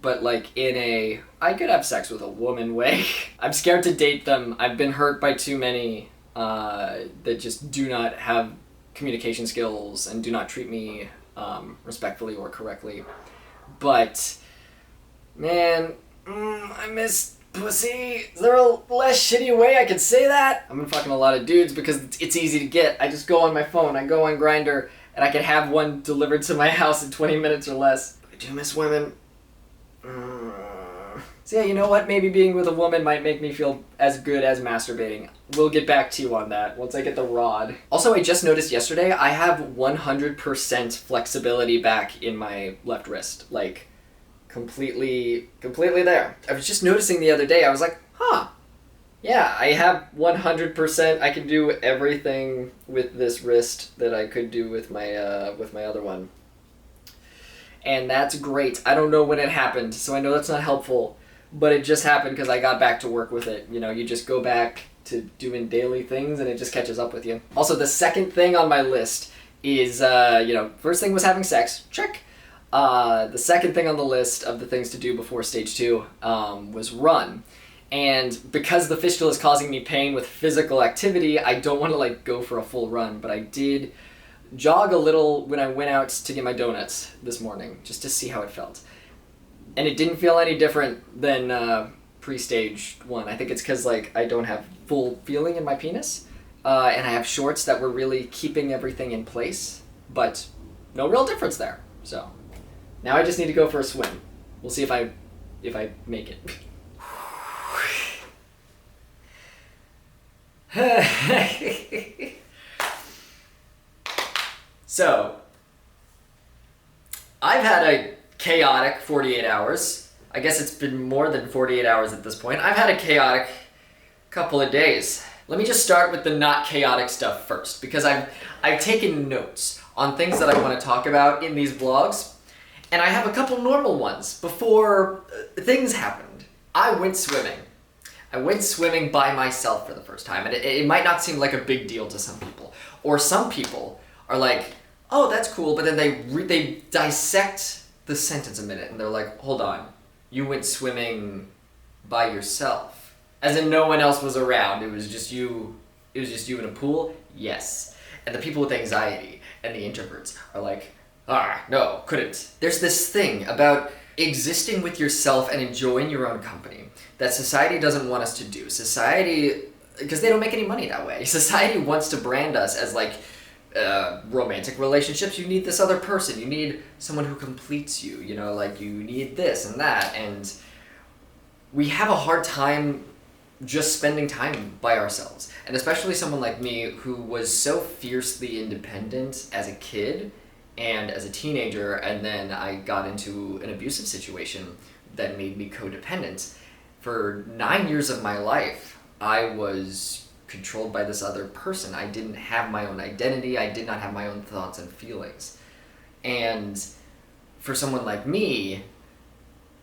but like in a I could have sex with a woman way. I'm scared to date them. I've been hurt by too many that just do not have communication skills and do not treat me respectfully or correctly. But man, I miss pussy. Is there a less shitty way I could say that? I've been fucking a lot of dudes because it's easy to get. I just go on my phone, I go on Grindr, and I can have one delivered to my house in 20 minutes or less. I do miss women. So yeah, you know what? Maybe being with a woman might make me feel as good as masturbating. We'll get back to you on that once I get the rod. Also, I just noticed yesterday I have 100% flexibility back in my left wrist. Like, completely there. I was just noticing the other day, I was like, huh. Yeah, I have 100%. I can do everything with this wrist that I could do with my other one. And that's great. I don't know when it happened, so I know that's not helpful. But it just happened because I got back to work with it. You know, you just go back to doing daily things and it just catches up with you. Also, the second thing on my list is, first thing was having sex. Check. The second thing on the list of the things to do before stage 2 was run. And because the fistula is causing me pain with physical activity, I don't want to go for a full run, but I did jog a little when I went out to get my donuts this morning, just to see how it felt. And it didn't feel any different than pre-stage 1. I think it's because I don't have full feeling in my penis, and I have shorts that were really keeping everything in place, but no real difference there. So now I just need to go for a swim. We'll see if I make it. So I've had a chaotic 48 hours. I guess it's been more than 48 hours at this point. I've had a chaotic couple of days. Let me just start with the not chaotic stuff first, because I've taken notes on things that I want to talk about in these vlogs, and I have a couple normal ones before things happened. I went swimming. I went swimming by myself for the first time, and it might not seem like a big deal to some people, or some people are like, oh, that's cool, but then they dissect the sentence a minute, and they're like, hold on, you went swimming by yourself? As in no one else was around, it was just you in a pool? Yes. And the people with anxiety and the introverts are like, no, couldn't. There's this thing about existing with yourself and enjoying your own company that society doesn't want us to do. Society, because they don't make any money that way, society wants to brand us as romantic relationships. You need this other person, you need someone who completes you, you need this and that, and we have a hard time just spending time by ourselves. And especially someone like me who was so fiercely independent as a kid and as a teenager, and then I got into an abusive situation that made me codependent. For 9 years of my life, I was controlled by this other person. I didn't have my own identity. I did not have my own thoughts and feelings. And for someone like me,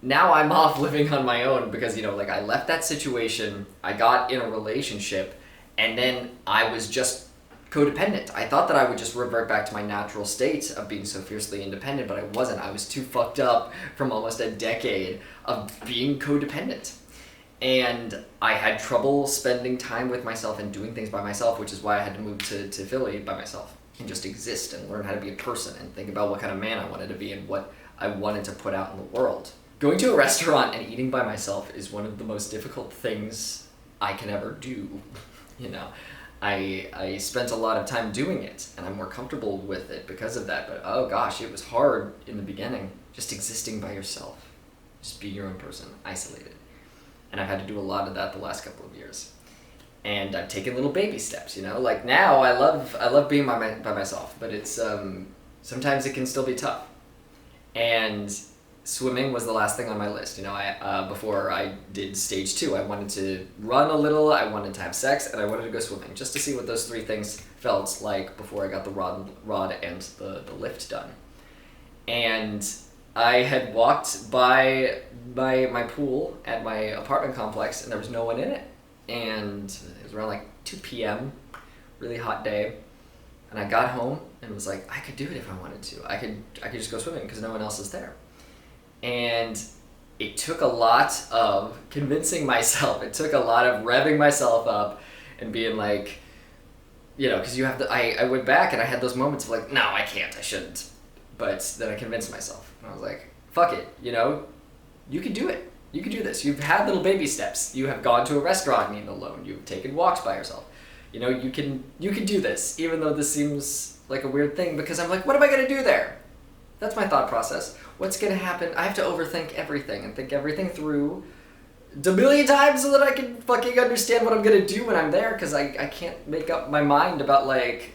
now I'm off living on my own because, I left that situation, I got in a relationship, and then I was just codependent. I thought that I would just revert back to my natural state of being so fiercely independent, but I wasn't. I was too fucked up from almost a decade of being codependent. And I had trouble spending time with myself and doing things by myself, which is why I had to move to Philly by myself and just exist and learn how to be a person and think about what kind of man I wanted to be and what I wanted to put out in the world. Going to a restaurant and eating by myself is one of the most difficult things I can ever do. I spent a lot of time doing it, and I'm more comfortable with it because of that, but oh gosh, it was hard in the beginning, just existing by yourself, just being your own person, isolated. And I've had to do a lot of that the last couple of years. And I've taken little baby steps, now I love being by myself, but it's, sometimes it can still be tough. And swimming was the last thing on my list. Before I did stage 2, I wanted to run a little, I wanted to have sex, and I wanted to go swimming, just to see what those 3 things felt like before I got the rod and the lift done. And I had walked by my pool at my apartment complex, and there was no one in it. And it was around 2 p.m., really hot day. And I got home, and was like, I could do it if I wanted to. I could just go swimming because no one else is there. And it took a lot of convincing myself. It took a lot of revving myself up and being like, you know, because you have to, I went back and I had those moments of like, no, I can't, I shouldn't. But then I convinced myself. And I was like, fuck it, you know, you can do it. You can do this. You've had little baby steps. You have gone to a restaurant eaten alone. You've taken walks by yourself. You know, you can do this, even though this seems like a weird thing, because I'm like, what am I going to do there? That's my thought process. What's going to happen? I have to overthink everything and think everything through a million times so that I can fucking understand what I'm going to do when I'm there, because I can't make up my mind about, like,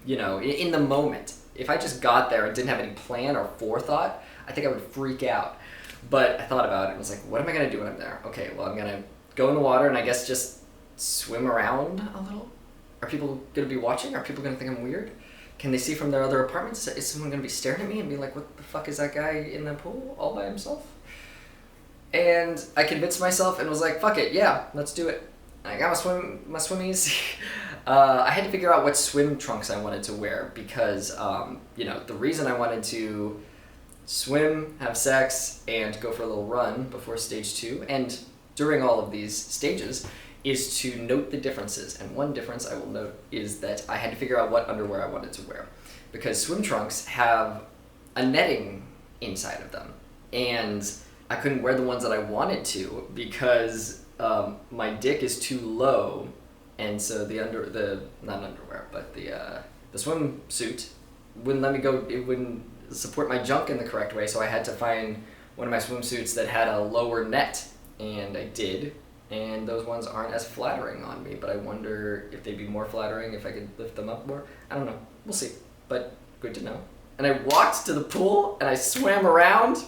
you know, in the moment. If I just got there and didn't have any plan or forethought, I think I would freak out. But I thought about it and was like, what am I going to do when I'm there? Okay, well, I'm going to go in the water and I guess just swim around a little. Are people going to be watching? Are people going to think I'm weird? Can they see from their other apartments? Is someone going to be staring at me and be like, what the fuck is that guy in the pool all by himself? And I convinced myself and was like, fuck it, yeah, let's do it. And I got my swimmies. I had to figure out what swim trunks I wanted to wear because, you know, the reason I wanted to swim, have sex, and go for a little run before stage 2, and during all of these stages, is to note the differences. And one difference I will note is that I had to figure out what underwear I wanted to wear, because swim trunks have a netting inside of them, and I couldn't wear the ones that I wanted to because my dick is too low, and so the swimsuit wouldn't let me go. It wouldn't support my junk in the correct way, so I had to find one of my swimsuits that had a lower net, and I did. And those ones aren't as flattering on me, but I wonder if they'd be more flattering if I could lift them up more. I don't know. We'll see. But good to know. And I walked to the pool, and I swam around,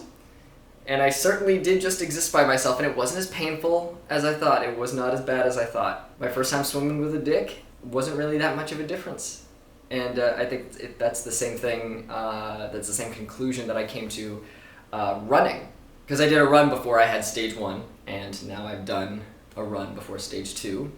and I certainly did just exist by myself, and it wasn't as painful as I thought. It was not as bad as I thought. My first time swimming with a dick wasn't really that much of a difference. And I think that's the same thing, that's the same conclusion that I came to running. Because I did a run before I had stage 1, and now I've done a run before stage 2.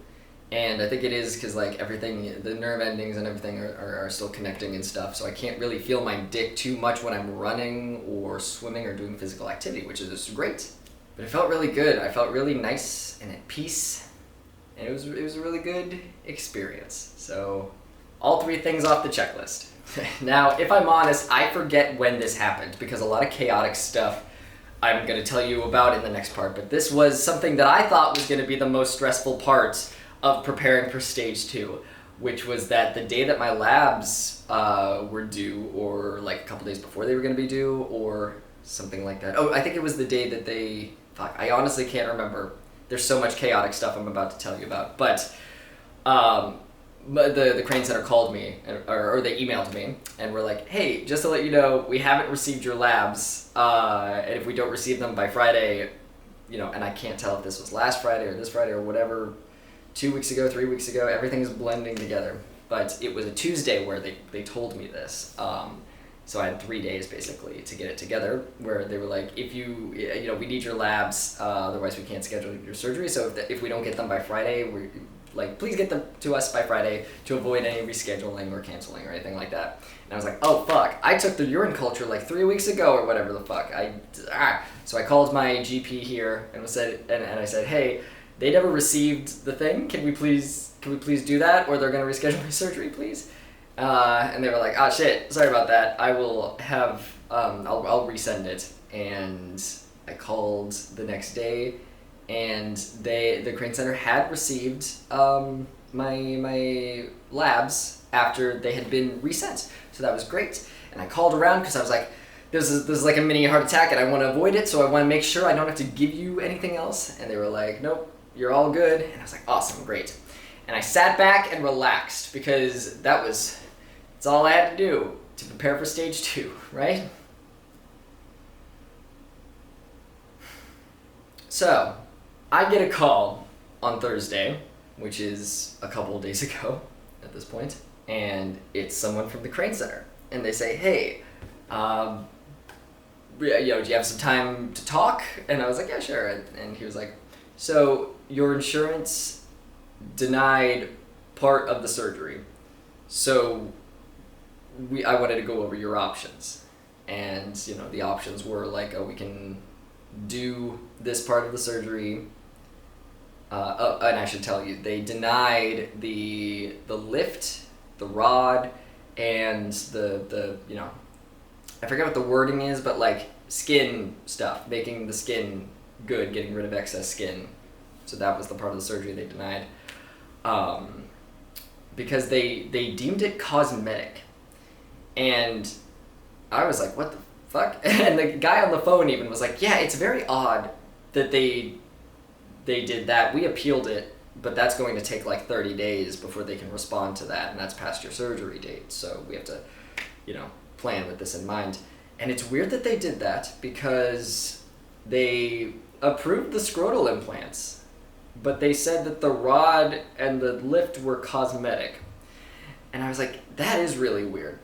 And I think it is because, like, everything, the nerve endings and everything are still connecting and stuff, so I can't really feel my dick too much when I'm running or swimming or doing physical activity, which is great. But it felt really good. I felt really nice and at peace, and it was a really good experience. So, all 3 things off the checklist. Now, if I'm honest, I forget when this happened, because a lot of chaotic stuff I'm going to tell you about in the next part, but this was something that I thought was going to be the most stressful part of preparing for stage 2, which was that the day that my labs were due, or like a couple days before they were going to be due, or something like that. Oh, I think it was the day that they... Fuck, I honestly can't remember. There's so much chaotic stuff I'm about to tell you about, but the Crane Center called me, or they emailed me, and were like, hey, just to let you know, we haven't received your labs, and if we don't receive them by Friday, you know, and I can't tell if this was last Friday or this Friday or whatever, 2 weeks ago, 3 weeks ago, everything's blending together. But it was a Tuesday where they told me this. So I had 3 days basically to get it together, where they were like, if you know, we need your labs, otherwise we can't schedule your surgery. So if we don't get them by Friday, we're like, please get them to us by Friday to avoid any rescheduling or canceling or anything like that. And I was like, oh fuck, I took the urine culture like 3 weeks ago or whatever the fuck. So I called my GP here and I said, hey, they never received the thing. Can we please do that, or they're gonna reschedule my surgery, please? And they were like, shit, sorry about that. I will have, I'll resend it. And I called the next day, and the Crane Center had received my labs after they had been resent. So that was great. And I called around because I was like, this is like a mini heart attack and I want to avoid it, so I want to make sure I don't have to give you anything else. And they were like, nope, you're all good. And I was like, awesome, great. And I sat back and relaxed, because that's all I had to do to prepare for stage 2, right? So, I get a call on Thursday, which is a couple of days ago at this point, and it's someone from the Crane Center. And they say, hey, do you have some time to talk? And I was like, yeah, sure. And he was like, so your insurance denied part of the surgery. So I wanted to go over your options. And, you know, the options were like, oh, we can do this part of the surgery. And I should tell you, they denied the lift, the rod, and the you know, I forget what the wording is, but like skin stuff, making the skin good, getting rid of excess skin. So that was the part of the surgery they denied. Because they deemed it cosmetic. And I was like, what the fuck? And the guy on the phone even was like, yeah, it's very odd that they did that. We appealed it, but that's going to take like 30 days before they can respond to that, and that's past your surgery date. So we have to, you know, plan with this in mind. And it's weird that they did that because they approved the scrotal implants, but they said that the rod and the lift were cosmetic. And I was like, that is really weird.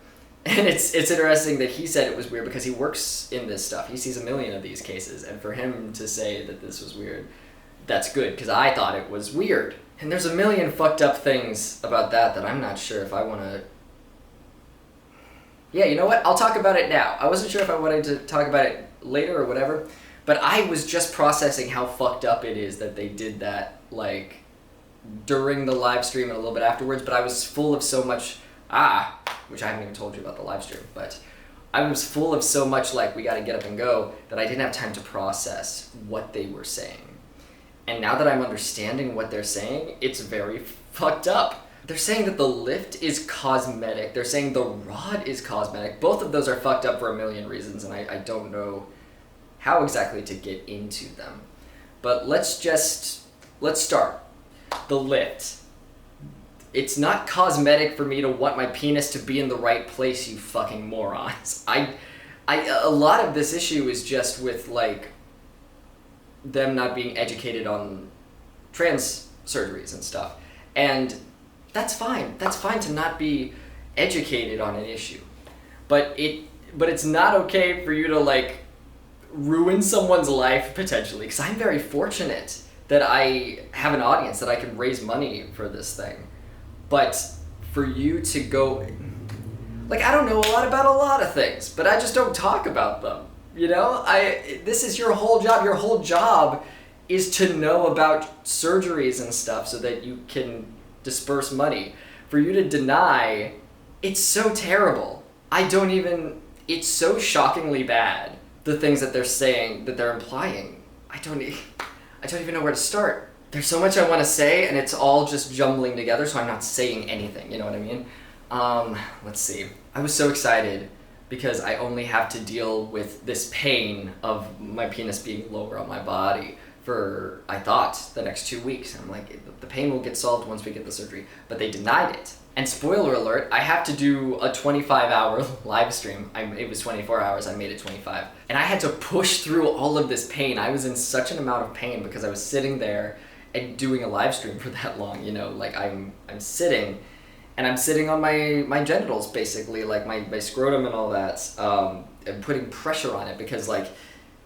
And it's interesting that he said it was weird because he works in this stuff. He sees a million of these cases, and for him to say that this was weird, that's good, because I thought it was weird. And there's a million fucked up things about that I'm not sure if I want to... Yeah, you know what? I'll talk about it now. I wasn't sure if I wanted to talk about it later or whatever, but I was just processing how fucked up it is that they did that, like, during the live stream and a little bit afterwards, but I was full of so much... which I haven't even told you about the live stream, but I was full of so much, like, we gotta get up and go, that I didn't have time to process what they were saying. And now that I'm understanding what they're saying, it's very fucked up. They're saying that the lift is cosmetic. They're saying the rod is cosmetic. Both of those are fucked up for a million reasons, and I don't know how exactly to get into them. But let's start. The lift. It's not cosmetic for me to want my penis to be in the right place, you fucking morons. A lot of this issue is just with, like, them not being educated on trans surgeries and stuff. And that's fine. That's fine to not be educated on an issue. But it's not okay for you to, like, ruin someone's life, potentially. Because I'm very fortunate that I have an audience, that I can raise money for this thing. But for you to go, like, I don't know a lot about a lot of things, but I just don't talk about them. You know, this is your whole job. Your whole job is to know about surgeries and stuff so that you can disperse money. For you to deny, it's so terrible. It's so shockingly bad, the things that they're saying, that they're implying. I don't even know where to start. There's so much I want to say, and it's all just jumbling together, so I'm not saying anything, you know what I mean? Let's see. I was so excited because I only have to deal with this pain of my penis being lower on my body for, I thought, the next 2 weeks. I'm like, the pain will get solved once we get the surgery, but they denied it. And spoiler alert, I have to do a 25-hour live stream. It was 24 hours, I made it 25. And I had to push through all of this pain. I was in such an amount of pain because I was sitting there and doing a live stream for that long, you know, like I'm sitting, and I'm sitting on my genitals, basically, like my scrotum and all that, and putting pressure on it because, like,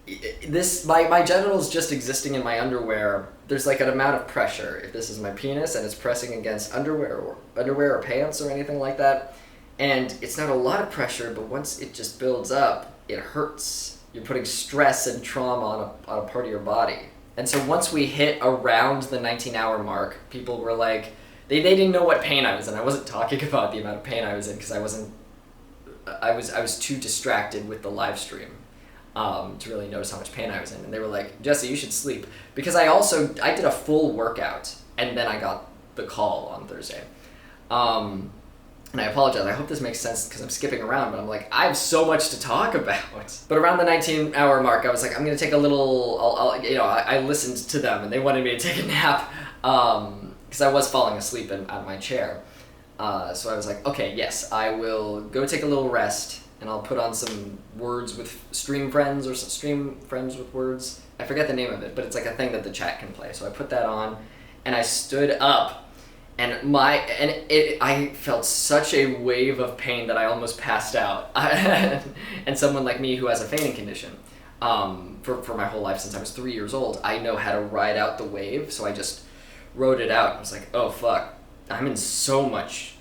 my genitals just existing in my underwear, there's like an amount of pressure if this is my penis and it's pressing against underwear or pants or anything like that, and it's not a lot of pressure, but once it just builds up, it hurts. You're putting stress and trauma on a part of your body. And so once we hit around the 19-hour mark, people were like, they didn't know what pain I was in. I wasn't talking about the amount of pain I was in because I was too distracted with the live stream to really notice how much pain I was in. And they were like, Jesse, you should sleep. Because I did a full workout, and then I got the call on Thursday. And I apologize, I hope this makes sense because I'm skipping around, but I'm like, I have so much to talk about. But around the 19-hour mark, I was like, I'm going to take a little, I listened to them, and they wanted me to take a nap because I was falling asleep out of my chair. So I was like, okay, yes, I will go take a little rest, and I'll put on some words with Stream Friends or some Stream Friends with Words. I forget the name of it, but it's like a thing that the chat can play. So I put that on, and I stood up. And I felt such a wave of pain that I almost passed out. And someone like me who has a fainting condition, for my whole life since I was 3 years old, I know how to ride out the wave. So I just rode it out. I was like, oh fuck, I'm in so much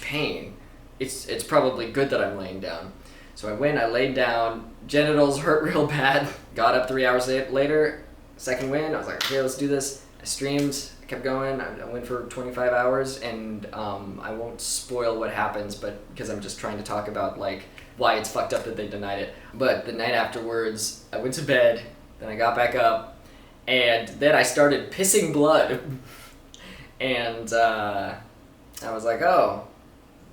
pain. it's probably good that I'm laying down. So I laid down, genitals hurt real bad, got up 3 hours later, second win, I was like, okay, let's do this. I streamed, I kept going, I went for 25 hours, and I won't spoil what happens, but because I'm just trying to talk about like why it's fucked up that they denied it. But the night afterwards, I went to bed, then I got back up, and then I started pissing blood. And I was like, oh,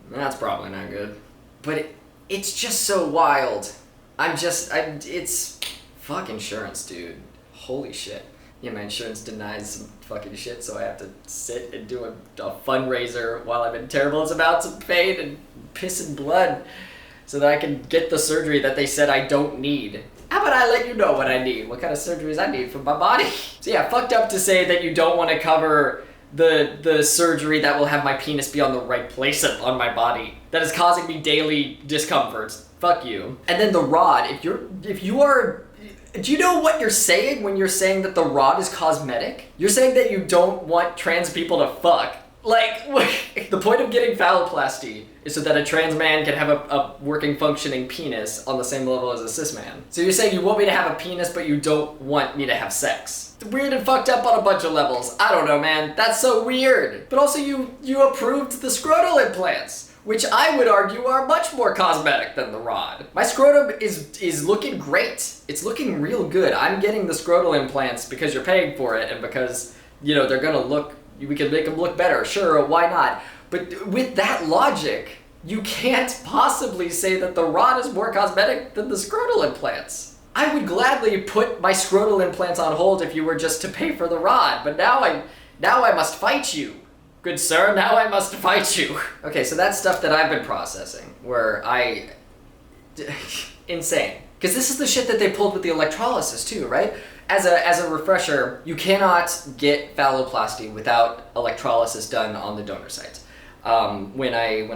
that's probably not good. But it's just so wild. It's fuck insurance, dude. Holy shit. Yeah, my insurance denies some fucking shit, so I have to sit and do a fundraiser while I'm in terrible amounts of pain and piss and blood so that I can get the surgery that they said I don't need. How about I let you know what I need, what kind of surgeries I need for my body? So yeah, fucked up to say that you don't want to cover the surgery that will have my penis be on the right place on my body that is causing me daily discomforts. Fuck you. And then the rod, if you are, do you know what you're saying when you're saying that the rod is cosmetic? You're saying that you don't want trans people to fuck. Like, the point of getting phalloplasty is so that a trans man can have a working, functioning penis on the same level as a cis man. So you're saying you want me to have a penis, but you don't want me to have sex. It's weird and fucked up on a bunch of levels. I don't know, man. That's so weird. But also you approved the scrotal implants, which I would argue are much more cosmetic than the rod. My scrotum is looking great. It's looking real good. I'm getting the scrotal implants because you're paying for it and because, you know, they're gonna look, we can make them look better. Sure, why not? But with that logic, you can't possibly say that the rod is more cosmetic than the scrotal implants. I would gladly put my scrotal implants on hold if you were just to pay for the rod, but now I must fight you. Good sir, now I must fight you. Okay, so that's stuff that I've been processing, where insane. Because this is the shit that they pulled with the electrolysis too, right? As a refresher, you cannot get phalloplasty without electrolysis done on the donor site. When I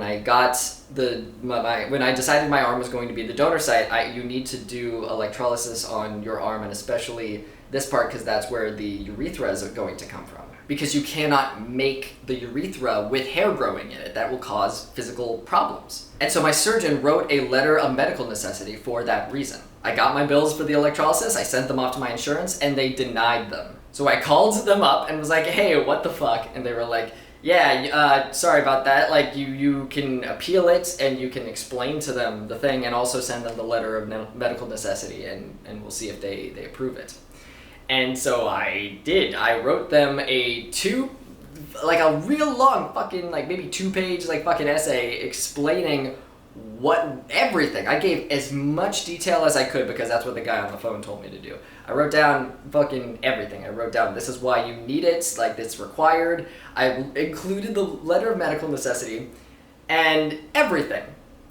decided my arm was going to be the donor site, you need to do electrolysis on your arm, and especially this part, because that's where the urethra is going to come from. Because you cannot make the urethra with hair growing in it. That will cause physical problems. And so my surgeon wrote a letter of medical necessity for that reason. I got my bills for the electrolysis, I sent them off to my insurance, and they denied them. So I called them up and was like, hey, what the fuck? And they were like, yeah, sorry about that. Like, you can appeal it, and you can explain to them the thing, and also send them the letter of medical necessity, and we'll see if they approve it. And so I did. I wrote them a real long fucking, like, maybe 2-page, like, fucking essay explaining everything. I gave as much detail as I could because that's what the guy on the phone told me to do. I wrote down fucking everything. I wrote down, this is why you need it, like, it's required. I included the letter of medical necessity and everything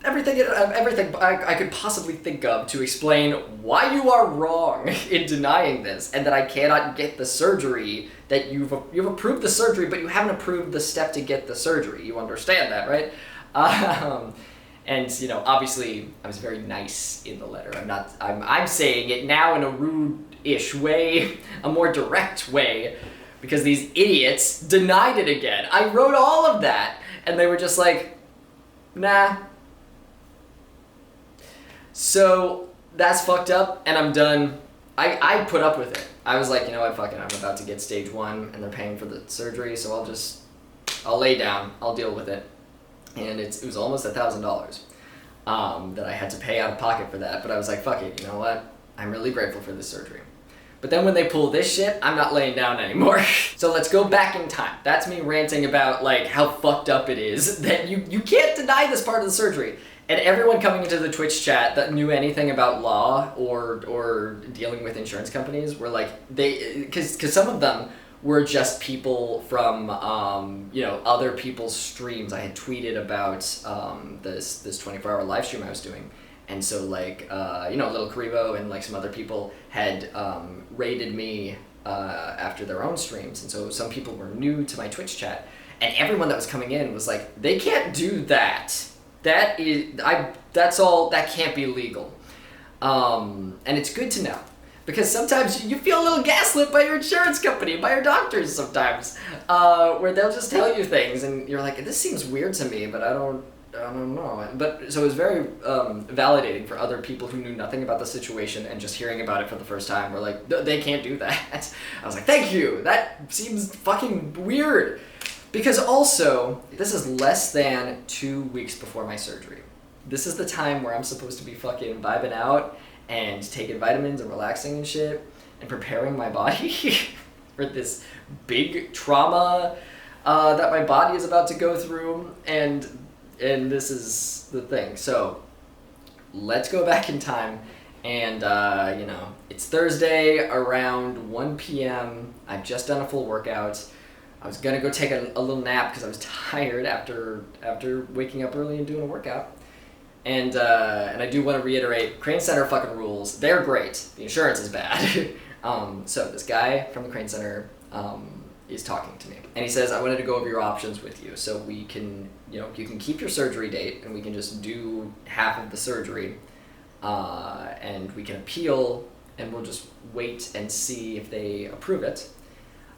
I could possibly think of to explain why you are wrong in denying this, and that I cannot get the surgery, that you've approved the surgery, but you haven't approved the step to get the surgery. You understand that, right? And, you know, obviously I was very nice in the letter. I'm saying it now in a rude-ish way, a more direct way, because these idiots denied it again. I wrote all of that, and they were just like, nah. So that's fucked up, and I'm done. I put up with it. I was like, you know what, fucking, I'm about to get stage 1, and they're paying for the surgery, so I'll lay down, I'll deal with it. And it was almost $1,000 that I had to pay out of pocket for that. But I was like, fuck it, you know what? I'm really grateful for this surgery. But then when they pull this shit, I'm not laying down anymore. So let's go back in time. That's me ranting about, like, how fucked up it is that you can't deny this part of the surgery. And everyone coming into the Twitch chat that knew anything about law or dealing with insurance companies were like, because some of them were just people from, other people's streams. I had tweeted about this 24-hour live stream I was doing. And so, like, Little Karibo and, like, some other people had raided me after their own streams. And so some people were new to my Twitch chat. And everyone that was coming in was like, they can't do that. That can't be legal. And it's good to know. Because sometimes you feel a little gaslit by your insurance company, by your doctors sometimes, where they'll just tell you things and you're like, this seems weird to me, but I I don't know. But so it was very validating for other people who knew nothing about the situation and just hearing about it for the first time were like, they can't do that. I was like, thank you. That seems fucking weird. Because also, this is less than 2 weeks before my surgery. This is the time where I'm supposed to be fucking vibing out and taking vitamins and relaxing and shit and preparing my body for this big trauma that my body is about to go through, and this is the thing. So let's go back in time, and it's Thursday around 1 p.m. I've just done a full workout. I was gonna go take a little nap because I was tired after waking up early and doing a workout. And I do want to reiterate, Crane Center fucking rules. They're great. The insurance is bad. So this guy from the Crane Center is talking to me, and he says, I wanted to go over your options with you, so we can, you can keep your surgery date, and we can just do half of the surgery, and we can appeal, and we'll just wait and see if they approve it.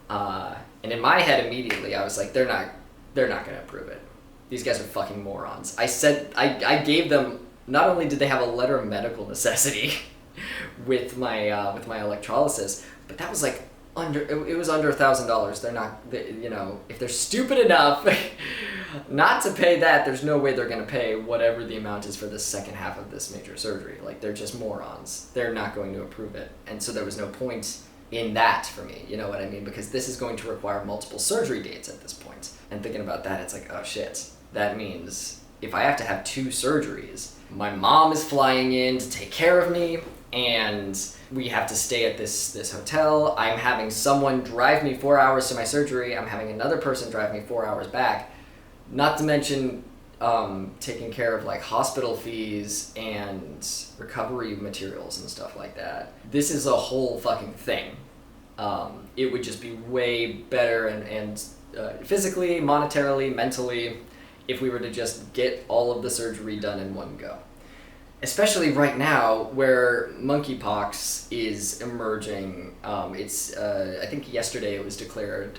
And in my head, immediately, I was like, they're not gonna approve it. These guys are fucking morons. I said, I gave them, not only did they have a letter of medical necessity with my electrolysis, but that was like it was under $1,000. They're not, if they're stupid enough not to pay that, there's no way they're gonna pay whatever the amount is for the second half of this major surgery. Like, they're just morons. They're not going to approve it. And so there was no point in that for me, you know what I mean? Because this is going to require multiple surgery dates at this point. And thinking about that, it's like, oh shit, that means if I have to have 2 surgeries, my mom is flying in to take care of me, and we have to stay at this hotel. I'm having someone drive me 4 hours to my surgery. I'm having another person drive me 4 hours back. Not to mention taking care of like hospital fees and recovery materials and stuff like that. This is a whole fucking thing. It would just be way better and physically, monetarily, mentally, if we were to just get all of the surgery done in one go. Especially right now, where monkeypox is emerging. I think yesterday it was declared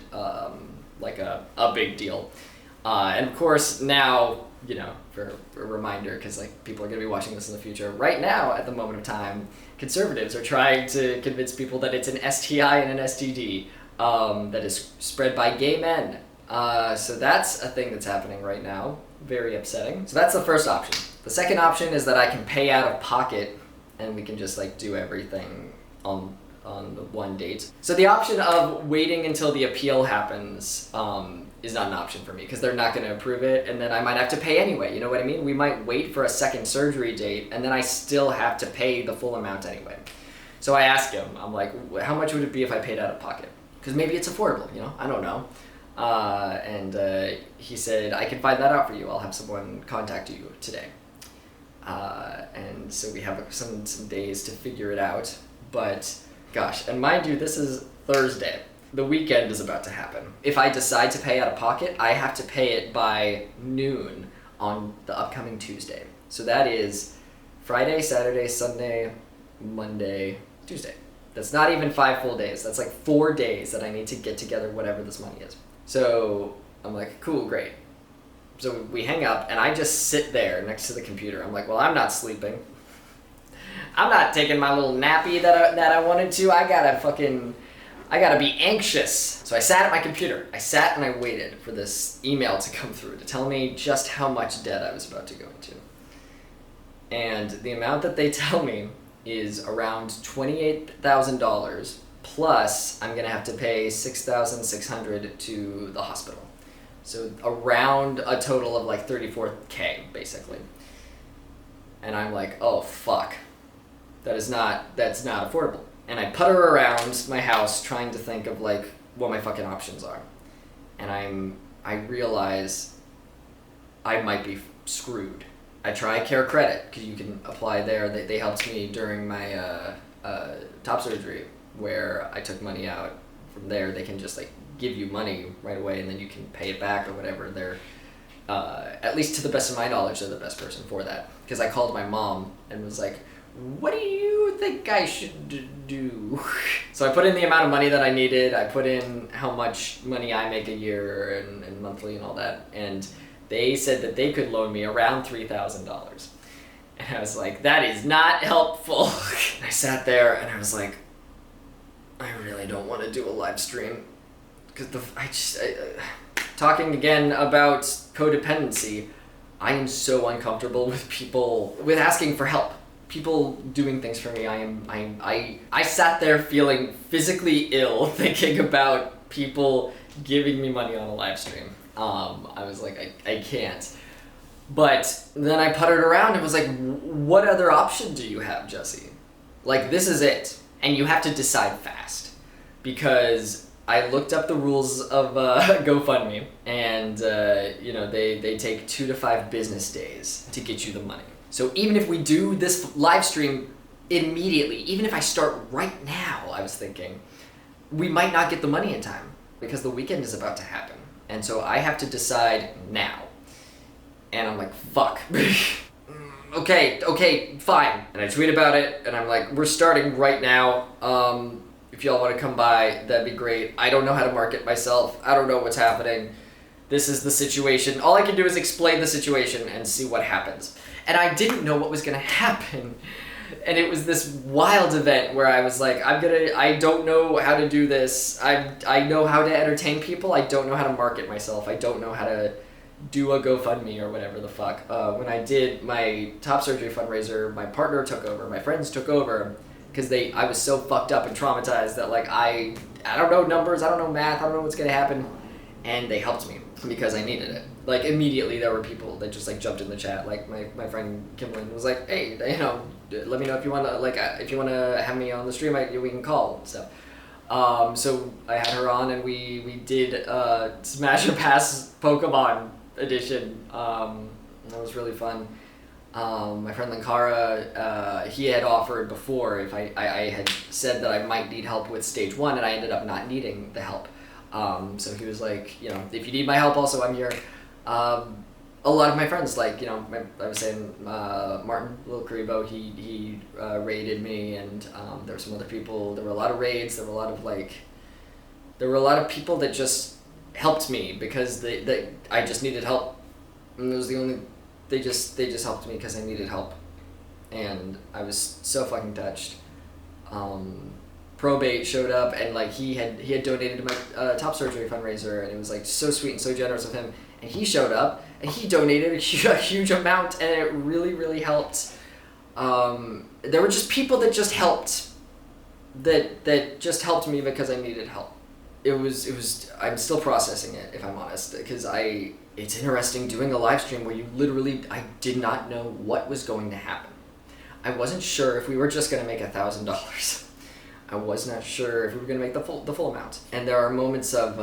like a big deal. And of course now, for a reminder, because like people are going to be watching this in the future, right now at the moment of time, conservatives are trying to convince people that it's an STI and an STD that is spread by gay men. So that's a thing that's happening right now. Very upsetting. So that's the first option. The second option is that I can pay out of pocket, and we can just like do everything on the one date. So the option of waiting until the appeal happens is not an option for me, because they're not going to approve it, and then I might have to pay anyway. You know what I mean? We might wait for a second surgery date, and then I still have to pay the full amount anyway. So I asked him, I'm like, how much would it be if I paid out of pocket? Because maybe it's affordable, I don't know. And he said, I can find that out for you. I'll have someone contact you today. And so we have some days to figure it out. But gosh, and mind you, this is Thursday. The weekend is about to happen. If I decide to pay out of pocket, I have to pay it by noon on the upcoming Tuesday. So that is Friday, Saturday, Sunday, Monday, Tuesday. That's not even 5 full days. That's like 4 days that I need to get together whatever this money is. So I'm like, cool, great. So we hang up, and I just sit there next to the computer. I'm like, well, I'm not sleeping. I'm not taking my little nappy that I wanted to. I gotta be anxious. So I sat at my computer. I sat and I waited for this email to come through to tell me just how much debt I was about to go into. And the amount that they tell me is around $28,000, plus I'm gonna have to pay $6,600 to the hospital. So around a total of like $34K, basically. And I'm like, oh fuck, that's not affordable. And I putter around my house trying to think of like what my fucking options are. And I realize I might be screwed. I try Care Credit, because you can apply there. They helped me during my top surgery, where I took money out from there. They can just like give you money right away, and then you can pay it back or whatever. They're, at least to the best of my knowledge, they're the best person for that. Because I called my mom and was like, what do you think I should do? So I put in the amount of money that I needed. I put in how much money I make a year and monthly and all that. And They said that they could loan me around $3,000. And I was like, that is not helpful. I sat there and I was like, I really don't want to do a live stream. Because talking again about codependency, I am so uncomfortable with people, with asking for help. People doing things for me. I sat there feeling physically ill thinking about people giving me money on a live stream. I was like, I can't. But then I puttered around and was like, what other option do you have, Jesse? Like, this is it. And you have to decide fast. Because I looked up the rules of GoFundMe, and they take 2 to 5 business days to get you the money. So even if we do this live stream immediately, even if I start right now, I was thinking, we might not get the money in time because the weekend is about to happen. And so I have to decide now. And I'm like, fuck. Okay, fine. And I tweet about it, and I'm like, we're starting right now. If y'all want to come by, that'd be great. I don't know how to market myself. I don't know what's happening. This is the situation. All I can do is explain the situation and see what happens. And I didn't know what was going to happen. And it was this wild event where I was like, I don't know how to do this. I know how to entertain people. I don't know how to market myself. I don't know how to do a GoFundMe or whatever the fuck. When I did my top surgery fundraiser, my partner took over, my friends took over, because I was so fucked up and traumatized that like I don't know numbers, I don't know math, I don't know what's gonna happen, and they helped me because I needed it. Like immediately there were people that just like jumped in the chat. Like my friend Kimberly was like, hey, let me know if you wanna have me on the stream, we can call and stuff. So I had her on and we did Smash or Pass Pokemon edition. That was really fun. My friend Lankara, he had offered before if I had said that I might need help with stage 1, and I ended up not needing the help. So he was like, if you need my help also, I'm here. A lot of my friends, like, I was saying, Martin Lil Karibo, he raided me, and there were some other people. There were a lot of raids. There were a lot of people that just helped me because I just needed help. And it was the only. They just helped me because I needed help, and I was so fucking touched. Probate showed up, and like he had donated to my top surgery fundraiser, and it was like so sweet and so generous of him. And he showed up, and he donated a huge amount, and it really, really helped. There were just people that just helped, that just helped me because I needed help. It was. I'm still processing it, if I'm honest, because it's interesting doing a live stream where I did not know what was going to happen. I wasn't sure if we were just going to make $1,000. I was not sure if we were going to make the full amount. And there are moments of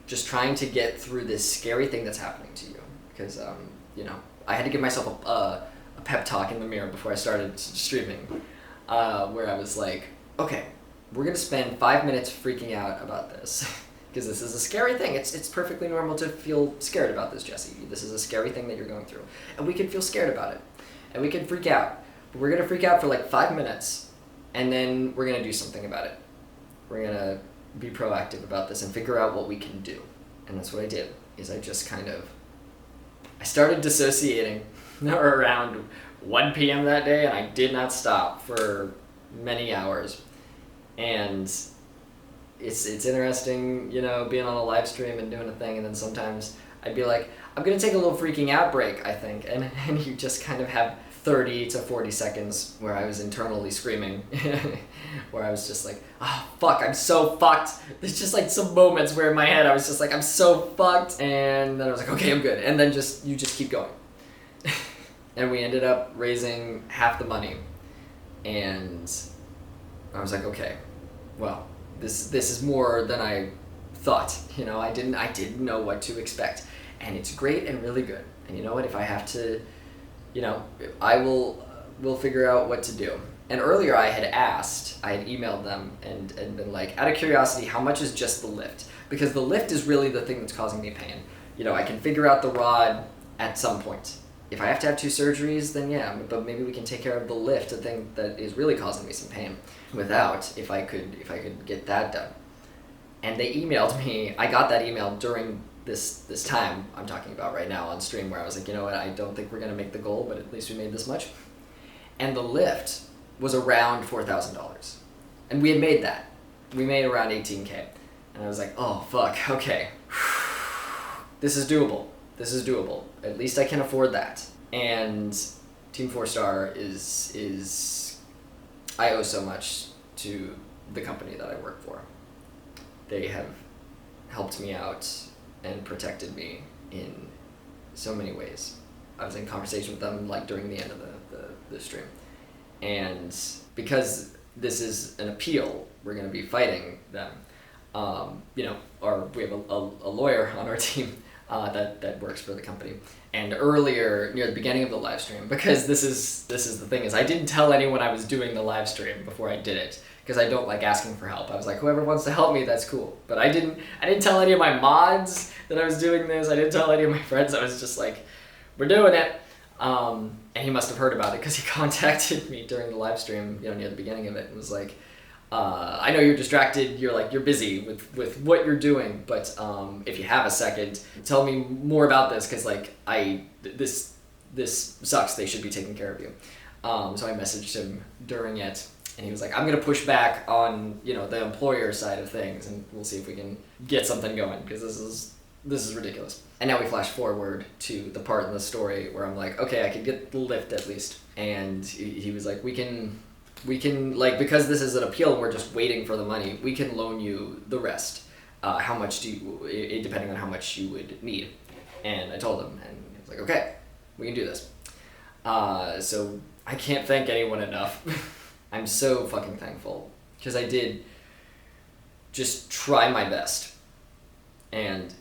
just trying to get through this scary thing that's happening to you. Because, I had to give myself a pep talk in the mirror before I started streaming, where I was like, okay, we're going to spend 5 minutes freaking out about this. Because this is a scary thing. It's perfectly normal to feel scared about this, Jesse. This is a scary thing that you're going through. And we can feel scared about it. And we can freak out. But we're going to freak out for like 5 minutes. And then we're going to do something about it. We're going to be proactive about this and figure out what we can do. And that's what I did. I started dissociating around 1 p.m. that day. And I did not stop for many hours. And it's interesting, being on a live stream and doing a thing, and then sometimes I'd be like, I'm going to take a little freaking out break, I think, and you just kind of have 30 to 40 seconds where I was internally screaming, where I was just like, oh, fuck, I'm so fucked. There's just like some moments where in my head I was just like, I'm so fucked, and then I was like, okay, I'm good, and then you just keep going. And we ended up raising half the money, and I was like, okay, well, this is more than I thought. I didn't know what to expect, and it's great and really good. And you know what? If I have to, we'll figure out what to do. And earlier I had emailed them and been like, out of curiosity, how much is just the lift? Because the lift is really the thing that's causing me pain. I can figure out the rod at some point. If I have to have 2 surgeries, then yeah, but maybe we can take care of the lift, the thing that is really causing me some pain, if I could get that done. And they emailed me. I got that email during this time I'm talking about right now on stream where I was like, you know what, I don't think we're gonna make the goal, but at least we made this much. And the lift was around $4,000. And we had made that. We made around 18K. And I was like, oh fuck, okay. This is doable. This is doable. At least I can afford that. And Team 4-Star is I owe so much to the company that I work for. They have helped me out and protected me in so many ways. I was in conversation with them like during the end of the stream. And because this is an appeal, we're going to be fighting them. We have a lawyer on our team that works for the company. And earlier, near the beginning of the live stream, because this is the thing, is I didn't tell anyone I was doing the live stream before I did it, because I don't like asking for help. I was like, whoever wants to help me, that's cool. But I didn't tell any of my mods that I was doing this. I didn't tell any of my friends. I was just like, we're doing it. And he must have heard about it because he contacted me during the live stream, near the beginning of it, and was like, I know you're distracted, you're busy with what you're doing, but if you have a second, tell me more about this, because this sucks, they should be taking care of you. So I messaged him during it, and he was like, I'm going to push back on the employer side of things, and we'll see if we can get something going, because this is ridiculous. And now we flash forward to the part in the story where I'm like, okay, I could get the lift at least. And he was like, we can because this is an appeal and we're just waiting for the money, we can loan you the rest. How much depending on how much you would need. And I told him, and he was like, okay, we can do this. So I can't thank anyone enough. I'm so fucking thankful, because I did just try my best. And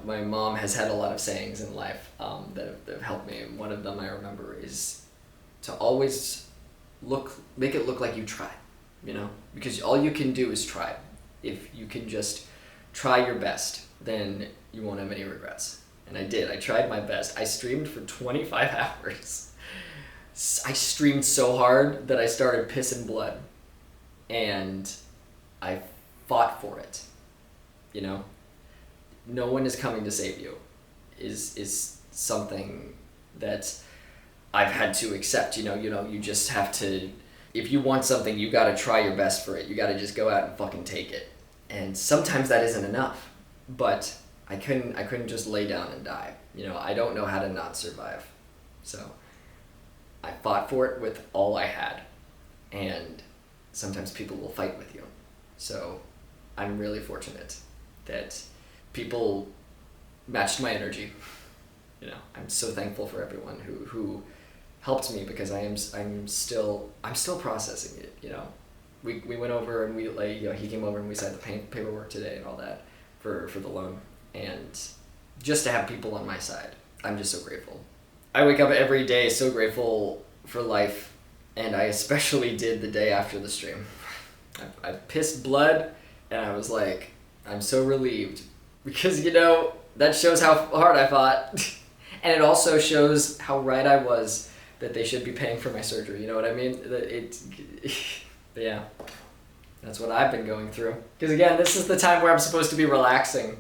my mom has had a lot of sayings in life that have helped me. And one of them I remember is to always make it look like you tried, because all you can do is try. If you can just try your best, then you won't have any regrets. And I did. I tried my best. I streamed for 25 hours. I streamed so hard that I started pissing blood. And I fought for it, No one is coming to save you is something that I've had to accept. You just have to, if you want something, you gotta try your best for it. You gotta just go out and fucking take it. And sometimes that isn't enough, but I couldn't just lay down and die. I don't know how to not survive. So I fought for it with all I had. And sometimes people will fight with you. So I'm really fortunate that people matched my energy. I'm so thankful for everyone who helped me, because I'm still processing it. We went over and he came over and we signed the paperwork today and all that for the loan, and just to have people on my side, I'm just so grateful. I wake up every day so grateful for life, and I especially did the day after the stream. I pissed blood, and I was like, I'm so relieved, because that shows how hard I fought. And it also shows how right I was that they should be paying for my surgery. You know what I mean? Yeah, that's what I've been going through. Because again, this is the time where I'm supposed to be relaxing.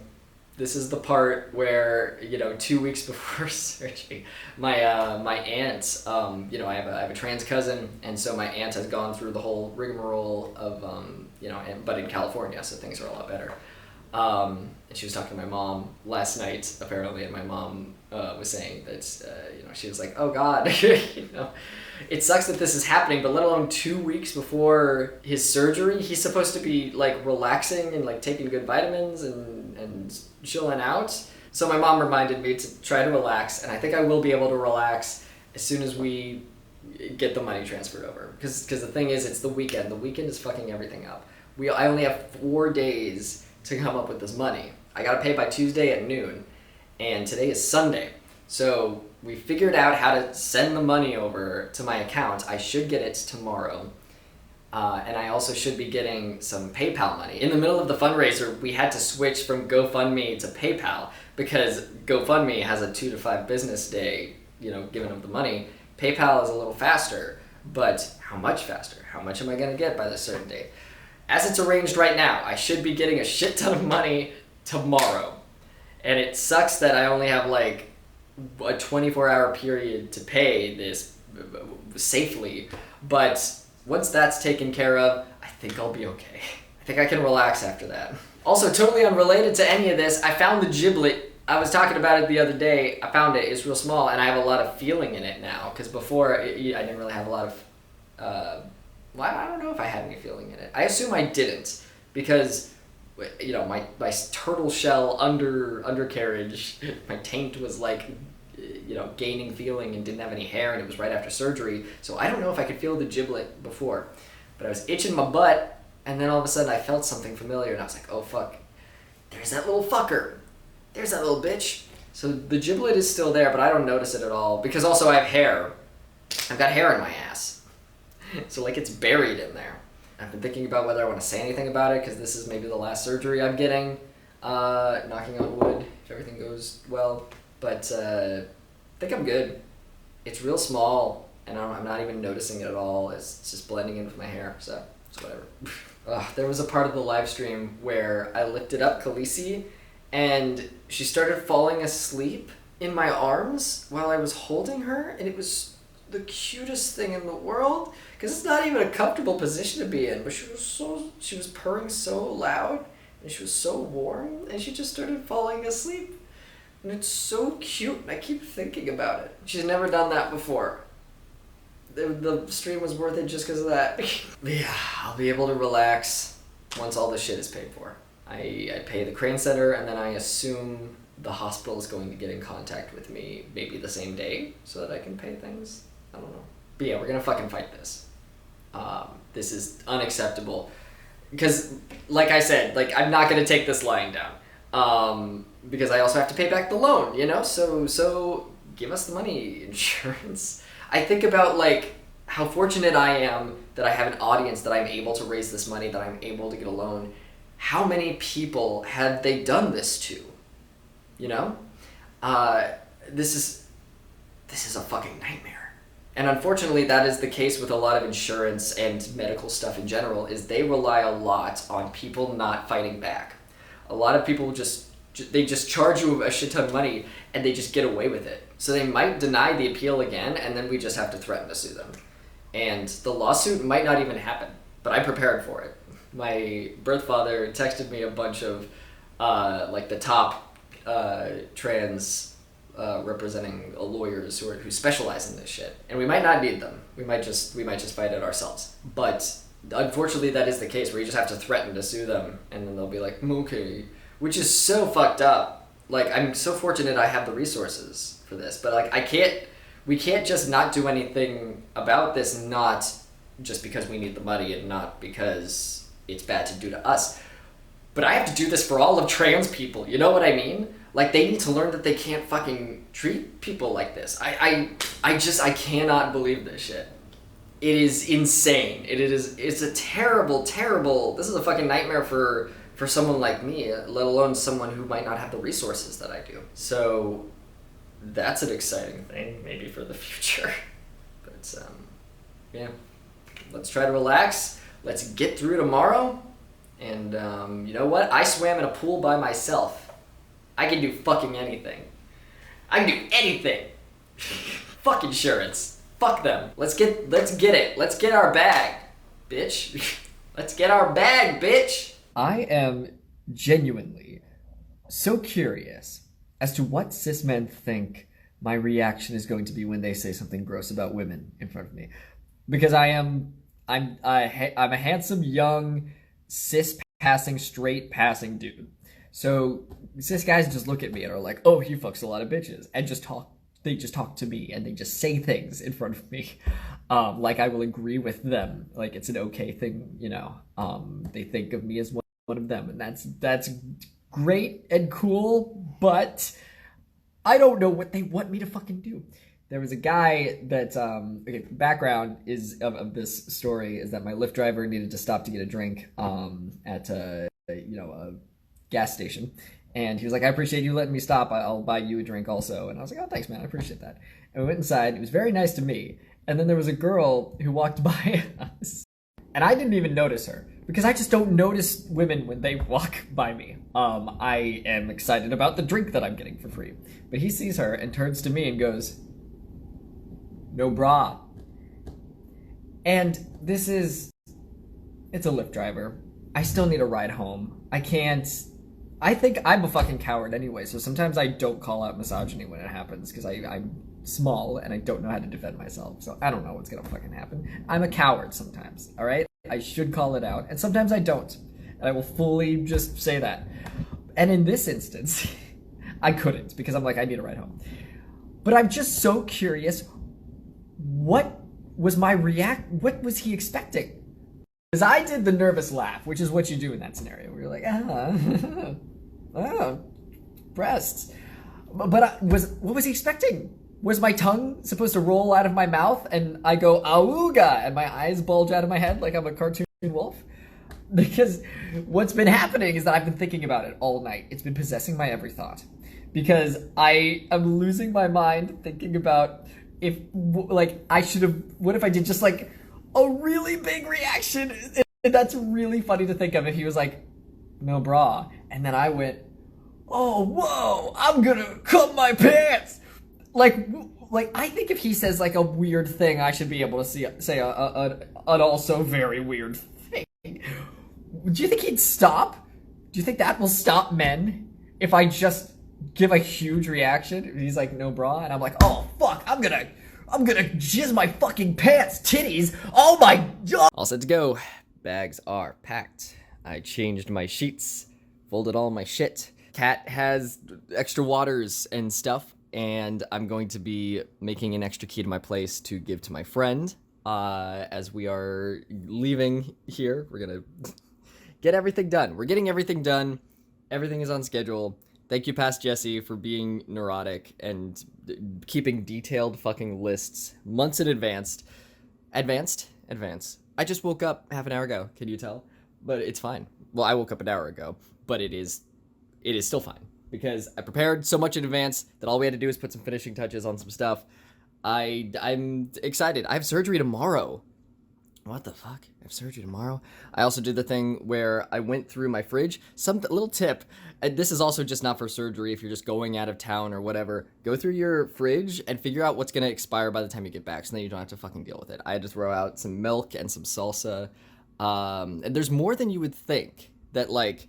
This is the part where 2 weeks before surgery, my aunt, I have a trans cousin, and so my aunt has gone through the whole rigmarole of but in California, so things are a lot better. And she was talking to my mom last night, apparently, and my mom was saying that, she was like, oh God, it sucks that this is happening, but let alone 2 weeks before his surgery, he's supposed to be relaxing and taking good vitamins and chilling out. So my mom reminded me to try to relax, and I think I will be able to relax as soon as we get the money transferred over. Because the thing is, it's the weekend. The weekend is fucking everything up. I only have 4 days to come up with this money. I gotta pay by Tuesday at noon, and today is Sunday. So we figured out how to send the money over to my account. I should get it tomorrow. And I also should be getting some PayPal money. In the middle of the fundraiser, we had to switch from GoFundMe to PayPal, because GoFundMe has a 2 to 5 business day, giving them the money. PayPal is a little faster, but how much faster? How much am I gonna get by this certain date? As it's arranged right now, I should be getting a shit ton of money tomorrow. And it sucks that I only have like a 24-hour period to pay this safely. But once that's taken care of, I think I'll be okay. I think I can relax after that. Also, totally unrelated to any of this, I found the giblet. I was talking about it the other day. I found it. It's real small, and I have a lot of feeling in it now. Because before, I didn't really have a lot of... well, I don't know if I had any feeling in it. I assume I didn't. Because, you know, my turtle shell undercarriage, my taint was like, you know, gaining feeling and didn't have any hair, and it was right after surgery. So I don't know if I could feel the giblet before. But I was itching my butt, and then all of a sudden I felt something familiar, and I was like, oh fuck, there's that little fucker. There's that little bitch. So the giblet is still there, but I don't notice it at all, because also I have hair. I've got hair in my ass. So like it's buried in there. I've been thinking about whether I want to say anything about it, because this is maybe the last surgery I'm getting. Knocking on wood, if everything goes well. But I think I'm good. It's real small, and I'm not even noticing it at all. It's just blending in with my hair, so it's whatever. There was a part of the live stream where I lifted up Khaleesi, and she started falling asleep in my arms while I was holding her, and it was the cutest thing in the world, because it's not even a comfortable position to be in, but she was purring so loud, and she was so warm, and she just started falling asleep. And it's so cute, and I keep thinking about it. She's never done that before. The stream was worth it just because of that. Yeah, I'll be able to relax once all this shit is paid for. I pay the Crane Center, and then I assume the hospital is going to get in contact with me maybe the same day so that I can pay things. I don't know. But yeah, we're gonna fucking fight this. This is unacceptable. Because, like I said, like I'm not gonna take this lying down. Because I also have to pay back the loan, you know? So give us the money, insurance. I think about like how fortunate I am that I have an audience, that I'm able to raise this money, that I'm able to get a loan. How many people have they done this to? You know? This is a fucking nightmare. And unfortunately, that is the case with a lot of insurance and medical stuff in general, is they rely a lot on people not fighting back. A lot of people they just charge you a shit ton of money, and they just get away with it. So they might deny the appeal again, and then we just have to threaten to sue them. And the lawsuit might not even happen, but I'm prepared for it. My birth father texted me a bunch of like the top trans representing lawyers who specialize in this shit, and we might not need them. We might just fight it ourselves. But unfortunately, that is the case, where you just have to threaten to sue them, and then they'll be like, okay, which is so fucked up. Like, I'm so fortunate I have the resources for this, but like we can't just not do anything about this, not just because we need the money and not because it's bad to do to us. But I have to do this for all of trans people, you know what I mean? Like, they need to learn that they can't fucking treat people like this. I cannot believe this shit. It is insane. It's a terrible, this is a fucking nightmare for someone like me, let alone someone who might not have the resources that I do. So that's an exciting thing, maybe for the future. But yeah, let's try to relax. Let's get through tomorrow. And you know what? I swam in a pool by myself. I can do fucking anything. I can do anything. Fuck insurance. Fuck them. Let's get it. Let's get our bag, bitch. Let's get our bag, bitch. I am genuinely so curious as to what cis men think my reaction is going to be when they say something gross about women in front of me. Because I'm a handsome, young, cis passing, straight passing dude. So cis guys just look at me and are like, oh, he fucks a lot of bitches, and they just talk to me, and they just say things in front of me. Like I will agree with them. Like it's an okay thing, you know. They think of me as one of them, and that's great and cool, but I don't know what they want me to fucking do. There was a guy that, okay, background is of this story is that my Lyft driver needed to stop to get a drink at a gas station. And he was like, I appreciate you letting me stop. I'll buy you a drink also. And I was like, oh, thanks, man. I appreciate that. And we went inside. It was very nice to me. And then there was a girl who walked by us. And I didn't even notice her. because I just don't notice women when they walk by me. I am excited about the drink that I'm getting for free. But he sees her and turns to me and goes, "No bra." And it's a Lyft driver. I still need a ride home. I think I'm a fucking coward anyway, so sometimes I don't call out misogyny when it happens, because I'm small and I don't know how to defend myself, so I don't know what's gonna fucking happen. I'm a coward sometimes, alright? I should call it out, and sometimes I don't. And I will fully just say that. And in this instance, I couldn't, because I'm like, I need a ride home. But I'm just so curious, what was he expecting? Because I did the nervous laugh, which is what you do in that scenario, where you're like, breasts. But what was he expecting? Was my tongue supposed to roll out of my mouth and I go, "Auga," and my eyes bulge out of my head like I'm a cartoon wolf? Because what's been happening is that I've been thinking about it all night. It's been possessing my every thought. Because I am losing my mind thinking about what if I did just like a really big reaction? And that's really funny to think of if he was like, "No bra." And then I went, "Oh, whoa, I'm gonna cut my pants." Like I think if he says like a weird thing, I should be able to say an also very weird thing. Do you think he'd stop? Do you think that will stop men if I just give a huge reaction? He's like, "No bra," and I'm like, "Oh fuck, I'm gonna jizz my fucking pants, titties. Oh my god." All set to go. Bags are packed. I changed my sheets, folded all my shit. Cat has extra waters and stuff, and I'm going to be making an extra key to my place to give to my friend. As we are leaving here, we're gonna get everything done. We're getting everything done. Everything is on schedule. Thank you, Past Jesse, for being neurotic and keeping detailed fucking lists months in advance. Advanced? I just woke up half an hour ago, can you tell? But it's fine. Well, I woke up an hour ago, but it is still fine. Because I prepared so much in advance that all we had to do is put some finishing touches on some stuff. I'm excited. I have surgery tomorrow. What the fuck? I have surgery tomorrow? I also did the thing where I went through my fridge. Little tip, and this is also just not for surgery, if you're just going out of town or whatever, go through your fridge and figure out what's gonna expire by the time you get back, so then you don't have to fucking deal with it. I had to throw out some milk and some salsa. And there's more than you would think that, like,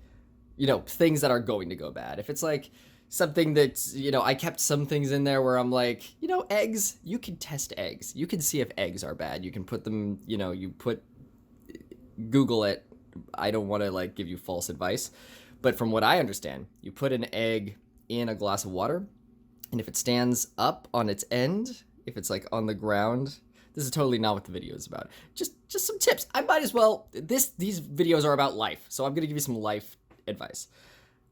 things that are going to go bad. If it's like something that's, I kept some things in there where I'm like, eggs, you can test eggs. You can see if eggs are bad. You can put them, Google it. I don't want to like give you false advice, but from what I understand, you put an egg in a glass of water, and if it stands up on its end, if it's like on the ground, this is totally not what the video is about. Just some tips. I might as well, these videos are about life, so I'm going to give you some life advice.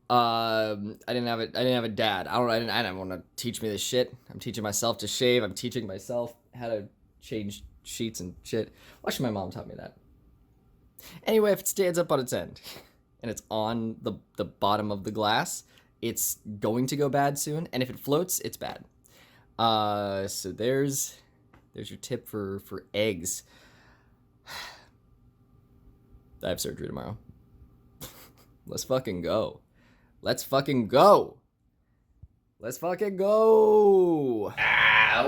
I didn't have a dad. I didn't want to teach me this shit. I'm teaching myself to shave. I'm teaching myself how to change sheets and shit. Actually, my mom taught me that. Anyway, if it stands up on its end and it's on the bottom of the glass, it's going to go bad soon. And if it floats, it's bad. So there's your tip for eggs. I have surgery tomorrow. Let's fucking go. Let's fucking go. Let's fucking go.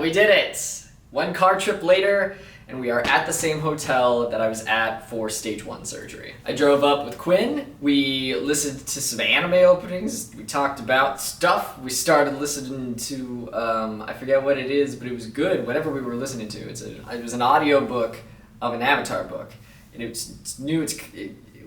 We did it. One car trip later, and we are at the same hotel that I was at for stage 1 surgery. I drove up with Quinn. We listened to some anime openings. We talked about stuff. We started listening to, I forget what it is, but it was good, whatever we were listening to. It was an audio book of an Avatar book. And it's new.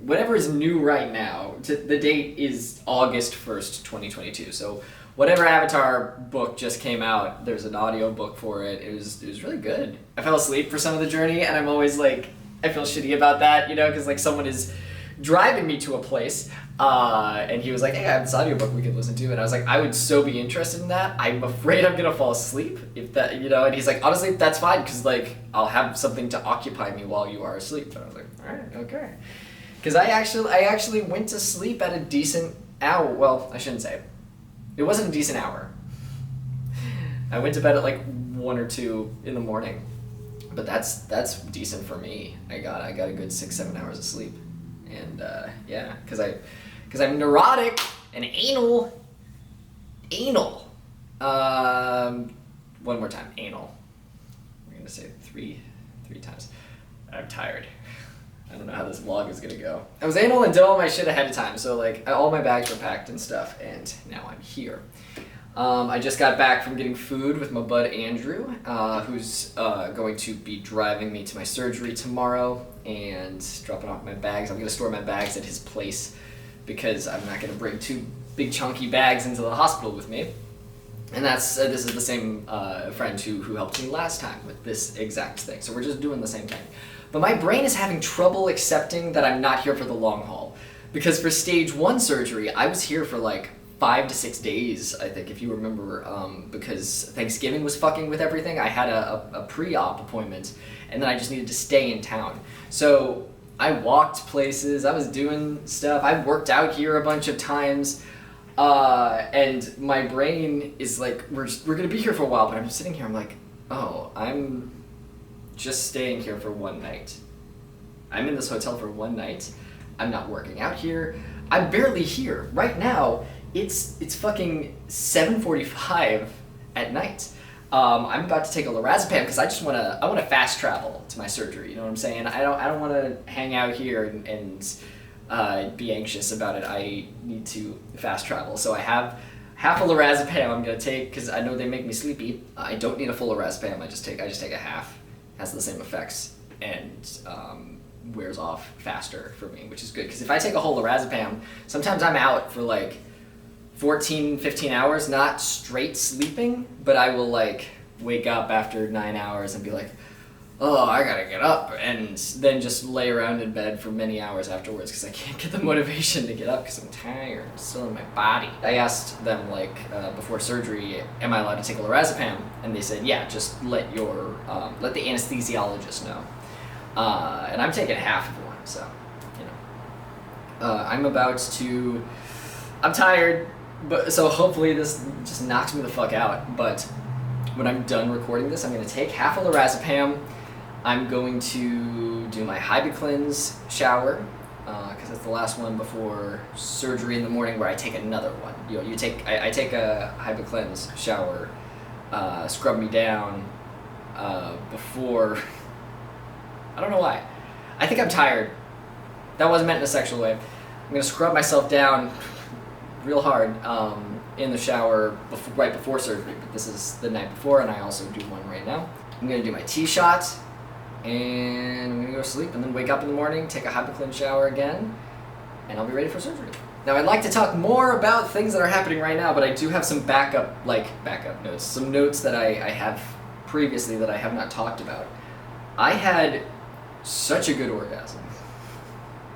Whatever is new right now, the date is August 1st, 2022. So whatever Avatar book just came out, there's an audio book for it. It was really good. I fell asleep for some of the journey, and I'm always like, I feel shitty about that, because like someone is driving me to a place, and he was like, "Hey, I have this audio book we could listen to," and I was like, I would so be interested in that. I'm afraid I'm gonna fall asleep if that, and he's like, honestly, that's fine, because like I'll have something to occupy me while you are asleep. And I was like, all right, okay. Because I actually went to sleep at a decent hour. Well, I shouldn't say. It wasn't a decent hour. I went to bed at like 1 or 2 in the morning. But that's decent for me. I got a good 6-7 hours of sleep. And yeah, because I'm neurotic and anal. One more time, anal. We're gonna say three times. I'm tired. I don't know how this vlog is gonna go. I was anal and did all my shit ahead of time, so like all my bags were packed and stuff, and now I'm here. I just got back from getting food with my bud Andrew, who's going to be driving me to my surgery tomorrow and dropping off my bags. I'm gonna store my bags at his place because I'm not gonna bring 2 big chunky bags into the hospital with me. And this is the same friend who helped me last time with this exact thing. So we're just doing the same thing. But my brain is having trouble accepting that I'm not here for the long haul. Because for stage 1 surgery, I was here for like 5 to 6 days, I think, if you remember, because Thanksgiving was fucking with everything. I had a pre-op appointment, and then I just needed to stay in town. So I walked places, I was doing stuff, I worked out here a bunch of times. And my brain is like, we're gonna be here for a while, but I'm sitting here, I'm like, oh, I'm just staying here for one night. I'm in this hotel for one night. I'm not working out here. I'm barely here. Right now, it's fucking 7:45 at night. I'm about to take a lorazepam because I wanna fast travel to my surgery. You know what I'm saying? I don't want to hang out here and be anxious about it. I need to fast travel. So I have half a lorazepam I'm gonna take because I know they make me sleepy. I don't need a full lorazepam. I just take a half. Has the same effects and wears off faster for me, which is good. Because if I take a whole lorazepam, sometimes I'm out for like 14, 15 hours, not straight sleeping, but I will like wake up after 9 hours and be like, oh, I gotta get up, and then just lay around in bed for many hours afterwards because I can't get the motivation to get up because I'm tired, I'm still in my body. I asked them like before surgery, am I allowed to take a lorazepam? And they said, yeah, just let the anesthesiologist know. And I'm taking half of one, so, you know. I'm tired, but so hopefully this just knocks me the fuck out, but when I'm done recording this, I'm gonna take half a lorazepam. I'm going to do my Hibiclens shower, because that's the last one before surgery in the morning where I take another one. You know, I take a Hibiclens shower, scrub me down, before, I don't know why. I think I'm tired. That wasn't meant in a sexual way. I'm gonna scrub myself down real hard in the shower right before surgery, but this is the night before, and I also do one right now. I'm gonna do my tea shot, and I'm gonna go to sleep, and then wake up in the morning, take a Hibiclens shower again, and I'll be ready for surgery. Now, I'd like to talk more about things that are happening right now, but I do have some backup notes, some notes that I have previously that I have not talked about. I had such a good orgasm.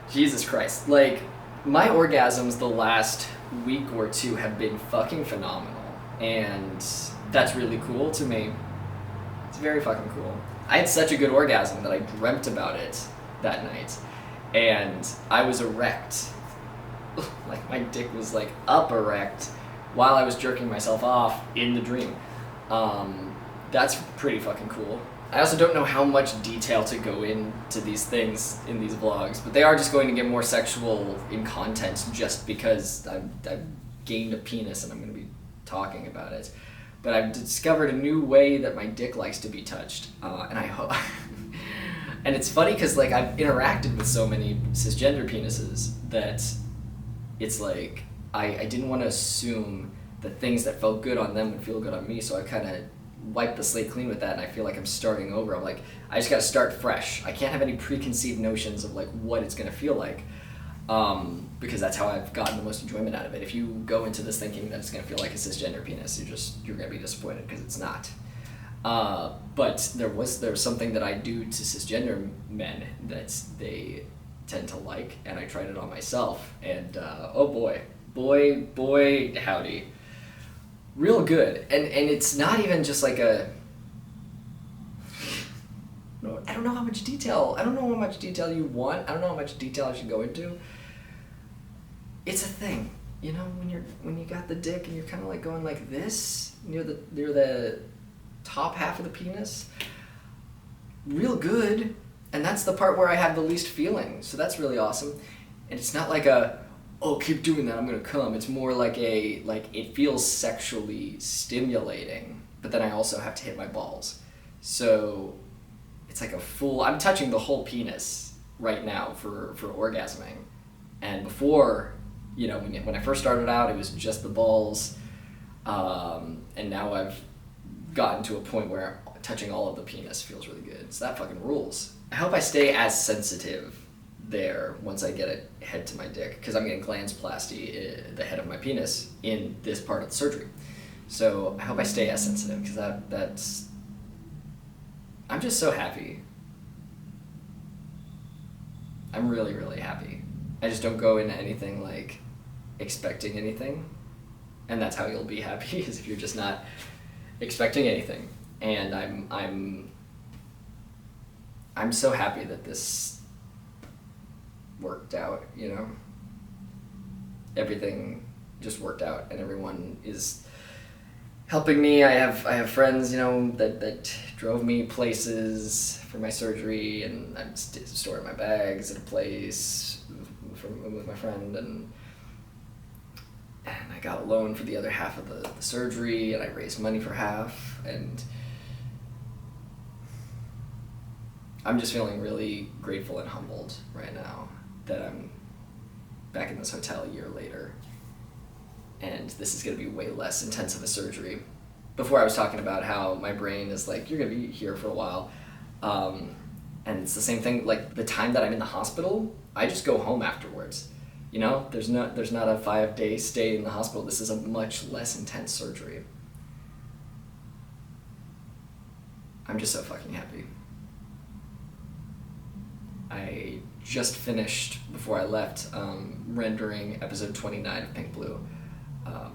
Jesus Christ. Like, my orgasms the last week or two have been fucking phenomenal, and that's really cool to me. It's very fucking cool. I had such a good orgasm that I dreamt about it that night, and I was erect. Like, my dick was like up erect while I was jerking myself off in the dream. That's pretty fucking cool. I also don't know how much detail to go into these things in these vlogs, but they are just going to get more sexual in content just because I've gained a penis and I'm going to be talking about it. But I've discovered a new way that my dick likes to be touched, and I hope. And it's funny because like I've interacted with so many cisgender penises that it's like I didn't want to assume that things that felt good on them would feel good on me, so I kind of wiped the slate clean with that, and I feel like I'm starting over. I'm like, I just got to start fresh. I can't have any preconceived notions of like what it's going to feel like. Because that's how I've gotten the most enjoyment out of it. If you go into this thinking that it's going to feel like a cisgender penis, you're going to be disappointed because it's not. But there was something that I do to cisgender men that they tend to like, and I tried it on myself, and oh boy, howdy. Real good. And it's not even just like a, I don't know how much detail you want. I don't know how much detail I should go into. It's a thing, you know, when you got the dick and you're kind of like going like this near the top half of the penis. Real good, and that's the part where I have the least feeling. So that's really awesome. And it's not like a, oh, keep doing that, I'm gonna come. It's more like it feels sexually stimulating, but then I also have to hit my balls. So it's like I'm touching the whole penis right now for orgasming. And before, when I first started out, it was just the balls. And now I've gotten to a point where touching all of the penis feels really good. So that fucking rules. I hope I stay as sensitive there once I get it head to my dick, because I'm getting glandsplasty, the head of my penis, in this part of the surgery. So I hope I stay as sensitive, because that's I'm just so happy. I'm really, really happy. I just don't go into anything like expecting anything, and that's how you'll be happy, is if you're just not expecting anything. And I'm so happy that this worked out, everything just worked out, and everyone is helping me. I have friends, that drove me places for my surgery, and I'm storing my bags at a place with my friend, and I got a loan for the other half of the surgery, and I raised money for half, and I'm just feeling really grateful and humbled right now that I'm back in this hotel a year later, and this is going to be way less intense of a surgery. Before I was talking about how my brain is like, you're going to be here for a while, and it's the same thing, like the time that I'm in the hospital, I just go home afterwards. There's not a 5-day stay in the hospital. This is a much less intense surgery. I'm just so fucking happy. I just finished, before I left, rendering episode 29 of PinkBlue,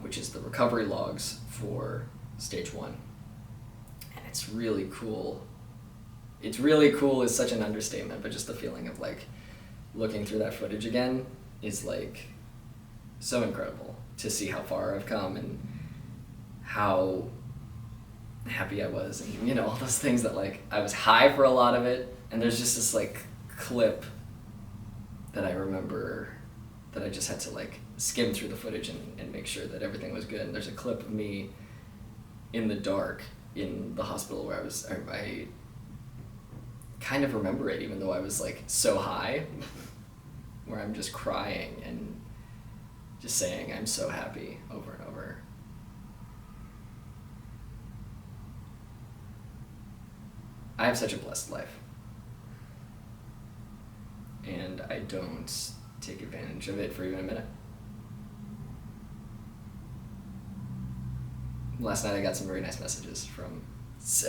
which is the recovery logs for stage 1. And it's really cool. It's really cool is such an understatement, but just the feeling of like looking through that footage again is like so incredible to see how far I've come and how happy I was, and all those things that like I was high for a lot of it. And there's just this like clip that I remember that I just had to like skim through the footage and make sure that everything was good. And there's a clip of me in the dark in the hospital where I kind of remember it, even though I was like so high, where I'm just crying and just saying I'm so happy over and over. I have such a blessed life, and I don't take advantage of it for even a minute. Last night I got some very nice messages from,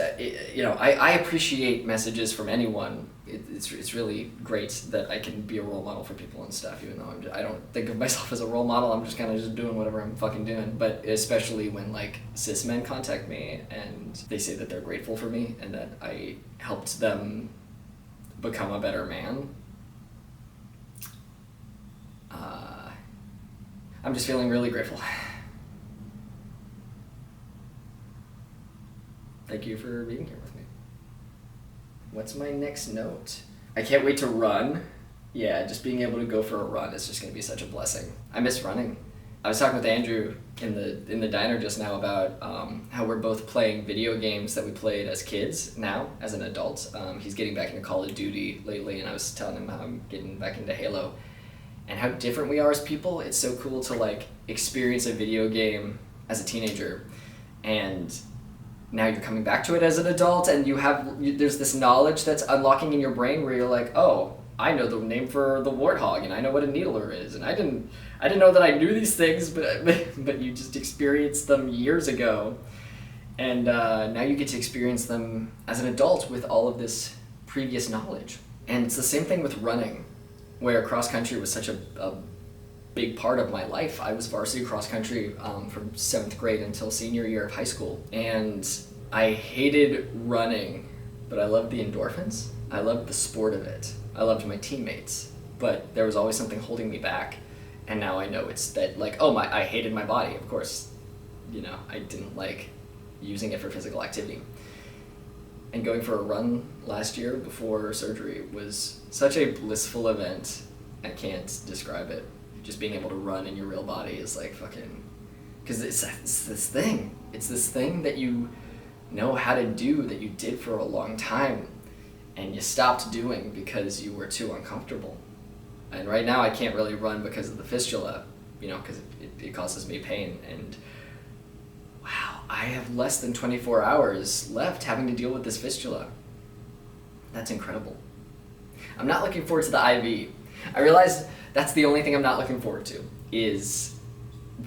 I appreciate messages from anyone. It's really great that I can be a role model for people and stuff, even though I don't think of myself as a role model. I'm just kind of just doing whatever I'm fucking doing. But especially when like cis men contact me and they say that they're grateful for me and that I helped them become a better man. I'm just feeling really grateful. Thank you for being here with me. What's my next note? I can't wait to run. Yeah, just being able to go for a run is just going to be such a blessing. I miss running. I was talking with Andrew in the diner just now about how we're both playing video games that we played as kids now, as an adult. He's getting back into Call of Duty lately, and I was telling him how I'm getting back into Halo. And how different we are as people. It's so cool to like experience a video game as a teenager, and now you're coming back to it as an adult, and there's this knowledge that's unlocking in your brain where you're like, oh, I know the name for the warthog, and I know what a needler is, and I didn't know that I knew these things, but you just experienced them years ago, and now you get to experience them as an adult with all of this previous knowledge. And it's the same thing with running, where cross country was such a big part of my life. I was varsity cross country from 7th grade until senior year of high school, and I hated running, but I loved the endorphins. I loved the sport of it. I loved my teammates, but there was always something holding me back, and now I know it's that like, I hated my body, of course. I didn't like using it for physical activity. And going for a run last year before surgery was such a blissful event. I can't describe it. Just being able to run in your real body is like fucking, because it's this thing. It's this thing that you know how to do, that you did for a long time, and you stopped doing because you were too uncomfortable. And right now I can't really run because of the fistula, because it causes me pain. And wow, I have less than 24 hours left having to deal with this fistula. That's incredible. I'm not looking forward to the IV. I realized that's the only thing I'm not looking forward to is,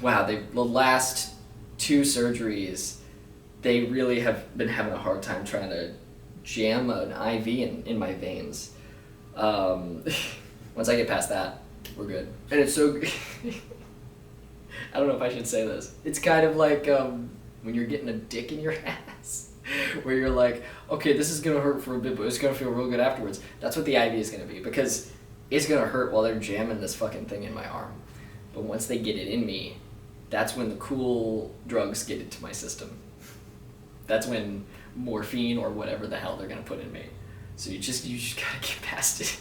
wow, the last 2 surgeries, they really have been having a hard time trying to jam an IV in my veins. Once I get past that, we're good. And it's so I don't know if I should say this. It's kind of like when you're getting a dick in your ass, where you're like, okay, this is gonna hurt for a bit, but it's gonna feel real good afterwards. That's what the IV is gonna be, because it's gonna hurt while they're jamming this fucking thing in my arm. But once they get it in me, that's when the cool drugs get into my system. That's when morphine or whatever the hell they're gonna put in me. So you just gotta get past it.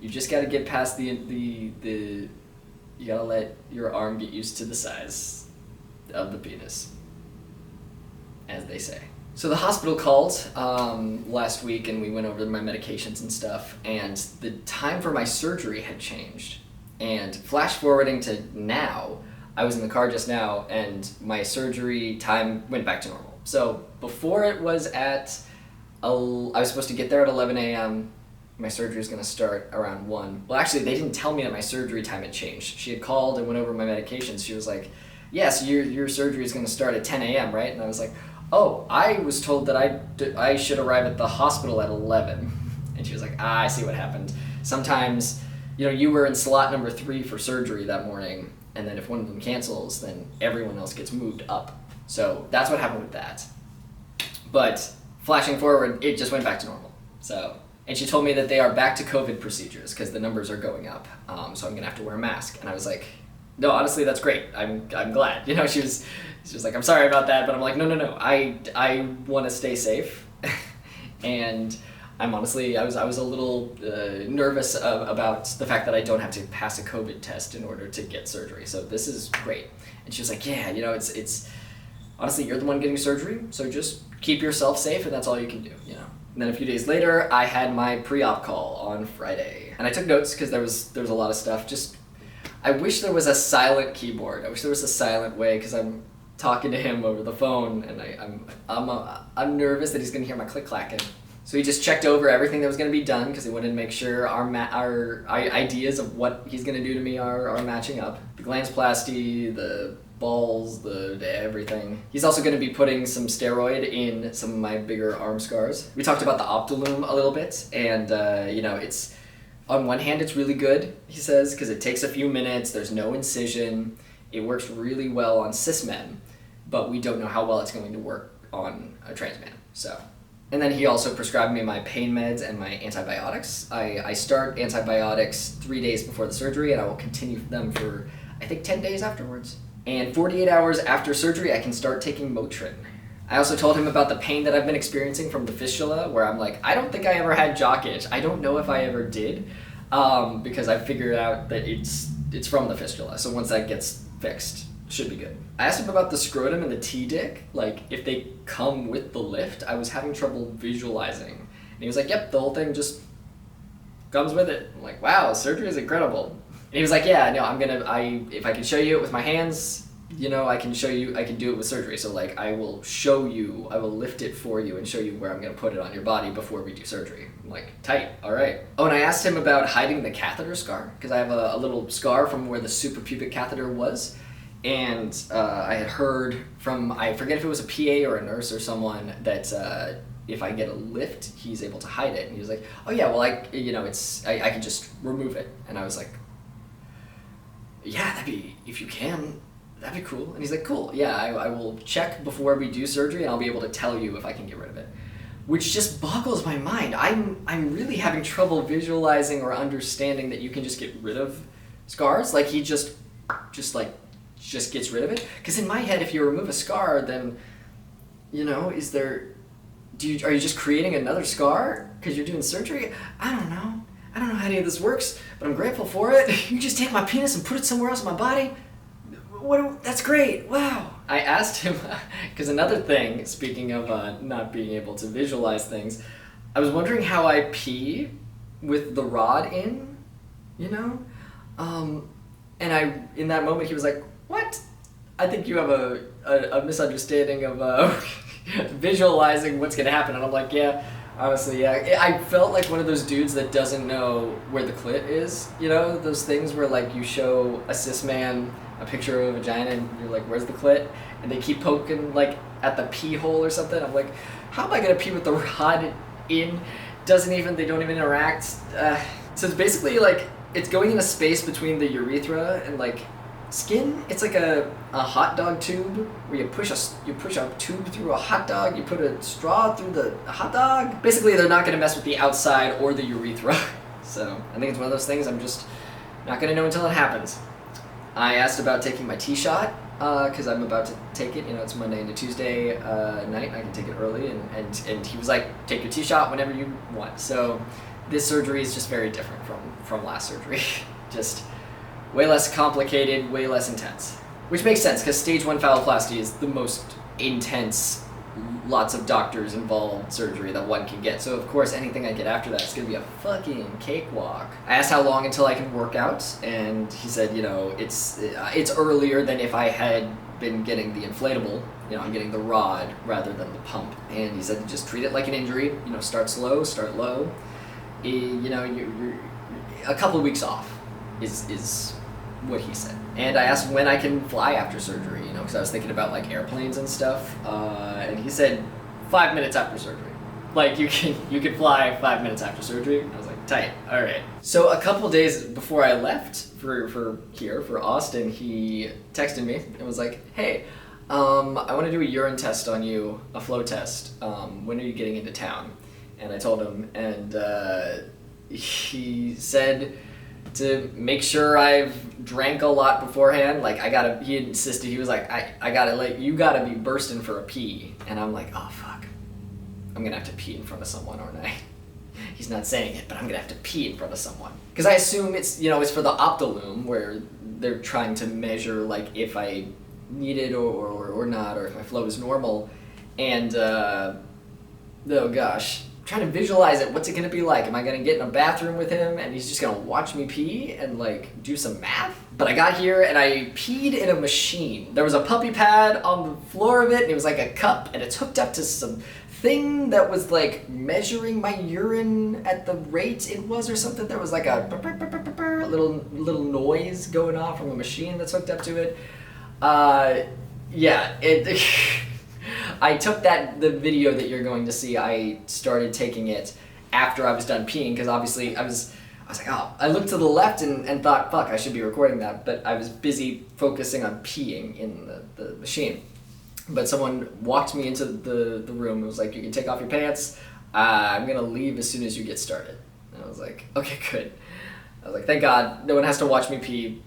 You just gotta get past the you gotta let your arm get used to the size of the penis, as they say. So the hospital called last week, and we went over my medications and stuff, and the time for my surgery had changed. And flash forwarding to now, I was in the car just now, and my surgery time went back to normal. So before it was at, I was supposed to get there at 11 a.m., my surgery was going to start around 1. Well, actually, they didn't tell me that my surgery time had changed. She had called and went over my medications. She was like, yes, your surgery is going to start at 10 a.m., right? And I was like, oh, I was told that I should arrive at the hospital at 11. And she was like, I see what happened. Sometimes, you were in slot number 3 for surgery that morning, and then if one of them cancels, then everyone else gets moved up. So that's what happened with that. But flashing forward, it just went back to normal. And she told me that they are back to COVID procedures because the numbers are going up. So I'm gonna have to wear a mask. And I was like, no, honestly, that's great. I'm glad. She was like, I'm sorry about that, but I'm like, no. I want to stay safe. And I'm honestly, I was a little nervous about the fact that I don't have to pass a COVID test in order to get surgery. So this is great. And she was like, yeah, it's honestly, you're the one getting surgery, so just keep yourself safe, and that's all you can do. And then a few days later, I had my pre-op call on Friday, and I took notes because there was a lot of stuff. I wish there was a silent keyboard. I wish there was a silent way, because I'm talking to him over the phone, and I'm nervous that he's gonna hear my click clacking. So he just checked over everything that was going to be done, because he wanted to make sure our ideas of what he's going to do to me are matching up. The glandsplasty, the balls, the everything. He's also going to be putting some steroid in some of my bigger arm scars. We talked about the Optilume a little bit, and it's, on one hand, it's really good, he says, because it takes a few minutes, there's no incision, it works really well on cis men, but we don't know how well it's going to work on a trans man. And then he also prescribed me my pain meds and my antibiotics. I start antibiotics 3 days before the surgery, and I will continue them for, I think, 10 days afterwards. And 48 hours after surgery, I can start taking Motrin. I also told him about the pain that I've been experiencing from the fistula, where I'm like, I don't think I ever had jock itch. I don't know if I ever did, because I figured out that it's from the fistula. So once that gets fixed, should be good. I asked him about the scrotum and the T-dick, like if they come with the lift. I was having trouble visualizing. And he was like, yep, the whole thing just comes with it. I'm like, wow, surgery is incredible. And he was like, yeah, no, if I can show you it with my hands, I can show you, I can do it with surgery. So like, I will lift it for you and show you where I'm gonna put it on your body before we do surgery. I'm like, tight, all right. Oh, and I asked him about hiding the catheter scar, because I have a little scar from where the suprapubic catheter was. And I had heard from, I forget if it was a PA or a nurse or someone, that if I get a lift, he's able to hide it. And he was like, oh yeah, well, I can just remove it. And I was like, yeah, if you can, that'd be cool. And he's like, cool, yeah, I will check before we do surgery, and I'll be able to tell you if I can get rid of it. Which just boggles my mind. I'm really having trouble visualizing or understanding that you can just get rid of scars. Like, he just gets rid of it. Because in my head, if you remove a scar, then, are you just creating another scar because you're doing surgery? I don't know. I don't know how any of this works, but I'm grateful for it. You just take my penis and put it somewhere else in my body? That's great, wow. I asked him, because another thing, speaking of not being able to visualize things, I was wondering how I pee with the rod in, you know? And in that moment he was like, what? I think you have a misunderstanding of visualizing what's gonna happen. And I'm like, yeah, honestly, yeah. I felt like one of those dudes that doesn't know where the clit is, you know? Those things where like you show a cis man a picture of a vagina and you're like, where's the clit? And they keep poking like at the pee hole or something. I'm like, how am I gonna pee with the rod in? They don't even interact. So it's basically like, it's going in a space between the urethra and like skin. It's like a hot dog tube where you push a tube through a hot dog, you put a straw through the hot dog. Basically, they're not gonna mess with the outside or the urethra. So I think it's one of those things I'm just not gonna know until it happens. I asked about taking my T-shot, because I'm about to take it, you know, it's Monday into Tuesday night, I can take it early, and he was like, take your T-shot whenever you want. So this surgery is just very different from last surgery. Just way less complicated, way less intense. Which makes sense, because stage 1 phalloplasty is the most intense, lots of doctors involved surgery that one can get. So of course anything I get after that is going to be a fucking cakewalk. I asked how long until I can work out, and he said, you know, it's earlier than if I had been getting the inflatable. You know, I'm getting the rod rather than the pump. And he said, just treat it like an injury. You know, start slow, start low. You know, you're a couple of weeks off is what he said. And I asked when I can fly after surgery, you know, because I was thinking about like airplanes and stuff. And he said 5 minutes after surgery. Like you can fly 5 minutes after surgery. I was like, tight, all right. So a couple days before I left for Austin, he texted me and was like, hey, I want to do a urine test on you, a flow test. When are you getting into town? And I told him, and he said to make sure I've drank a lot beforehand. Like he insisted, he was like, you gotta be bursting for a pee. And I'm like, oh fuck, I'm gonna have to pee in front of someone, aren't I? He's not saying it, but I'm gonna have to pee in front of someone. Because I assume it's for the optolume, where they're trying to measure like if I need it or not, or if my flow is normal. And oh gosh, trying to visualize it. What's it gonna be like? Am I gonna get in a bathroom with him and he's just gonna watch me pee and like do some math? But I got here and I peed in a machine. There was a puppy pad on the floor of it, and it was like a cup, and it's hooked up to some thing that was like measuring my urine at the rate it was or something. There was like a little noise going off from a machine that's hooked up to it. I took the video that you're going to see, I started taking it after I was done peeing, because obviously I was like, oh, I looked to the left and thought, fuck, I should be recording that, but I was busy focusing on peeing in the machine. But someone walked me into the room and was like, you can take off your pants, I'm gonna leave as soon as you get started. And I was like, okay, good. I was like, thank God, no one has to watch me pee.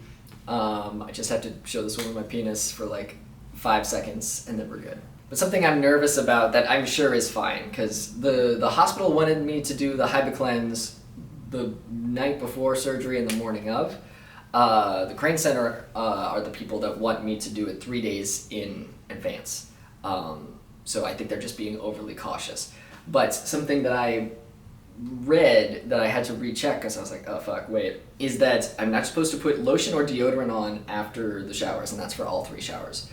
I just have to show this woman my penis for like 5 seconds, and then we're good. But something I'm nervous about that I'm sure is fine, because the hospital wanted me to do the HypoCleanse the night before surgery and the morning of. The Crane Center are the people that want me to do it 3 days in advance. So I think they're just being overly cautious. But something that I read that I had to recheck, because I was like, oh fuck, wait, is that I'm not supposed to put lotion or deodorant on after the showers, and that's for all 3 showers.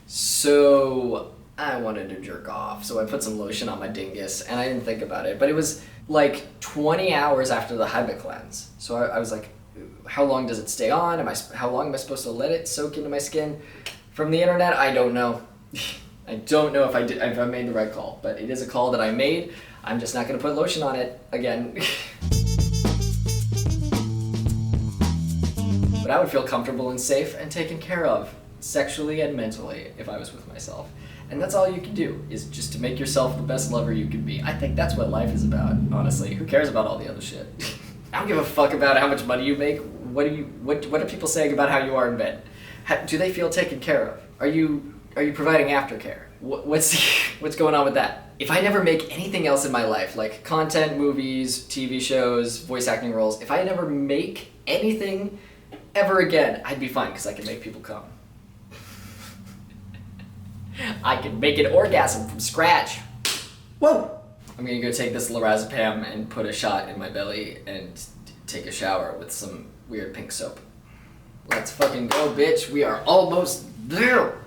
So I wanted to jerk off, so I put some lotion on my dingus, and I didn't think about it, but it was like 20 hours after the HypoCleanse. So I was like, how long does it stay on? How long am I supposed to let it soak into my skin? From the internet, I don't know. I don't know if I made the right call, but it is a call that I made. I'm just not gonna put lotion on it again. But I would feel comfortable and safe and taken care of, sexually and mentally, if I was with myself. And that's all you can do, is just to make yourself the best lover you can be. I think that's what life is about, honestly. Who cares about all the other shit? I don't give a fuck about how much money you make. What are people saying about how you are in bed? Do they feel taken care of? Are you providing aftercare? What's going on with that? If I never make anything else in my life, like content, movies, TV shows, voice acting roles, if I never make anything ever again, I'd be fine because I can make people come. I can make an orgasm from scratch. Whoa! I'm gonna go take this lorazepam and put a shot in my belly and take a shower with some weird pink soap. Let's fucking go, bitch. We are almost there.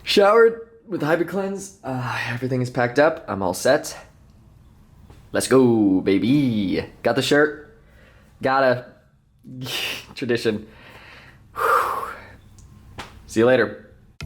Showered with Hybrid Cleanse. Everything is packed up. I'm all set. Let's go, baby. Got the shirt. Gotta. Tradition. Whew. See you later.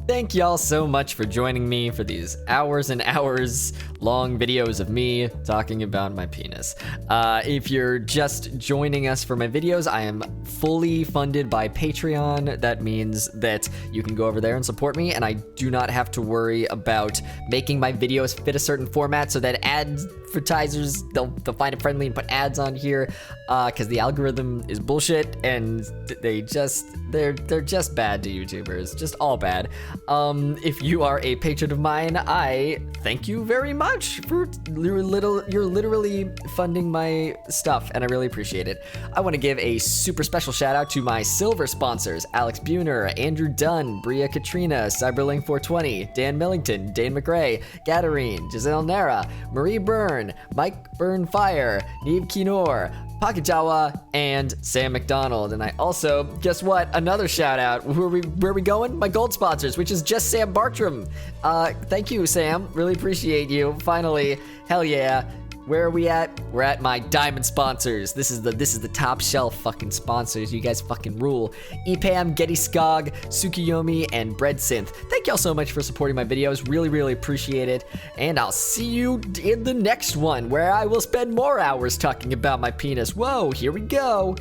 Thank y'all so much for joining me for these hours and hours long videos of me talking about my penis. If you're just joining us for my videos, I am fully funded by Patreon. That means that you can go over there and support me, and I do not have to worry about making my videos fit a certain format so that advertisers, they'll find it friendly and put ads on here, because the algorithm is bullshit, and they're just bad to YouTubers, just all bad. If you are a patron of mine, I thank you very much for you're literally funding my stuff, and I really appreciate it. I want to give a super special shout out to my silver sponsors: Alex Buhner, Andrew Dunn, Bria Katrina, Cyberling420, Dan Millington, Dane McRae, Gadarine, Giselle Nara, Marie Byrne, Mike Burnfire, Neve Kinor, Pakajawa, and Sam McDonald. And I also, guess what? Another shout out. Where are we going? My gold sponsors, which is just Sam Bartram. Thank you, Sam. Really appreciate you. Finally, hell yeah. Where are we at? We're at my diamond sponsors. This is the top shelf fucking sponsors. You guys fucking rule. EPAM, Getty Skog, Tsukiyomi, and Breadsynth. Thank y'all so much for supporting my videos. Really, really appreciate it. And I'll see you in the next one, where I will spend more hours talking about my penis. Whoa, here we go.